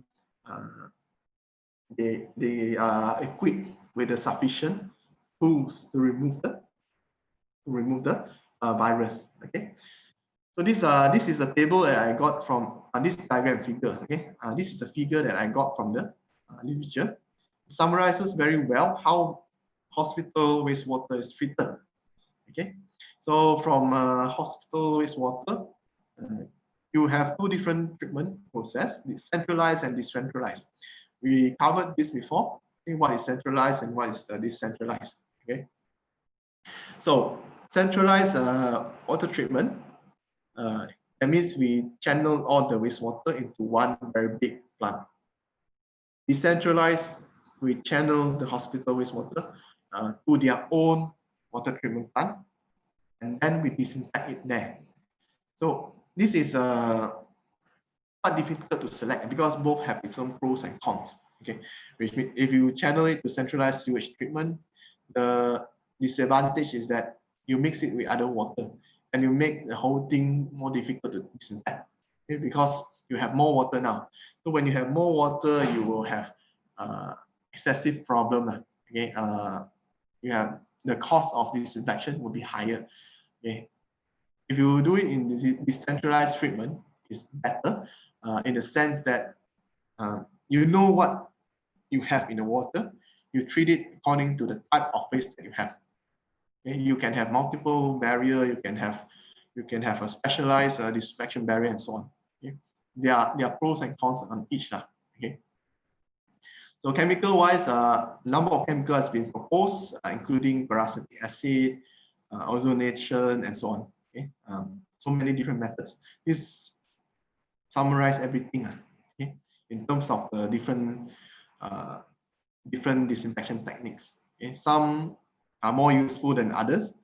they are equipped with the sufficient tools to remove the virus. Okay, so this is a table that I got from this diagram figure. Okay, this is a figure that I got from the literature. It summarizes very well how hospital wastewater is treated. Okay, so from hospital wastewater, you have two different treatment process: centralized and decentralized. We covered this before. What is centralized and what is decentralized? Okay, so centralized water treatment. That means we channel all the wastewater into one very big plant. Decentralized, we channel the hospital wastewater to their own water treatment plant, and then we disinfect it there. So this is quite difficult to select because both have its own pros and cons. Okay, which means if you channel it to centralized sewage treatment, the disadvantage is that you mix it with other water and you make the whole thing more difficult to disinfect. Okay, because you have more water now. So when you have more water, you will have excessive problem. Okay, you have the cost of disinfection will be higher. Okay, if you do it in decentralized treatment, it's better in the sense that you know what you have in the water, you treat it according to the type of waste that you have. Okay? You can have multiple barrier, you can have a specialized disinfection barrier and so on. Okay? There are pros and cons on each. Okay? So chemical wise, number of chemicals has been proposed, including peracetic acid, ozonation, and so on. Okay? So many different methods. This summarize everything okay? In terms of the different disinfection techniques. Okay? Some are more useful than others.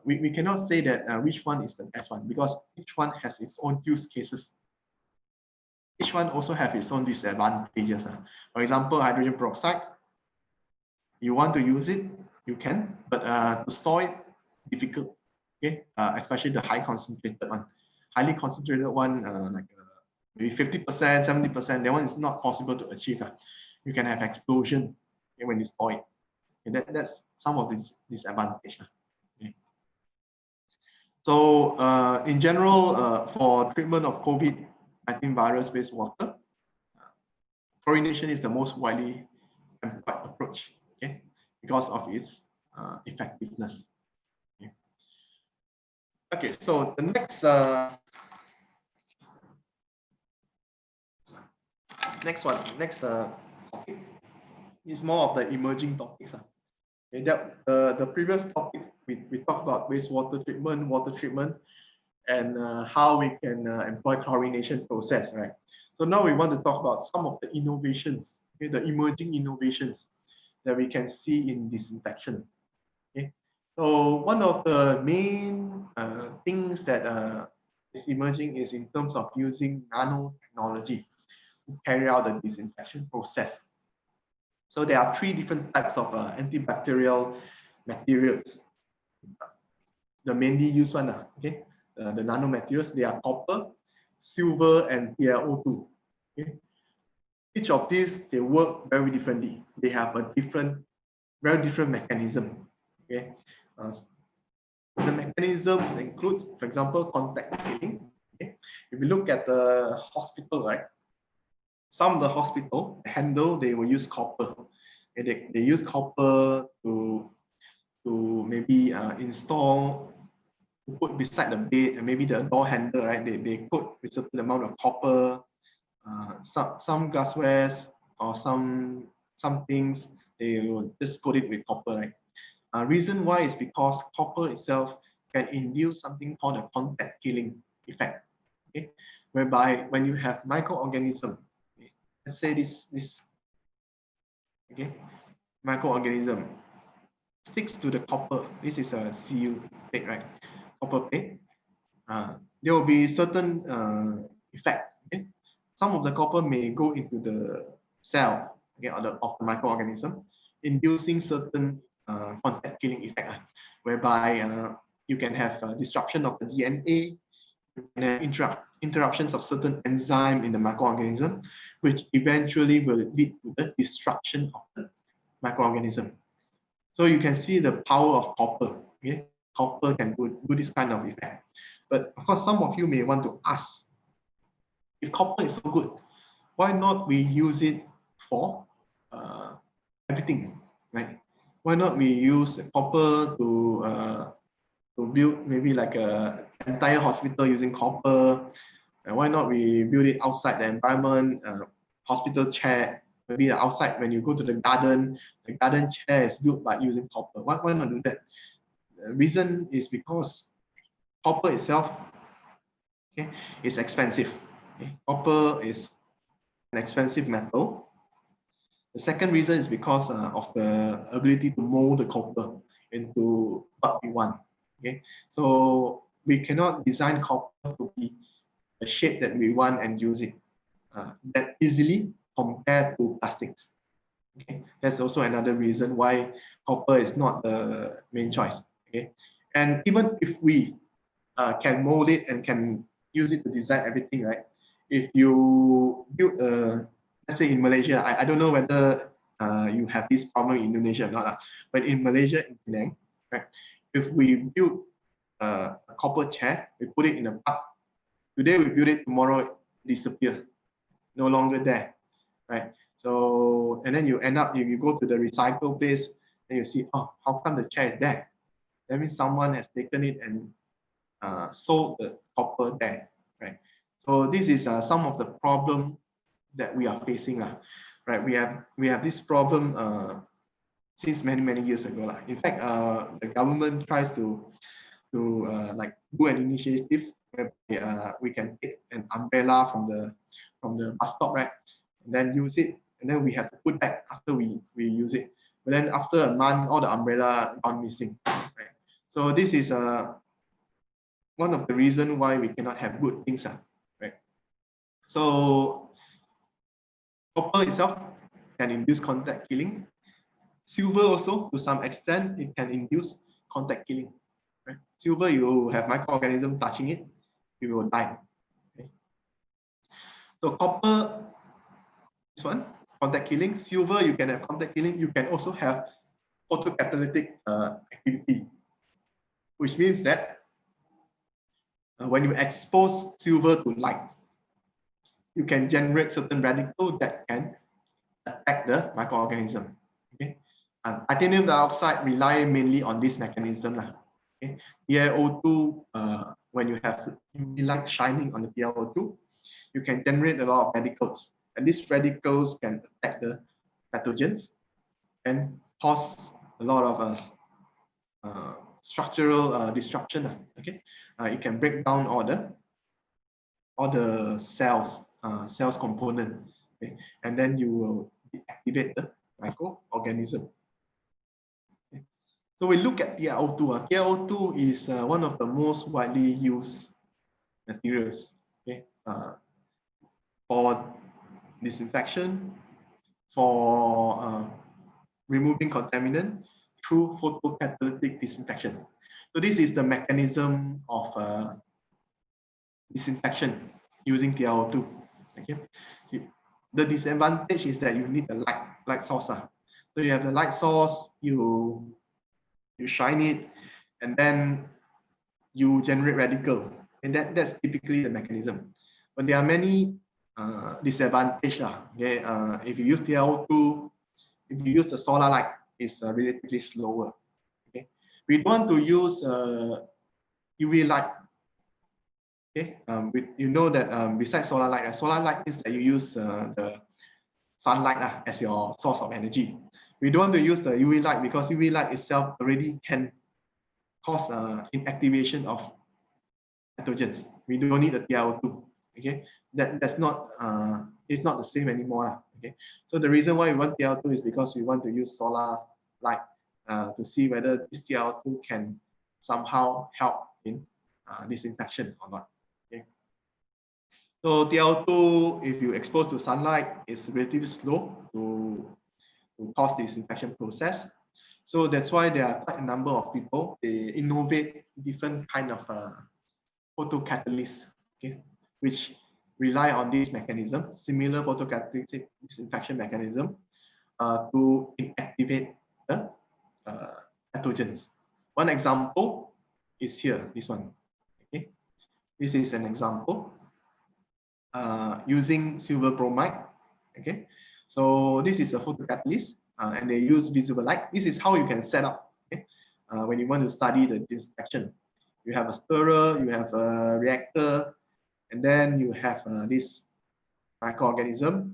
We cannot say that which one is the best one because each one has its own use cases. Each one also have its own disadvantages. For example, hydrogen peroxide, you want to use it, you can, but to store it, difficult. Okay, especially the high concentrated one. Highly concentrated one, like maybe 50%, 70%, that one is not possible to achieve. You can have explosion when you store it. Okay, that's some of this disadvantage. Okay. So in general, for treatment of COVID-19 virus-based water, chlorination is the most widely employed approach, okay, because of its effectiveness. Okay. Okay, so the next topic is more of the emerging topics. Okay, the previous topic we talked about wastewater treatment, water treatment, and how we can employ chlorination process, right? So now we want to talk about some of the innovations, okay, the emerging innovations that we can see in disinfection. Okay, so one of the main things that is emerging is in terms of using nanotechnology to carry out the disinfection process. So there are three different types of antibacterial materials. the mainly used one, okay, the nanomaterials, they are copper, silver, and PaO2. Okay? Each of these, they work very differently. They have a very different mechanism. Okay, the mechanisms include, for example, contact killing. Okay? If you look at the hospital, right? Some of the hospital handle, they will use copper. Okay? They use copper to maybe install, put beside the bed, and maybe the door handle, right? They put a certain amount of copper. Some glasswares or some things, they will just coat it with copper, right? Reason why is because copper itself can induce something called a contact killing effect, okay? Whereby when you have microorganism, okay? Let's say this okay, microorganism sticks to the copper. This is a Cu plate, right? Copper plate. There will be certain effect. Okay? Some of the copper may go into the cell, okay, of the microorganism, inducing certain contact killing effect, whereby you can have disruption of the DNA, you can have interruptions of certain enzyme in the microorganism, which eventually will lead to the destruction of the microorganism. So you can see the power of copper. Okay? Copper can do this kind of effect. But of course, some of you may want to ask, if copper is so good, why not we use it for everything, right? Why not we use copper to build maybe like a entire hospital using copper? And why not we build it outside the environment, hospital chair, maybe outside when you go to the garden chair is built by using copper. Why not do that? The reason is because copper itself, okay, is expensive. Okay? Copper is an expensive metal. The second reason is because of the ability to mold the copper into what we want. Okay, so we cannot design copper to be the shape that we want and use it that easily compared to plastics. Okay, that's also another reason why copper is not the main choice. Okay, and even if we can mold it and can use it to design everything, right? If you build let's say in Malaysia, I don't know whether you have this problem in Indonesia or not, but in Malaysia, in Penang, right? If we build a copper chair, we put it in a park. Today we build it, tomorrow it disappear, no longer there, right? So, and then you end up, you go to the recycle place, and you see, oh, how come the chair is there? That means someone has taken it and sold the copper there, right? So this is some of the problem that we are facing, right? We have this problem since many years ago. In fact, the government tries to like do an initiative where we can take an umbrella from the bus stop, right? And then use it, and then we have to put back after we use it. But then after a month, all the umbrella gone missing, right? So this is one of the reasons why we cannot have good things, right? So copper itself can induce contact killing. Silver also, to some extent, it can induce contact killing. Right? Silver, you have microorganism touching it, you will die. Okay? So copper, this one, contact killing. Silver, you can have contact killing. You can also have photocatalytic activity, which means that when you expose silver to light, you can generate certain radicals that can attack the microorganism. Okay? Titanium dioxide rely mainly on this mechanism. Okay? PaO2, when you have UV light shining on the PaO2, you can generate a lot of radicals. And these radicals can attack the pathogens and cause a lot of structural destruction. Okay? It can break down all the cells component. Okay? And then you will deactivate the microorganism. Okay. So we look at PaO2. PaO2 is one of the most widely used materials, okay, for disinfection, for removing contaminant through photocatalytic disinfection. So this is the mechanism of disinfection using TiO2. Okay. The disadvantage is that you need a light source. So you have the light source, you shine it, and then you generate radical, and that's typically the mechanism. But there are many disadvantages. Okay, if you use TiO2, if you use the solar light, it's relatively slower. Okay, we want to use UV light. Okay, you know that besides solar light is that you use the sunlight as your source of energy. We don't want to use the UV light because UV light itself already can cause inactivation of pathogens. We don't need the TiO2. Okay, that's not it's not the same anymore. Okay, so the reason why we want TiO2 is because we want to use solar light to see whether this TiO2 can somehow help in disinfection or not. Okay, so TiO2, if you expose to sunlight, is relatively slow to cause the disinfection process. So that's why there are quite a number of people, they innovate different kind of photocatalysts, okay, which rely on this mechanism, similar photocatalytic disinfection mechanism, to inactivate the pathogens. One example is here, this one. Okay, this is an example using silver bromide. Okay, so this is a photocatalyst, and they use visible light. This is how you can set up. Okay, when you want to study the disinfection. You have a stirrer, you have a reactor, and then you have this microorganism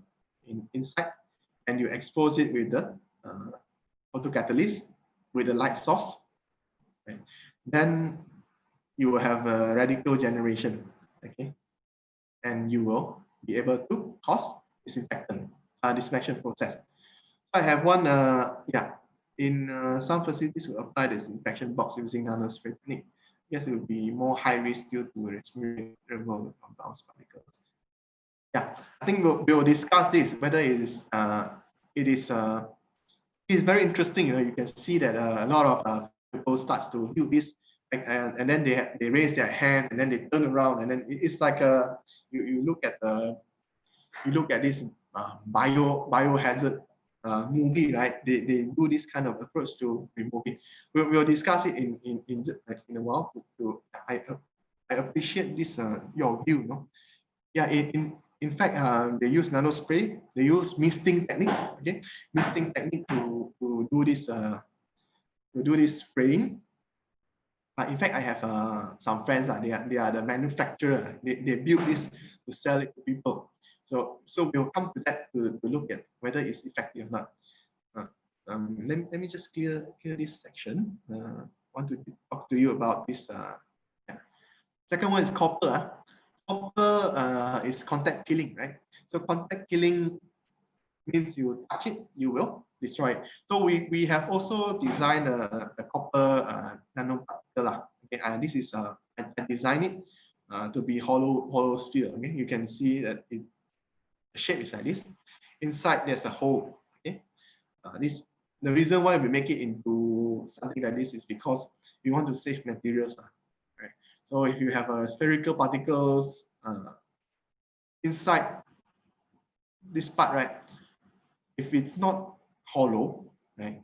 inside, and you expose it with the photocatalyst with the light source. Right? Then you will have a radical generation, okay, and you will be able to cause disinfection process. I have one, in some facilities we apply the disinfection box using nanospray technique. Yes, it will be more high risk due to respiratory compounds particles. Yeah, I think we'll discuss this, whether it is very interesting. You can see that a lot of people starts to view this, and then they raise their hand, and then they turn around, and then it's like you look at this biohazard movie, right? They do this kind of approach to remove it. We'll discuss it in a while. I appreciate this your view, no? Yeah, in fact, they use nanospray. They use misting technique. Okay, misting technique to do this spraying. In fact, I have some friends. They are the manufacturer. They build this to sell it to people. So we'll come to that to look at whether it's effective or not. Let me just clear this section. Want to talk to you about this. Yeah. Second one is copper. Copper is contact killing, right? So contact killing means you touch it, you will destroy it. So we have also designed a copper nanoparticle. Okay, this is I designed it to be hollow sphere. Okay, you can see that the shape is like this. Inside there's a hole. Okay, the reason why we make it into something like this is because we want to save materials. Right. So if you have spherical particles inside this part, right? If it's not hollow, right,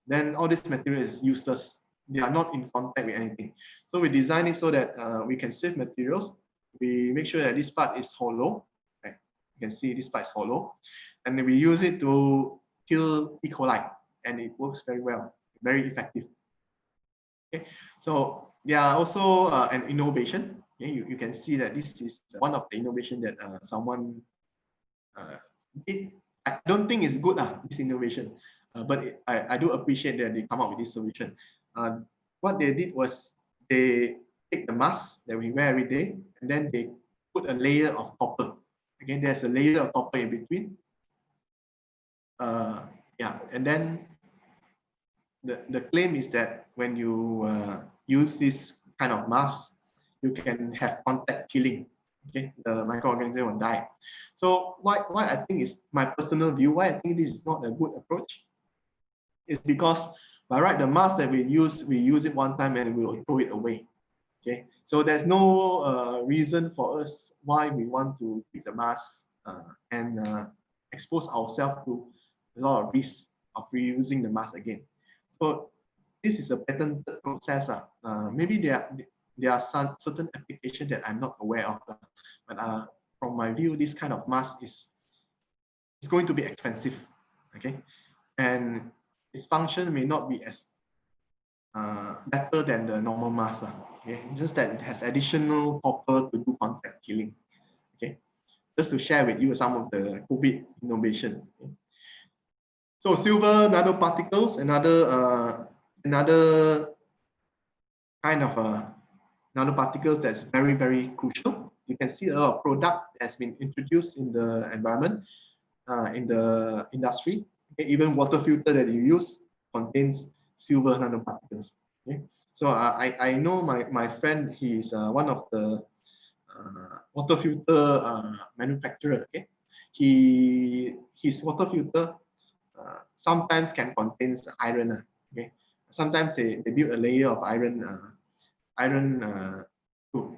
then all this material is useless. They are not in contact with anything. So we design it so that we can save materials. We make sure that this part is hollow. Right? You can see this part is hollow. And we use it to kill E. coli. And it works very well, very effective. Okay, so there are also an innovation. Okay? You can see that this is one of the innovation that someone did. I don't think it's good, this innovation, but I do appreciate that they come up with this solution. What they did was they take the mask that we wear every day, and then they put a layer of copper. Again, there's a layer of copper in between. And then the claim is that when you use this kind of mask, you can have contact killing. Okay, the microorganism will die. So why I think is my personal view, why I think this is not a good approach is because But right, the mask that we use it one time and we will throw it away. Okay, so there's no reason for us why we want to keep the mask and expose ourselves to a lot of risk of reusing the mask again. So this is a patented process. Maybe there are some certain applications that I'm not aware of, but from my view, this kind of mask is going to be expensive. Okay, and its function may not be as better than the normal mask. Okay, just that it has additional copper to do contact killing. Okay, just to share with you some of the COVID innovation. Okay? So silver nanoparticles, another kind of nanoparticles that's very, very crucial. You can see a lot of product has been introduced in the environment, in the industry. Okay? Even water filter that you use contains silver nanoparticles. Okay? So I know my friend, he's one of the water filter manufacturer. Okay? His water filter sometimes can contain iron. Okay? Sometimes they build a layer of iron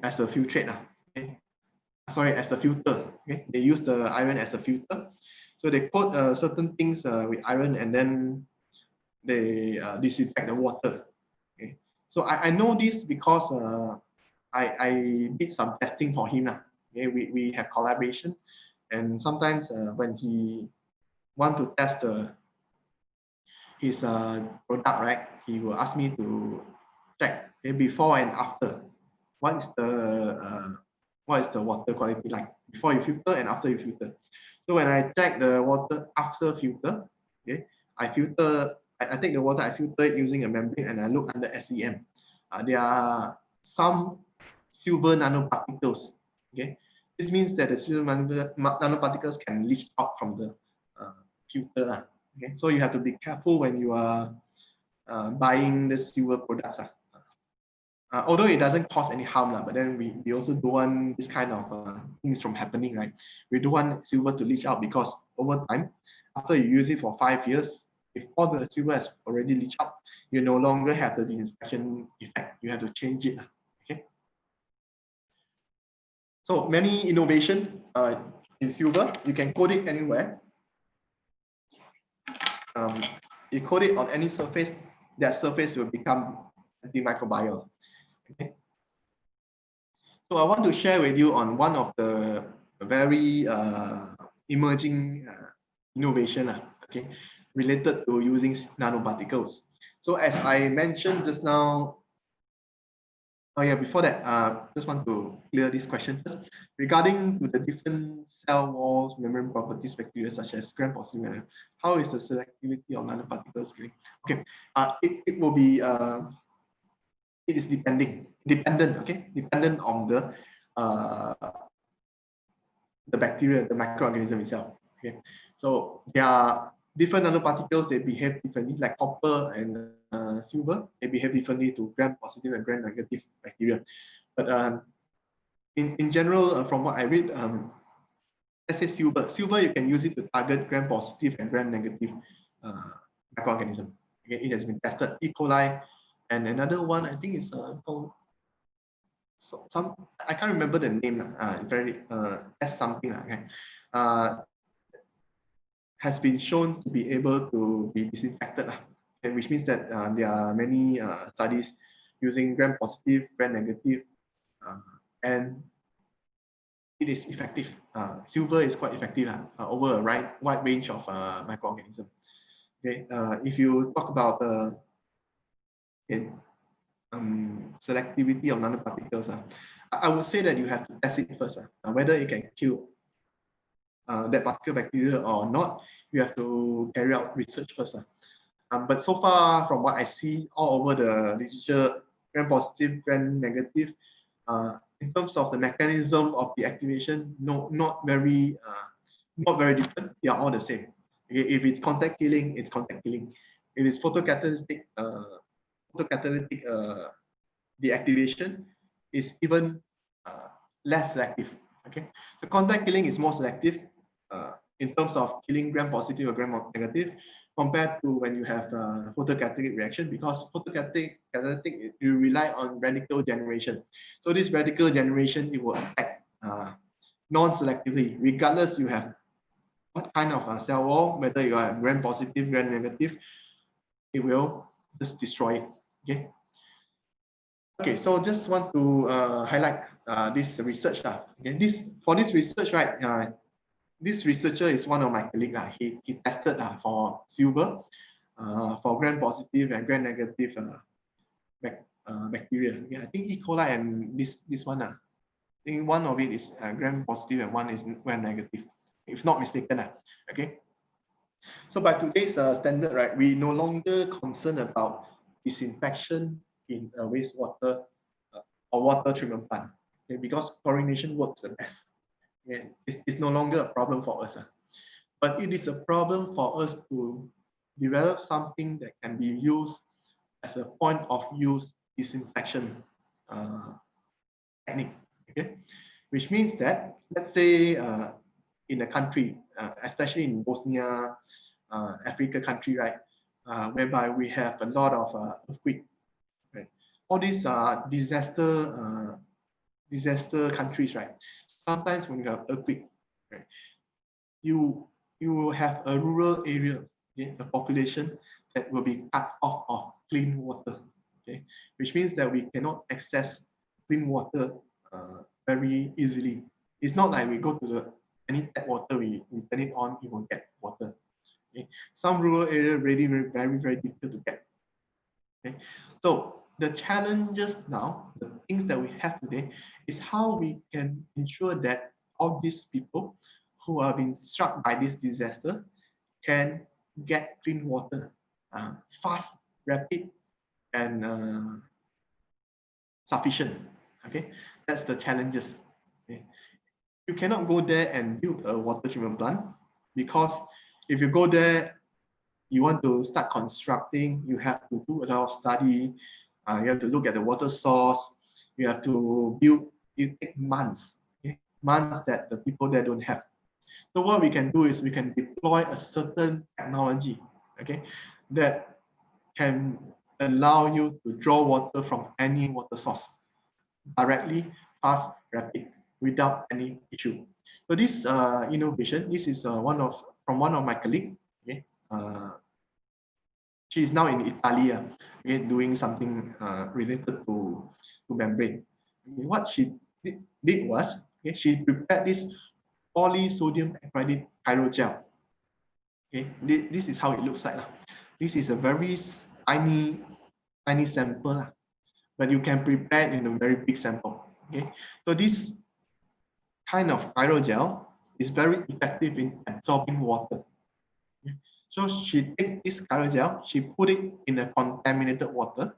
as a filtrate. Okay? Sorry, as a filter. Okay? They use the iron as a filter. So they coat certain things with iron and then they disinfect the water. Okay? So I know this because I did some testing for him. Okay? We have collaboration, and sometimes when he want to test his product, right, he will ask me to check before and after. What is the water quality like before you filter and after you filter? So when I check the water after filter, okay, I take the water, I filter it using a membrane, and I look under SEM. There are some silver nanoparticles. Okay, this means that the silver nanoparticles can leach out from the filter. Okay, so you have to be careful when you are buying the silver products. Although it doesn't cause any harm, but then we also don't want this kind of things from happening, right? We don't want silver to leach out because over time, after you use it for 5 years, if all the silver has already leached out, you no longer have the disinfection effect. You have to change it. Okay. So many innovation in silver. You can coat it anywhere. You coat it on any surface, that surface will become antimicrobial. Okay. So I want to share with you on one of the very emerging innovation, okay, related to using nanoparticles. So as I mentioned just now, oh yeah, before that, just want to clear this question first. Regarding to the different cell walls, membrane properties, bacteria such as gram-positive, how is the selectivity of nanoparticles? Okay, it will be it is dependent, okay, dependent on the bacteria, the microorganism itself. Okay, so there are different nanoparticles. They behave differently, like copper and silver. They behave differently to gram-positive and gram-negative bacteria. But in general, from what I read, let's say silver, you can use it to target gram-positive and gram-negative microorganism. Okay, it has been tested. E. coli, and another one I think is called some, I can't remember the name. S something. Okay, has been shown to be able to be disinfected, which means that there are many studies using gram-positive, gram-negative, and it is effective. Silver is quite effective over a wide range of microorganisms. Okay, if you talk about selectivity of nanoparticles, I would say that you have to test it first, whether it can kill that particular bacteria or not. You have to carry out research first. But so far, from what I see all over the literature, gram-positive, gram-negative, in terms of the mechanism of the activation, not very different. They are all the same. Okay, if it's contact killing, it's contact killing. If it's photocatalytic deactivation is even less selective. Okay, so contact killing is more selective in terms of killing gram-positive or gram-negative. compared to when you have photocatalytic reaction, because photocatalytic you rely on radical generation. So this radical generation, it will act non-selectively, regardless you have what kind of cell wall, whether you are gram positive, gram negative, it will just destroy it. Okay. Okay, so just want to highlight this research. Okay, for this research, right? This researcher is one of my colleagues. He tested for silver, for gram positive and gram negative bacteria. Yeah, I think E. coli and this one. I think one of it is gram positive and one is gram negative, if not mistaken. Okay. So by today's standard, right, we no longer concerned about disinfection in a wastewater or water treatment plant, okay, because chlorination works the best. Okay. It's no longer a problem for us. But it is a problem for us to develop something that can be used as a point of use disinfection technique. Okay? Which means that, let's say in a country, especially in Bosnia, Africa country, right, whereby we have a lot of earthquake, right? All these disaster countries, right? Sometimes when you have earthquake, right, you will have a rural area, okay, a population that will be cut off of clean water, okay, which means that we cannot access clean water very easily. It's not like we go to any tap water, we turn it on, we will get water. Okay. Some rural area really very difficult to get. Okay. So the challenges now, the things that we have today, is how we can ensure that all these people who are being struck by this disaster can get clean water, fast, rapid, and sufficient. Okay, that's the challenges. Okay. You cannot go there and build a water treatment plant, because if you go there, you want to start constructing, you have to do a lot of study, you have to look at the water source, you have to build, it takes months, okay? Months that the people there don't have. So what we can do is we can deploy a certain technology, okay, that can allow you to draw water from any water source directly, fast, rapid, without any issue. So this innovation, this is from one of my colleagues. Okay, she is now in Italy, okay, doing something related to membrane. What she did was, okay, she prepared this polysodium acrylic hydrogel. Okay, this is how it looks like. This is a very tiny sample, but you can prepare in a very big sample. Okay, so this kind of hydrogel is very effective in absorbing water. Okay? So she take this hydrogel, she put it in a contaminated water.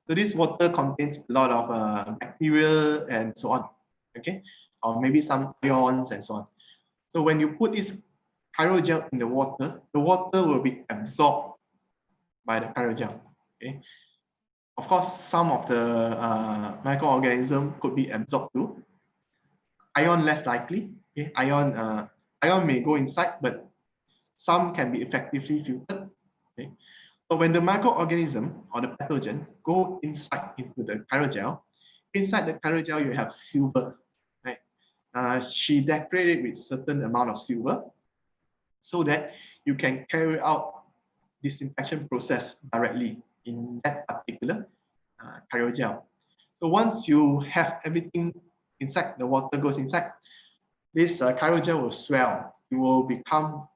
So this water contains a lot of bacteria and so on. Okay, or maybe some ions and so on. So when you put this hydrogel in the water will be absorbed by the hydrogel. Okay, of course, some of the microorganisms could be absorbed too. Ion less likely. Okay, ion may go inside, but some can be effectively filtered. Okay, so when the microorganism or the pathogen go inside into the hydrogel, inside the hydrogel you have silver. Right? She decorated with certain amount of silver, so that you can carry out disinfection process directly in that particular hydrogel. So once you have everything inside, the water goes inside, this hydrogel will swell. It will become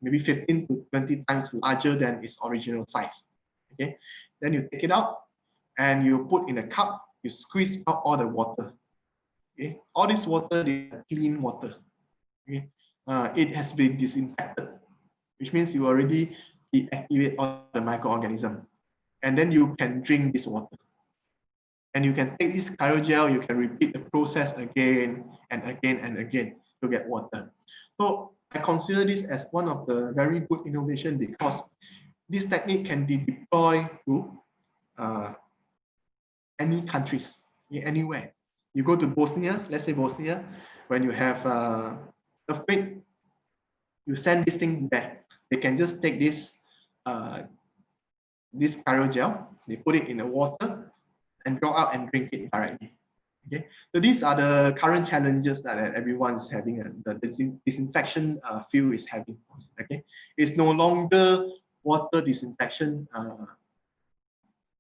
maybe 15 to 20 times larger than its original size. Okay, then you take it out and you put in a cup, you squeeze out all the water. Okay, all this water is clean water. Okay, it has been disinfected, which means you already deactivate all the microorganism, and then you can drink this water. And you can take this hydrogel, you can repeat the process again and again and again to get water. So I consider this as one of the very good innovation, because this technique can be deployed to any countries, anywhere. You go to Bosnia, let's say Bosnia, when you have earthquake, you send this thing there. They can just take this this aerogel, they put it in the water and draw out and drink it directly. Okay, so these are the current challenges that everyone is having, and the disinfection field is having. Okay, it's no longer water disinfection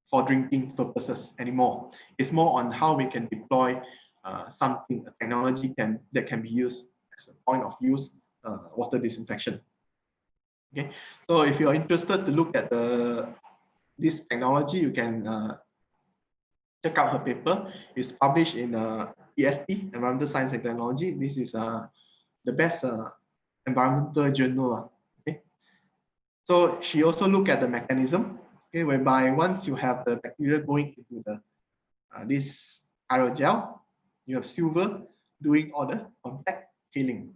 for drinking purposes anymore. It's more on how we can deploy something, a technology that can be used as a point of use water disinfection. Okay, so if you're interested to look at this technology, you can check out her paper. It's published in EST, Environmental Science and Technology. This is the best environmental journal. Okay, so she also looked at the mechanism, okay, whereby once you have the bacteria going into the this aerogel, you have silver doing all the contact killing.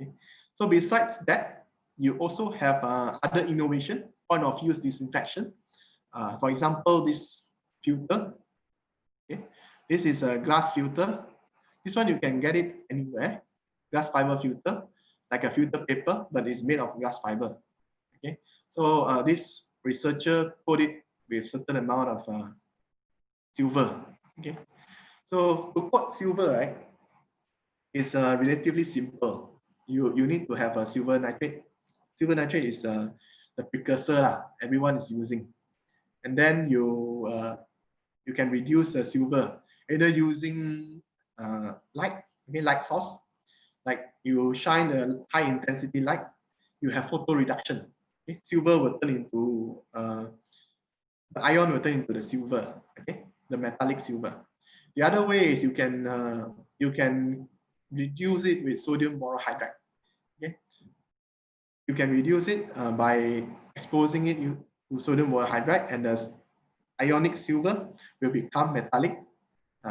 Okay. So besides that, you also have other innovation, point of use disinfection. For example, this filter. Okay. This is a glass filter. This one you can get it anywhere. Glass fiber filter, like a filter paper, but it's made of glass fiber. Okay. So this researcher coat it with certain amount of silver. Okay. So to coat silver, right, is relatively simple. You need to have a silver nitrate. Silver nitrate is the precursor everyone is using, and then you can reduce the silver either using light, okay, light source, like you shine a high intensity light, you have photo reduction. Okay? Silver will turn into the ion will turn into the silver, okay, the metallic silver. The other way is you can reduce it with sodium borohydride. Okay, you can reduce it by exposing it to sodium borohydride, and the ionic silver will become metallic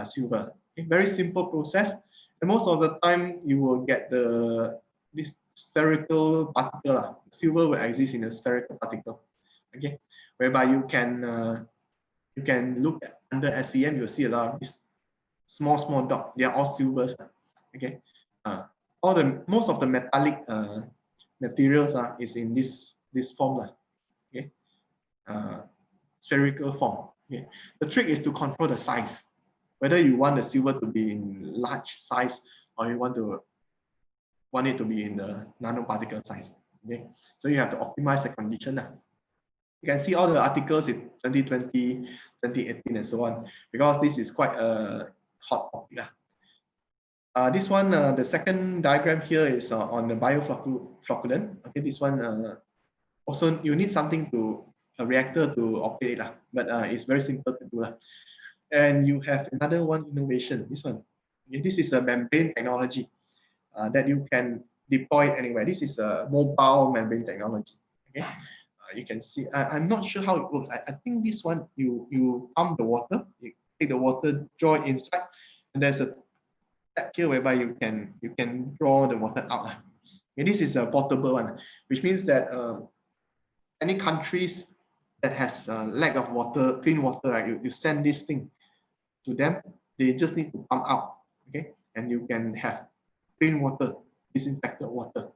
silver. Okay, very simple process, and most of the time you will get this spherical particle. Silver will exist in a spherical particle. Okay, whereby you can look at under SEM, you'll see a lot of these small dots. They are all silvers. Okay, most of the metallic materials is in this form. Okay, spherical form. Okay, the trick is to control the size. Whether you want the silver to be in large size or you want it to be in the nanoparticle size. Okay, so you have to optimize the condition. You can see all the articles in 2020, 2018, and so on, because this is quite a hot topic. This one, the second diagram here is on the bioflocculant. Okay, this one also you need something a reactor to operate, but it's very simple to do. And you have another one innovation, this one. Okay, this is a membrane technology that you can deploy anywhere. This is a mobile membrane technology. Okay, you can see. I'm not sure how it works. I think this one you pump the water, you take the water, draw it inside, and there's a tap here whereby you can draw the water out. Okay, this is a portable one, which means that any countries that has lack of water, clean water, right? You send this thing to them, they just need to pump out, okay, and you can have clean water, disinfected water.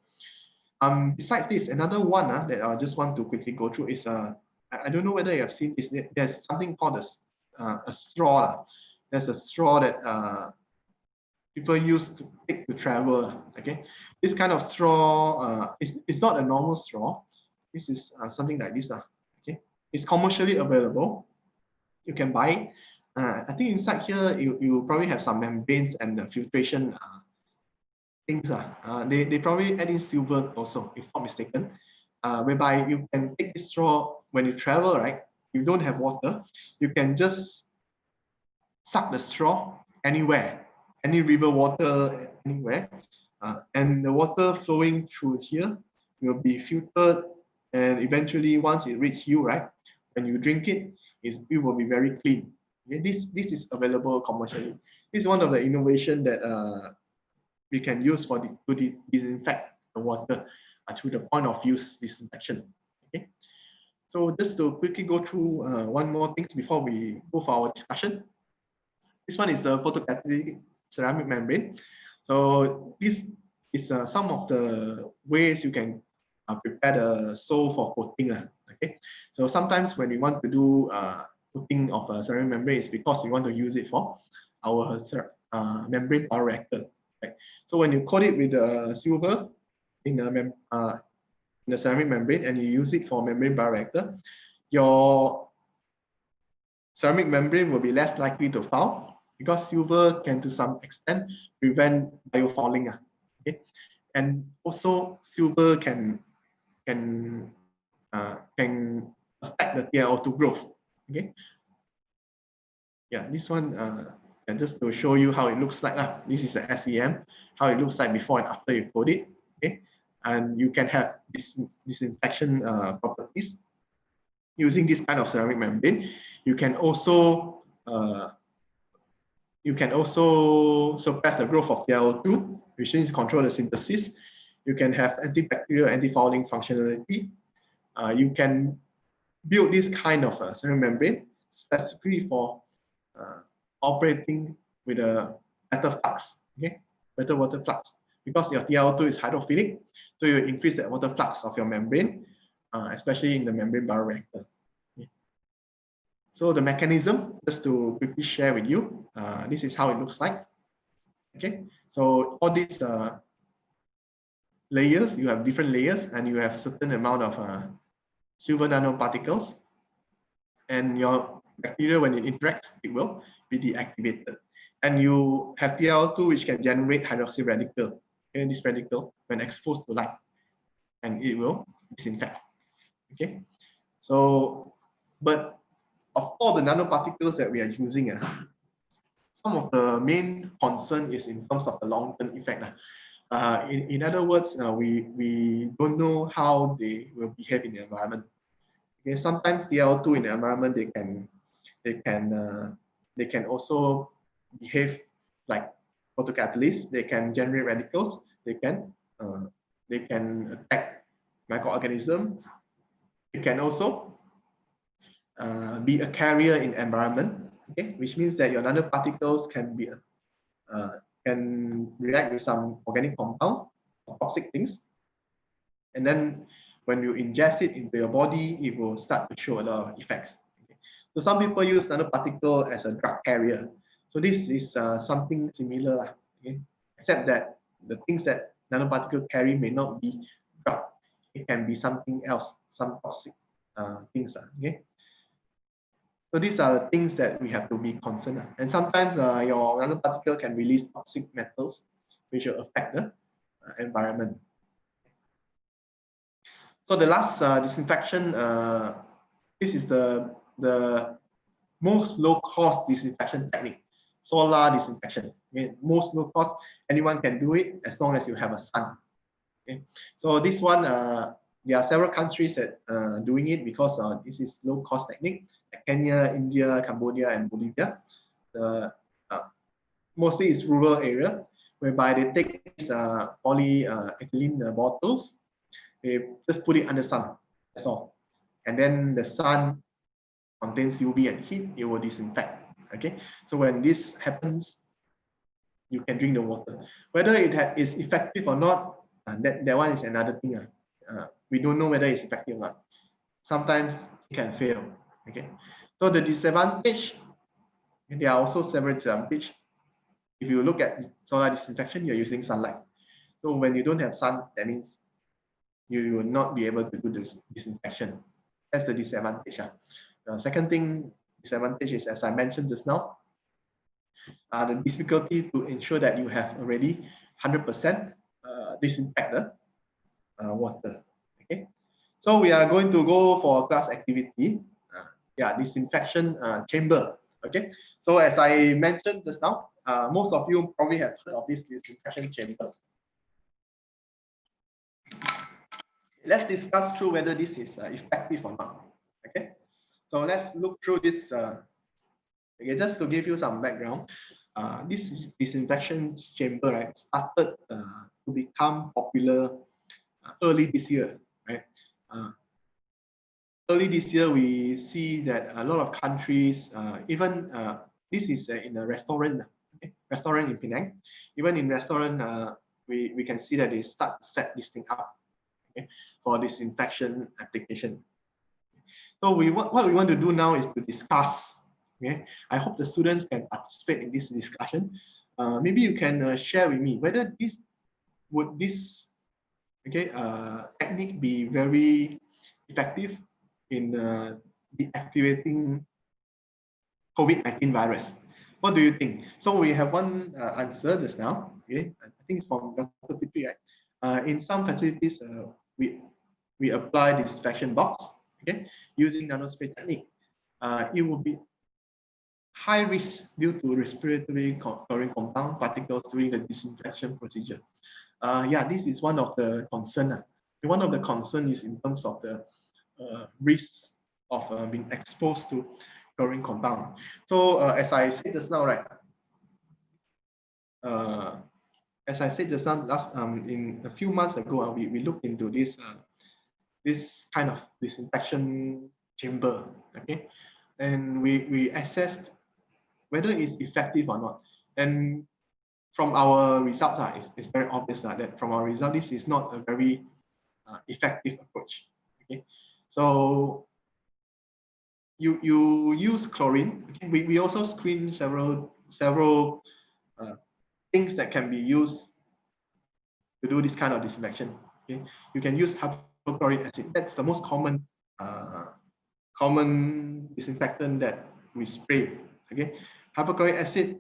Besides this, another one that I just want to quickly go through is I don't know whether you have seen this. There's something called a straw. There's a straw that people use to take to travel. Okay, this kind of straw is not a normal straw. This is something like this. Okay, it's commercially available. You can buy it. I think inside here you probably have some membranes and filtration things. They probably add in silver also, if not mistaken, whereby you can take this straw when you travel, right? You don't have water, you can just suck the straw anywhere, any river water, anywhere, and the water flowing through here will be filtered, and eventually once it reaches you, right, when you drink it, it will be very clean. Okay? This is available commercially. This is one of the innovation that we can use to disinfect the water through the point of use disinfection. Okay, so just to quickly go through one more things before we go for our discussion. This one is the photocatalytic ceramic membrane. So this is some of the ways you can prepare the sole for coating. Okay, so sometimes when we want to do coating of a ceramic membrane, is because we want to use it for our membrane bioreactor. Right? So when you coat it with silver in a ceramic membrane and you use it for membrane bioreactor, your ceramic membrane will be less likely to foul because silver can to some extent prevent biofouling. Okay? And also silver can affect the TiO2 growth. Okay. Yeah, this one and just to show you how it looks like. This is the SEM, how it looks like before and after you coat it. Okay. And you can have this disinfection properties using this kind of ceramic membrane. You can also suppress the growth of TiO2, which means control the synthesis. You can have antibacterial, anti-fouling functionality. You can build this kind of ceramic membrane specifically for operating with a better flux, okay, better water flux, because your TiO2 is hydrophilic, so you increase the water flux of your membrane, especially in the membrane bioreactor. Okay. So the mechanism, just to quickly share with you, this is how it looks like. Okay, so all these layers, you have different layers, and you have certain amount of silver nanoparticles, and your bacteria, when it interacts, it will be deactivated. And you have TiO2, which can generate hydroxy radical. And this radical, when exposed to light, and it will disinfect. Okay, so but of all the nanoparticles that we are using, some of the main concern is in terms of the long-term effect. In other words, we don't know how they will behave in the environment. Okay, sometimes TiO2 in the environment, they can also behave like photocatalysts. They can generate radicals. They can attack microorganisms. It can also be a carrier in environment. Okay, which means that your nanoparticles can be can react with some organic compound or toxic things, and then when you ingest it into your body, it will start to show a lot of effects. So some people use nanoparticle as a drug carrier. So this is something similar, okay? Except that the things that nanoparticle carry may not be drug. It can be something else, some toxic things. Okay. So these are the things that we have to be concerned. And sometimes your nanoparticle can release toxic metals, which will affect the environment. So the last disinfection, this is the most low-cost disinfection technique, solar disinfection. Okay? Most low-cost, anyone can do it as long as you have a sun. Okay? So this one, there are several countries that are doing it because this is low-cost technique, like Kenya, India, Cambodia, and Bolivia. Mostly it's rural area, whereby they take these polyethylene bottles, they just put it under sun, that's all. And then the sun contains UV and heat, it will disinfect. Okay, so when this happens, you can drink the water. Whether it is effective or not, that one is another thing. We don't know whether it's effective or not. Sometimes it can fail. Okay, so the disadvantage, there are also several disadvantages. If you look at solar disinfection, you're using sunlight. So when you don't have sun, that means you will not be able to do this disinfection. That's the disadvantage. The second disadvantage is, as I mentioned just now, the difficulty to ensure that you have already 100% disinfect the water. Okay, so we are going to go for class activity. Disinfection chamber. Okay, so as I mentioned just now, most of you probably have heard of this disinfection chamber. Let's discuss through whether this is effective or not. Okay, so let's look through this. Okay, just to give you some background, this disinfection chamber, right, started to become popular early this year, right? Early this year, we see that a lot of countries, even this is in a restaurant, okay? Restaurant in Penang. Even in restaurant, we can see that they start to set this thing up, okay, for disinfection application. So what we want to do now is to discuss. Okay, I hope the students can participate in this discussion. Maybe you can share with me whether this technique be very effective in deactivating COVID-19 virus. What do you think? So we have one answer just now. Okay, I think it's from Dr. Fitri, right? In some facilities, we apply disinfection box, okay, using nanospray technique. It will be high risk due to respiratory chlorine compound particles during the disinfection procedure. Yeah, this is one of the concern. One of the concern is in terms of the risk of being exposed to chlorine compound. So as I said just now, right? As I said just now, in a few months ago, we looked into this kind of disinfection chamber, okay, and we assessed whether it's effective or not. And from our results, it's very obvious that from our result, this is not a very effective approach. Okay, so you use chlorine. Okay? We also screen several things that can be used to do this kind of disinfection. Okay, you can use hypochlorite acid. That's the most common disinfectant that we spray. Okay, hypochlorite acid.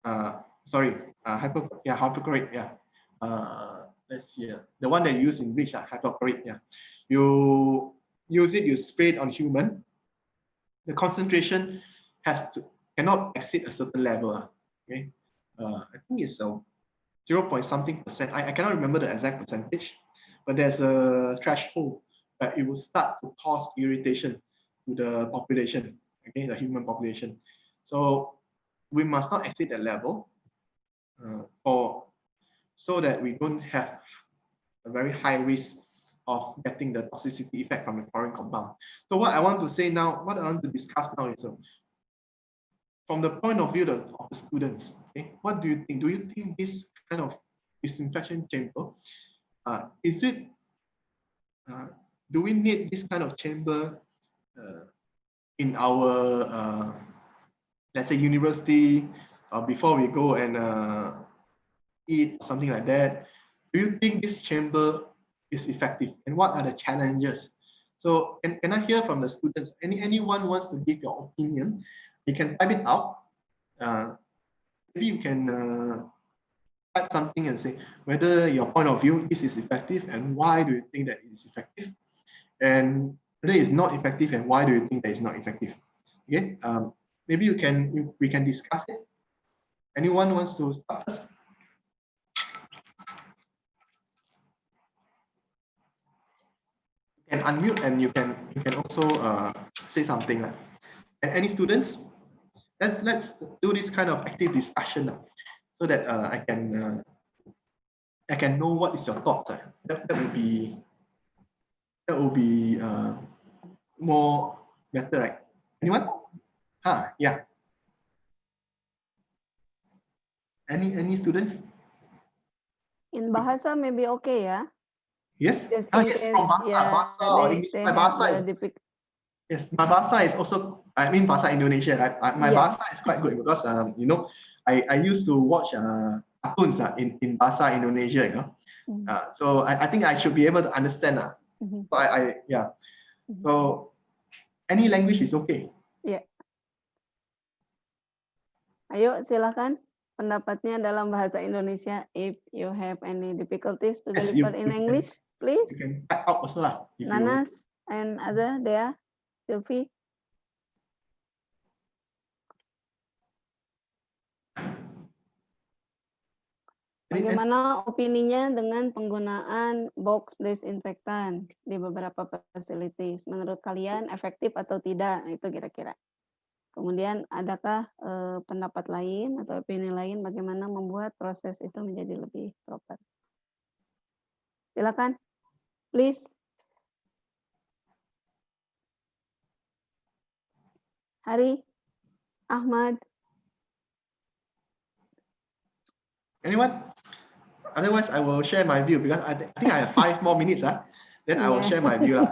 Hypochlorite. Yeah. Let's see. The one that you use in bleach, hypochlorite. Yeah. You use it. You spray it on human. The concentration cannot exceed a certain level. Okay. I think it's a 0 point something percent. I cannot remember the exact percentage, but there's a threshold that it will start to cause irritation to the population, okay, the human population. So we must not exceed that level, so that we don't have a very high risk of getting the toxicity effect from the chlorine compound. So what I want to say now, what I want to discuss now is from the point of view of the students, okay, what do you think? Do you think this kind of disinfection chamber, do we need this kind of chamber in our, let's say, university, before we go and eat or something like that? Do you think this chamber is effective, and what are the challenges? So can I hear from the students? Anyone wants to give your opinion? You can type it out. Maybe you can type something and say whether your point of view this is effective and why do you think that it is effective, and whether it's not effective and why do you think that it's not effective. Okay, maybe we can discuss it. Anyone wants to start first? You can unmute and you can also say something. And any students, let's do this kind of active discussion so that I can know what is your thoughts. That will be more better, right? Anyone? Yeah. Any students? In Bahasa maybe okay, yeah? Yes. Just Yes, from Bahasa. yeah, Bahasa or English. they My have Bahasa is yes. My Bahasa is also. I mean Bahasa Indonesia. Right? My Yeah. Bahasa is quite good because you know I used to watch cartoons in Bahasa Indonesia. You know, so I think I should be able to understand. So yeah. So any language is okay. Yeah. Ayo silakan pendapatnya dalam bahasa Indonesia. If you have any difficulties to Yes, deliver in English, please. You can type out also lah. Nanas and other there, Sylvie. Bagaimana opininya dengan penggunaan box disinfektan di beberapa facilities? Menurut kalian efektif atau tidak? Itu kira-kira. Kemudian adakah pendapat lain atau opini lain bagaimana membuat proses itu menjadi lebih proper? Silakan, please. Hari, Ahmad. Anyone? Otherwise, I will share my view because I think I have 5 more minutes. Then I will share my view.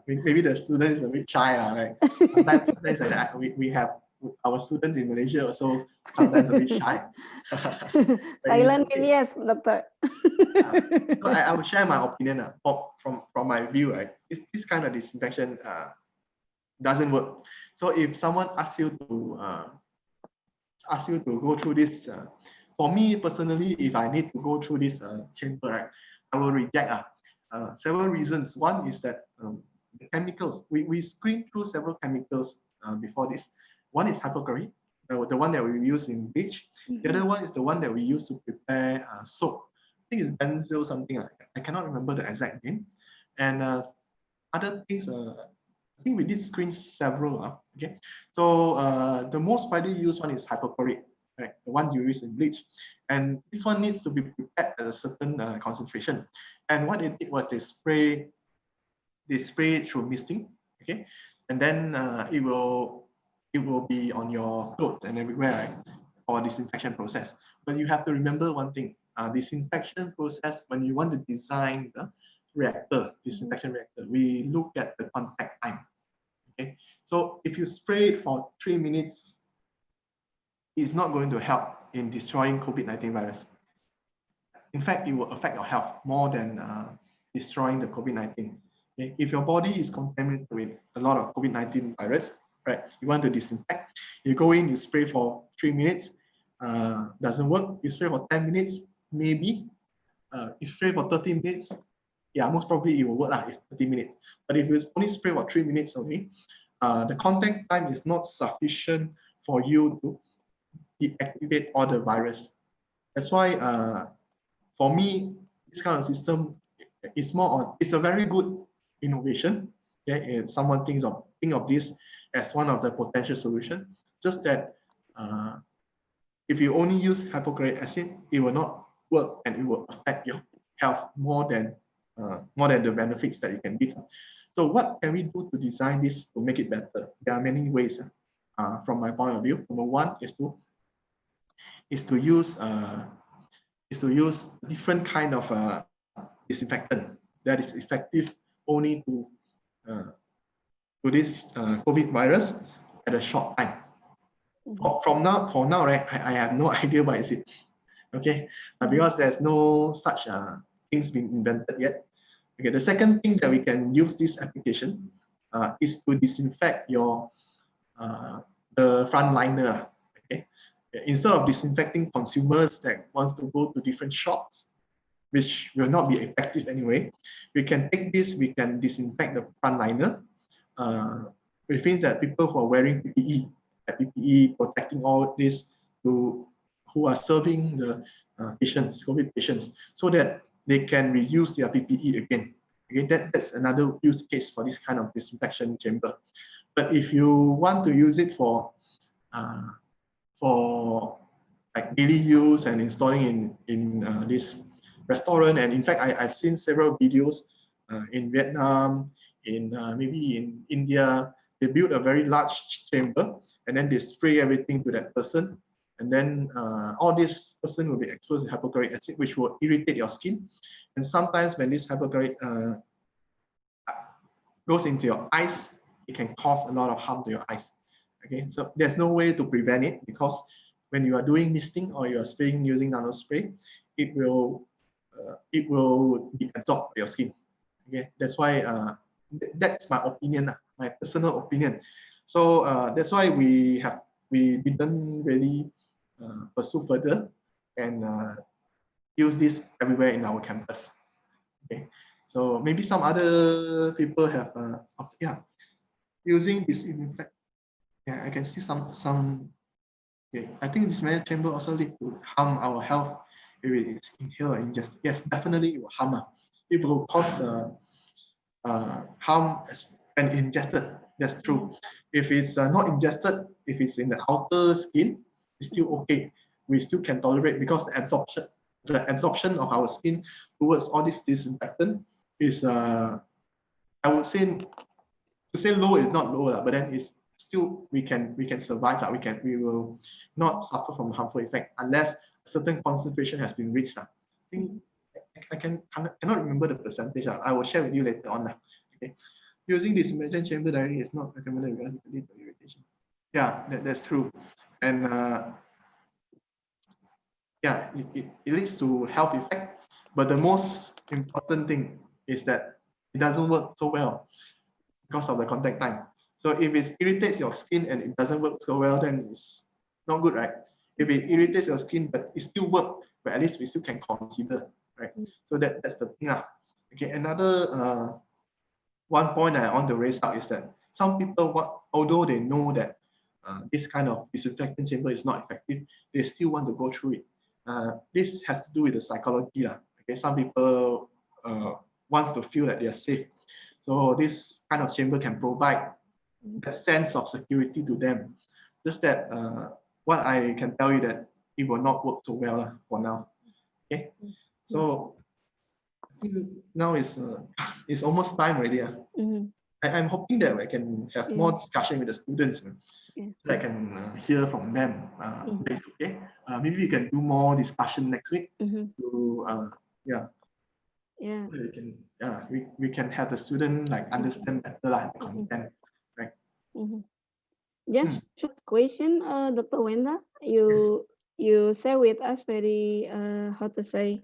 maybe the student is a bit shy, right? Sometimes like that. We have our students in Malaysia also sometimes a bit shy. Silent Okay. yes, doctor. So I will share my opinion from my view, right? This kind of disinfection doesn't work. So if someone asks you to go through this, for me personally, if I need to go through this chamber, right, I will reject. Several reasons. One is that the chemicals, we screen through several chemicals before this. One is hypochlorite, the one that we use in bleach. The other one is the one that we use to prepare soap. I think it's benzyl something. I cannot remember the exact name. And other things, I think we did screen several. Okay, so the most widely used one is hypochlorite, right? The one you use in bleach, and this one needs to be prepared at a certain concentration. And what they did was they spray through misting, okay, and then it will be on your clothes and everywhere, right, for disinfection process. But you have to remember one thing: disinfection process, when you want to design the reactor, disinfection reactor, we look at the contact time. Okay, so if you spray it for 3 minutes, it's not going to help in destroying COVID-19 virus. In fact, it will affect your health more than destroying the COVID-19. Okay? If your body is contaminated with a lot of COVID-19 virus, right? You want to disinfect, you go in, you spray for 3 minutes, doesn't work. You spray for 10 minutes, maybe. You spray for 30 minutes, yeah, most probably it will work if 30 minutes. But if you only spray for 3 minutes only, the contact time is not sufficient for you to deactivate all the virus. That's why, for me, this kind of system is more on. It's a very good innovation. Okay, and someone think of this as one of the potential solution. Just that if you only use hypochlorite acid, it will not work and it will affect your health more than the benefits that you can get. So what can we do to design this to make it better? There are many ways from my point of view. Number one is to use different kind of disinfectant that is effective only to this COVID virus at a short time. For now, right? I have no idea what is it. Okay, because there's no such things being invented yet. Okay, the second thing that we can use this application is to disinfect your the front liner. Okay, instead of disinfecting consumers that wants to go to different shops, which will not be effective anyway, we can take this. We can disinfect the front liner, which means that people who are wearing PPE protecting all this who are serving the patients, COVID patients, so that they can reuse their PPE again. Okay, that's another use case for this kind of disinfection chamber. But if you want to use it for like daily use and installing in this restaurant, and in fact, I've seen several videos in Vietnam, in maybe in India, they build a very large chamber and then they spray everything to that person. And then all this person will be exposed to hypochlorite acid, which will irritate your skin. And sometimes when this hypochlorite goes into your eyes, it can cause a lot of harm to your eyes. Okay, so there's no way to prevent it, because when you are doing misting or you are spraying using nano spray, it will be absorbed by your skin. Okay, that's why that's my opinion, my personal opinion. So that's why we didn't really pursue further and use this everywhere in our campus. Okay, so maybe some other people have using disinfect. Yeah, I can see some. Okay, I think this metal chamber also lead to harm our health if it is inhaled or ingested. Yes, definitely it will harm. It will cause harm when ingested. That's true. If it's not ingested, if it's in the outer skin, it's still okay. We still can tolerate, because the absorption of our skin towards all this disinfectant is, I would say, to say low is not low, but then it's still we can survive. We will not suffer from harmful effect unless a certain concentration has been reached. I think I cannot remember the percentage. I will share with you later on. Okay. using disinfection chamber directly is not recommended because it leads to irritation. Yeah, that's true. And yeah, it leads to health effect. But the most important thing is that it doesn't work so well because of the contact time. So if it irritates your skin and it doesn't work so well, then it's not good, right? If it irritates your skin but it still works, but at least we still can consider, right? So that's the thing. Okay, another one point I want to raise up is that some people, although they know that this kind of disinfectant chamber is not effective, they still want to go through it. This has to do with the psychology. Okay, some people want to feel that they are safe. So this kind of chamber can provide that sense of security to them. Just that what I can tell you that it will not work so well for now. Okay, so I think now it's almost time already. I'm hoping that I can have more discussion with the students. So I can hear from them. That's okay. Maybe we can do more discussion next week. To yeah. Yeah. So we can have the student like understand better like the content, right? Just short question, Dr. Wenda, you share with us very how to say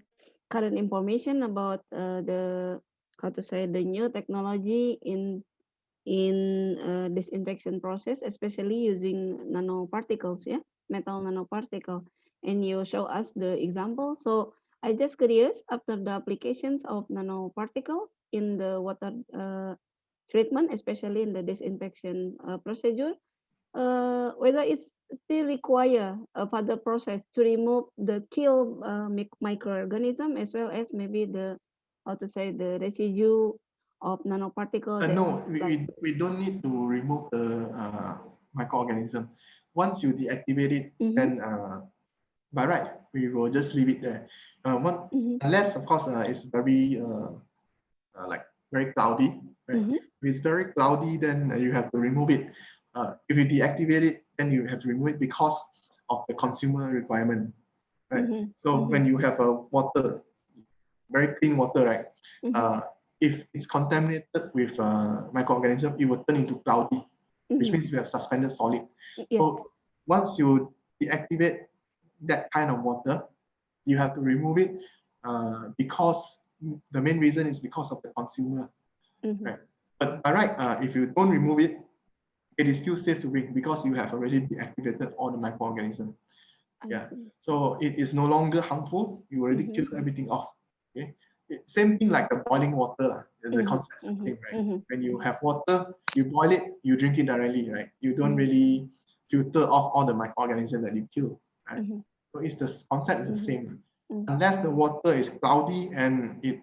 current information about the how to say the new technology in disinfection process, especially using nanoparticles, yeah, metal nanoparticle, and you show us the example. So I just curious after the applications of nanoparticles in the water treatment, especially in the disinfection procedure, whether it's still require a further process to remove the kill microorganism as well as maybe the how to say the residue of nanoparticle. No, we don't need to remove the microorganism. Once you deactivate it, then by right, we will just leave it there. Unless, of course, it's very like very cloudy. Right? If it's very cloudy, then you have to remove it. If you deactivate it, then you have to remove it because of the consumer requirement. Right? So when you have a water, very clean water, right? If it's contaminated with microorganism, it will turn into cloudy, which means you have suspended solid. So once you deactivate that kind of water, you have to remove it because the main reason is because of the consumer. Right? But by right, if you don't remove it, it is still safe to drink because you have already deactivated all the microorganisms. Yeah. So it is no longer harmful. You already killed everything off. Okay. Same thing like the boiling water. The concept is the same, right? When you have water, you boil it, you drink it directly, right? You don't really filter off all the microorganisms that you kill, right? So it's the concept is the same. Unless the water is cloudy and it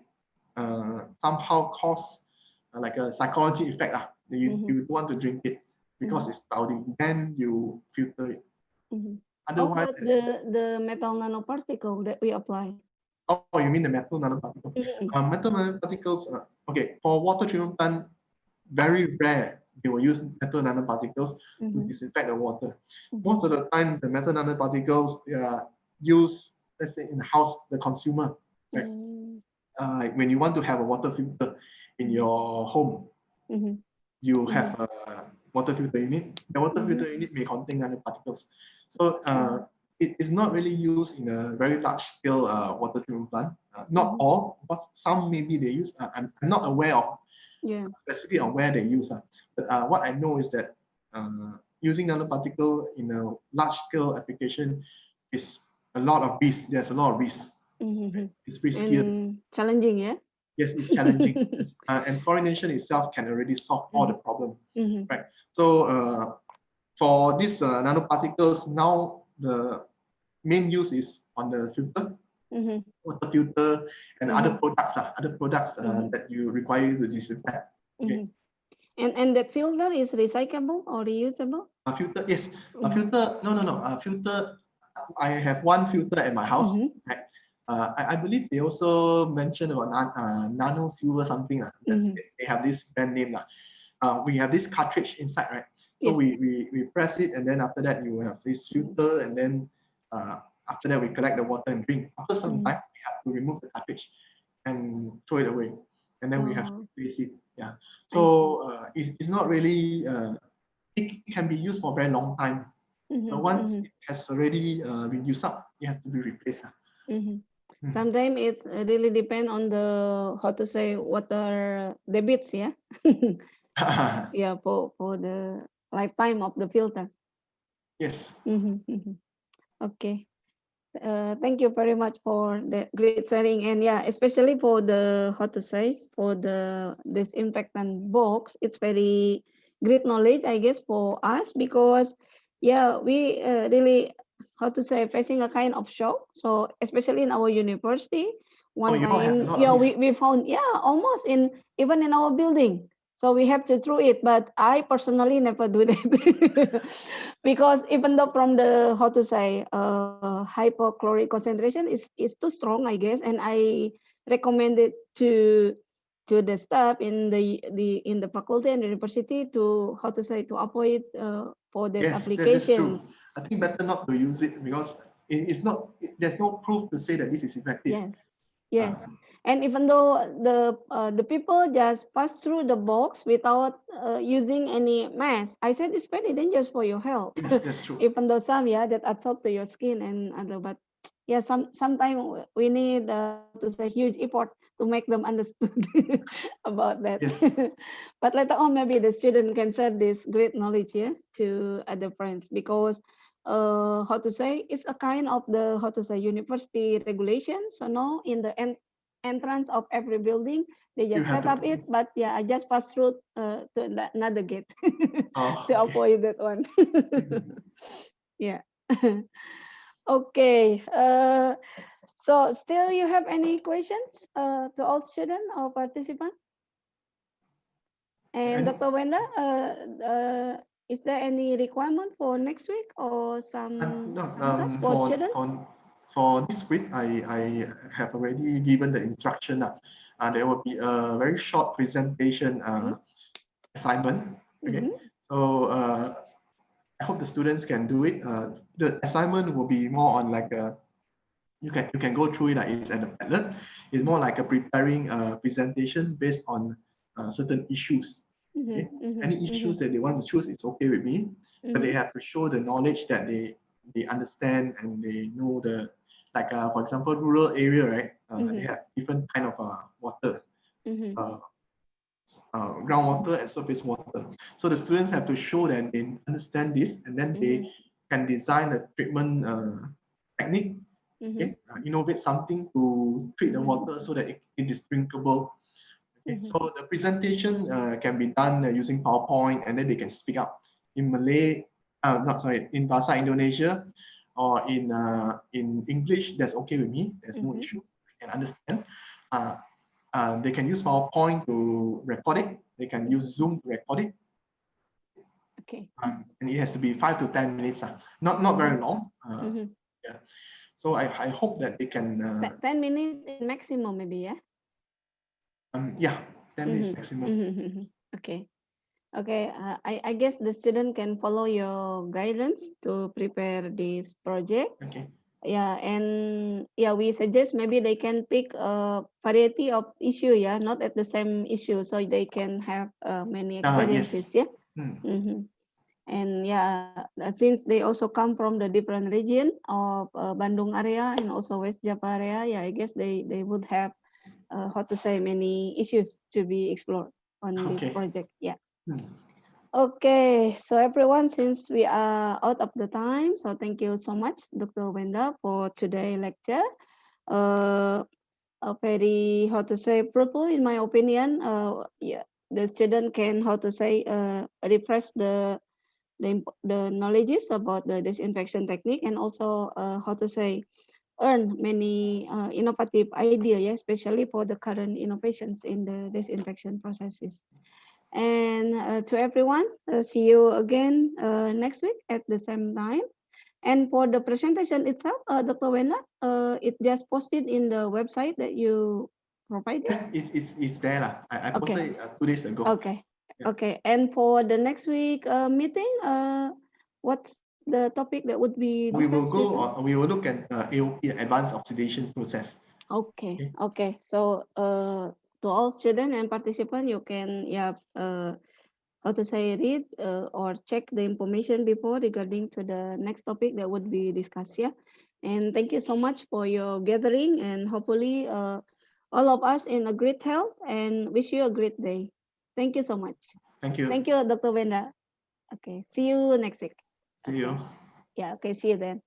somehow cause like a psychology effect, you don't want to drink it because it's cloudy, then you filter it. Otherwise, the metal nanoparticle that we apply. Oh, you mean the metal nanoparticle? Metal nanoparticles, okay, for water treatment plant, very rare they will use metal nanoparticles to disinfect the water. Most of the time, the metal nanoparticles they are used, let's say, in the house, the consumer. Right? When you want to have a water filter in your home, you have a water filter unit. The water filter unit may contain nanoparticles. So it is not really used in a very large scale water treatment plant. Not all, but some maybe they use. I'm not aware of specifically on where they use. But what I know is that using nanoparticle in a large scale application is a lot of risk. There's a lot of risk. It's riskier. And challenging, yeah? Yes, it's challenging. And chlorination itself can already solve all the problem. Right. So for these nanoparticles, now the main use is on the filter, water filter, and other products that you require to disinfect. Okay. And that filter is recyclable or reusable? A filter, yes. A filter, no. A filter, I have one filter at my house. Right? I believe they also mentioned about nano silver something. They have this brand name. We have this cartridge inside, right? So we press it, and then after that you have this filter, and then after that we collect the water and drink. After some time, we have to remove the cartridge and throw it away, and then we have to replace it. Yeah. So it's not really, it can be used for a very long time. But once it has already been used up, it has to be replaced. Sometimes it really depends on the, how to say, water debits, yeah. Yeah, for the lifetime of the filter. Yes. Okay. Thank you very much for the great sharing, and yeah, especially for the, how to say, for the disinfectant box, it's very great knowledge, I guess, for us, because yeah, we really, how to say, facing a kind of shock. So especially in our university, Oh, one you all have a kind, lot of yeah, this. we found, yeah, almost in, even in our building. So we have to throw it, but I personally never do that. Because even though from the, how to say, hypochlorite concentration is too strong, I guess, and I recommend it to the staff in the in the faculty and the university to, how to say, to avoid for that Yes, that's true. application. I think better not to use it because it's not, there's no proof to say that this is effective. Yes. Yes, and even though the people just pass through the box without using any mask, I said it's very dangerous for your health. Yes, that's true. Even though some, yeah, that absorb to your skin and other, but yeah, sometimes we need, how to say, huge effort to make them understood about that. Yes. But later on, maybe the student can share this great knowledge, yeah, to other friends, because how to say, it's a kind of the, how to say, university regulation. So now in the entrance of every building, they You just have set to. up it, but yeah, I just pass through to another gate Oh, to okay. avoid that one. Yeah. Okay. So still you have any questions to all students or participants? And Dr. Wenda, is there any requirement for next week or some No, task for students? for this week, I have already given the instruction. There will be a very short presentation assignment. Okay, so I hope the students can do it. The assignment will be more on like a, you can go through it like it's at a Padlet. It's more like a preparing a presentation based on certain issues. Okay? Any issues that they want to choose, it's okay with me, but they have to show the knowledge that they understand and they know the, like for example, rural area, right? They have different kind of water, groundwater and surface water. So the students have to show that they understand this, and then they can design a treatment technique, okay? Innovate something to treat the water so that it is drinkable. Okay? So the presentation can be done using PowerPoint, and then they can speak up in Malay, not sorry, in Bahasa Indonesia, or in English. That's okay with me. There's no issue. I can understand. They can use PowerPoint to record it. They can use Zoom to record it. Okay. And it has to be 5 to 10 minutes. Not very long. Yeah. So I hope that they can. 10 minutes in maximum, maybe, yeah? Yeah, 10 minutes maximum. Okay. Okay, I guess the student can follow your guidance to prepare this project. Okay. Yeah, and yeah, we suggest maybe they can pick a variety of issue, yeah, not at the same issue, so they can have many experiences, Yes. yeah. And yeah, since they also come from the different region of Bandung area and also West Java area, yeah, I guess they would have how to say, many issues to be explored on this project. Yeah. Okay, so everyone, since we are out of the time, so thank you so much, Dr. Wenda, for today lecture. A very, how to say, fruitful in my opinion. Yeah, the student can, how to say, refresh the knowledges about the disinfection technique, and also how to say, earn many innovative idea, yeah, especially for the current innovations in the disinfection processes. And to everyone, see you again next week at the same time. And for the presentation itself, Dr. Wenda, it just posted in the website that you provided? Yeah, it's there. I posted it 2 days ago. Okay. Yeah. Okay. And for the next week meeting, what's the topic that would be discussed? We will look at AOP, advanced oxidation process. Okay. Okay. So to all students and participants, you can how to say read or check the information before regarding to the next topic that would be discussed here. And thank you so much for your gathering, and hopefully all of us in a great health, and wish you a great day. Thank you so much. Thank you. Thank you, Dr. Wenda. Okay, see you next week. See you. Yeah, okay, see you then.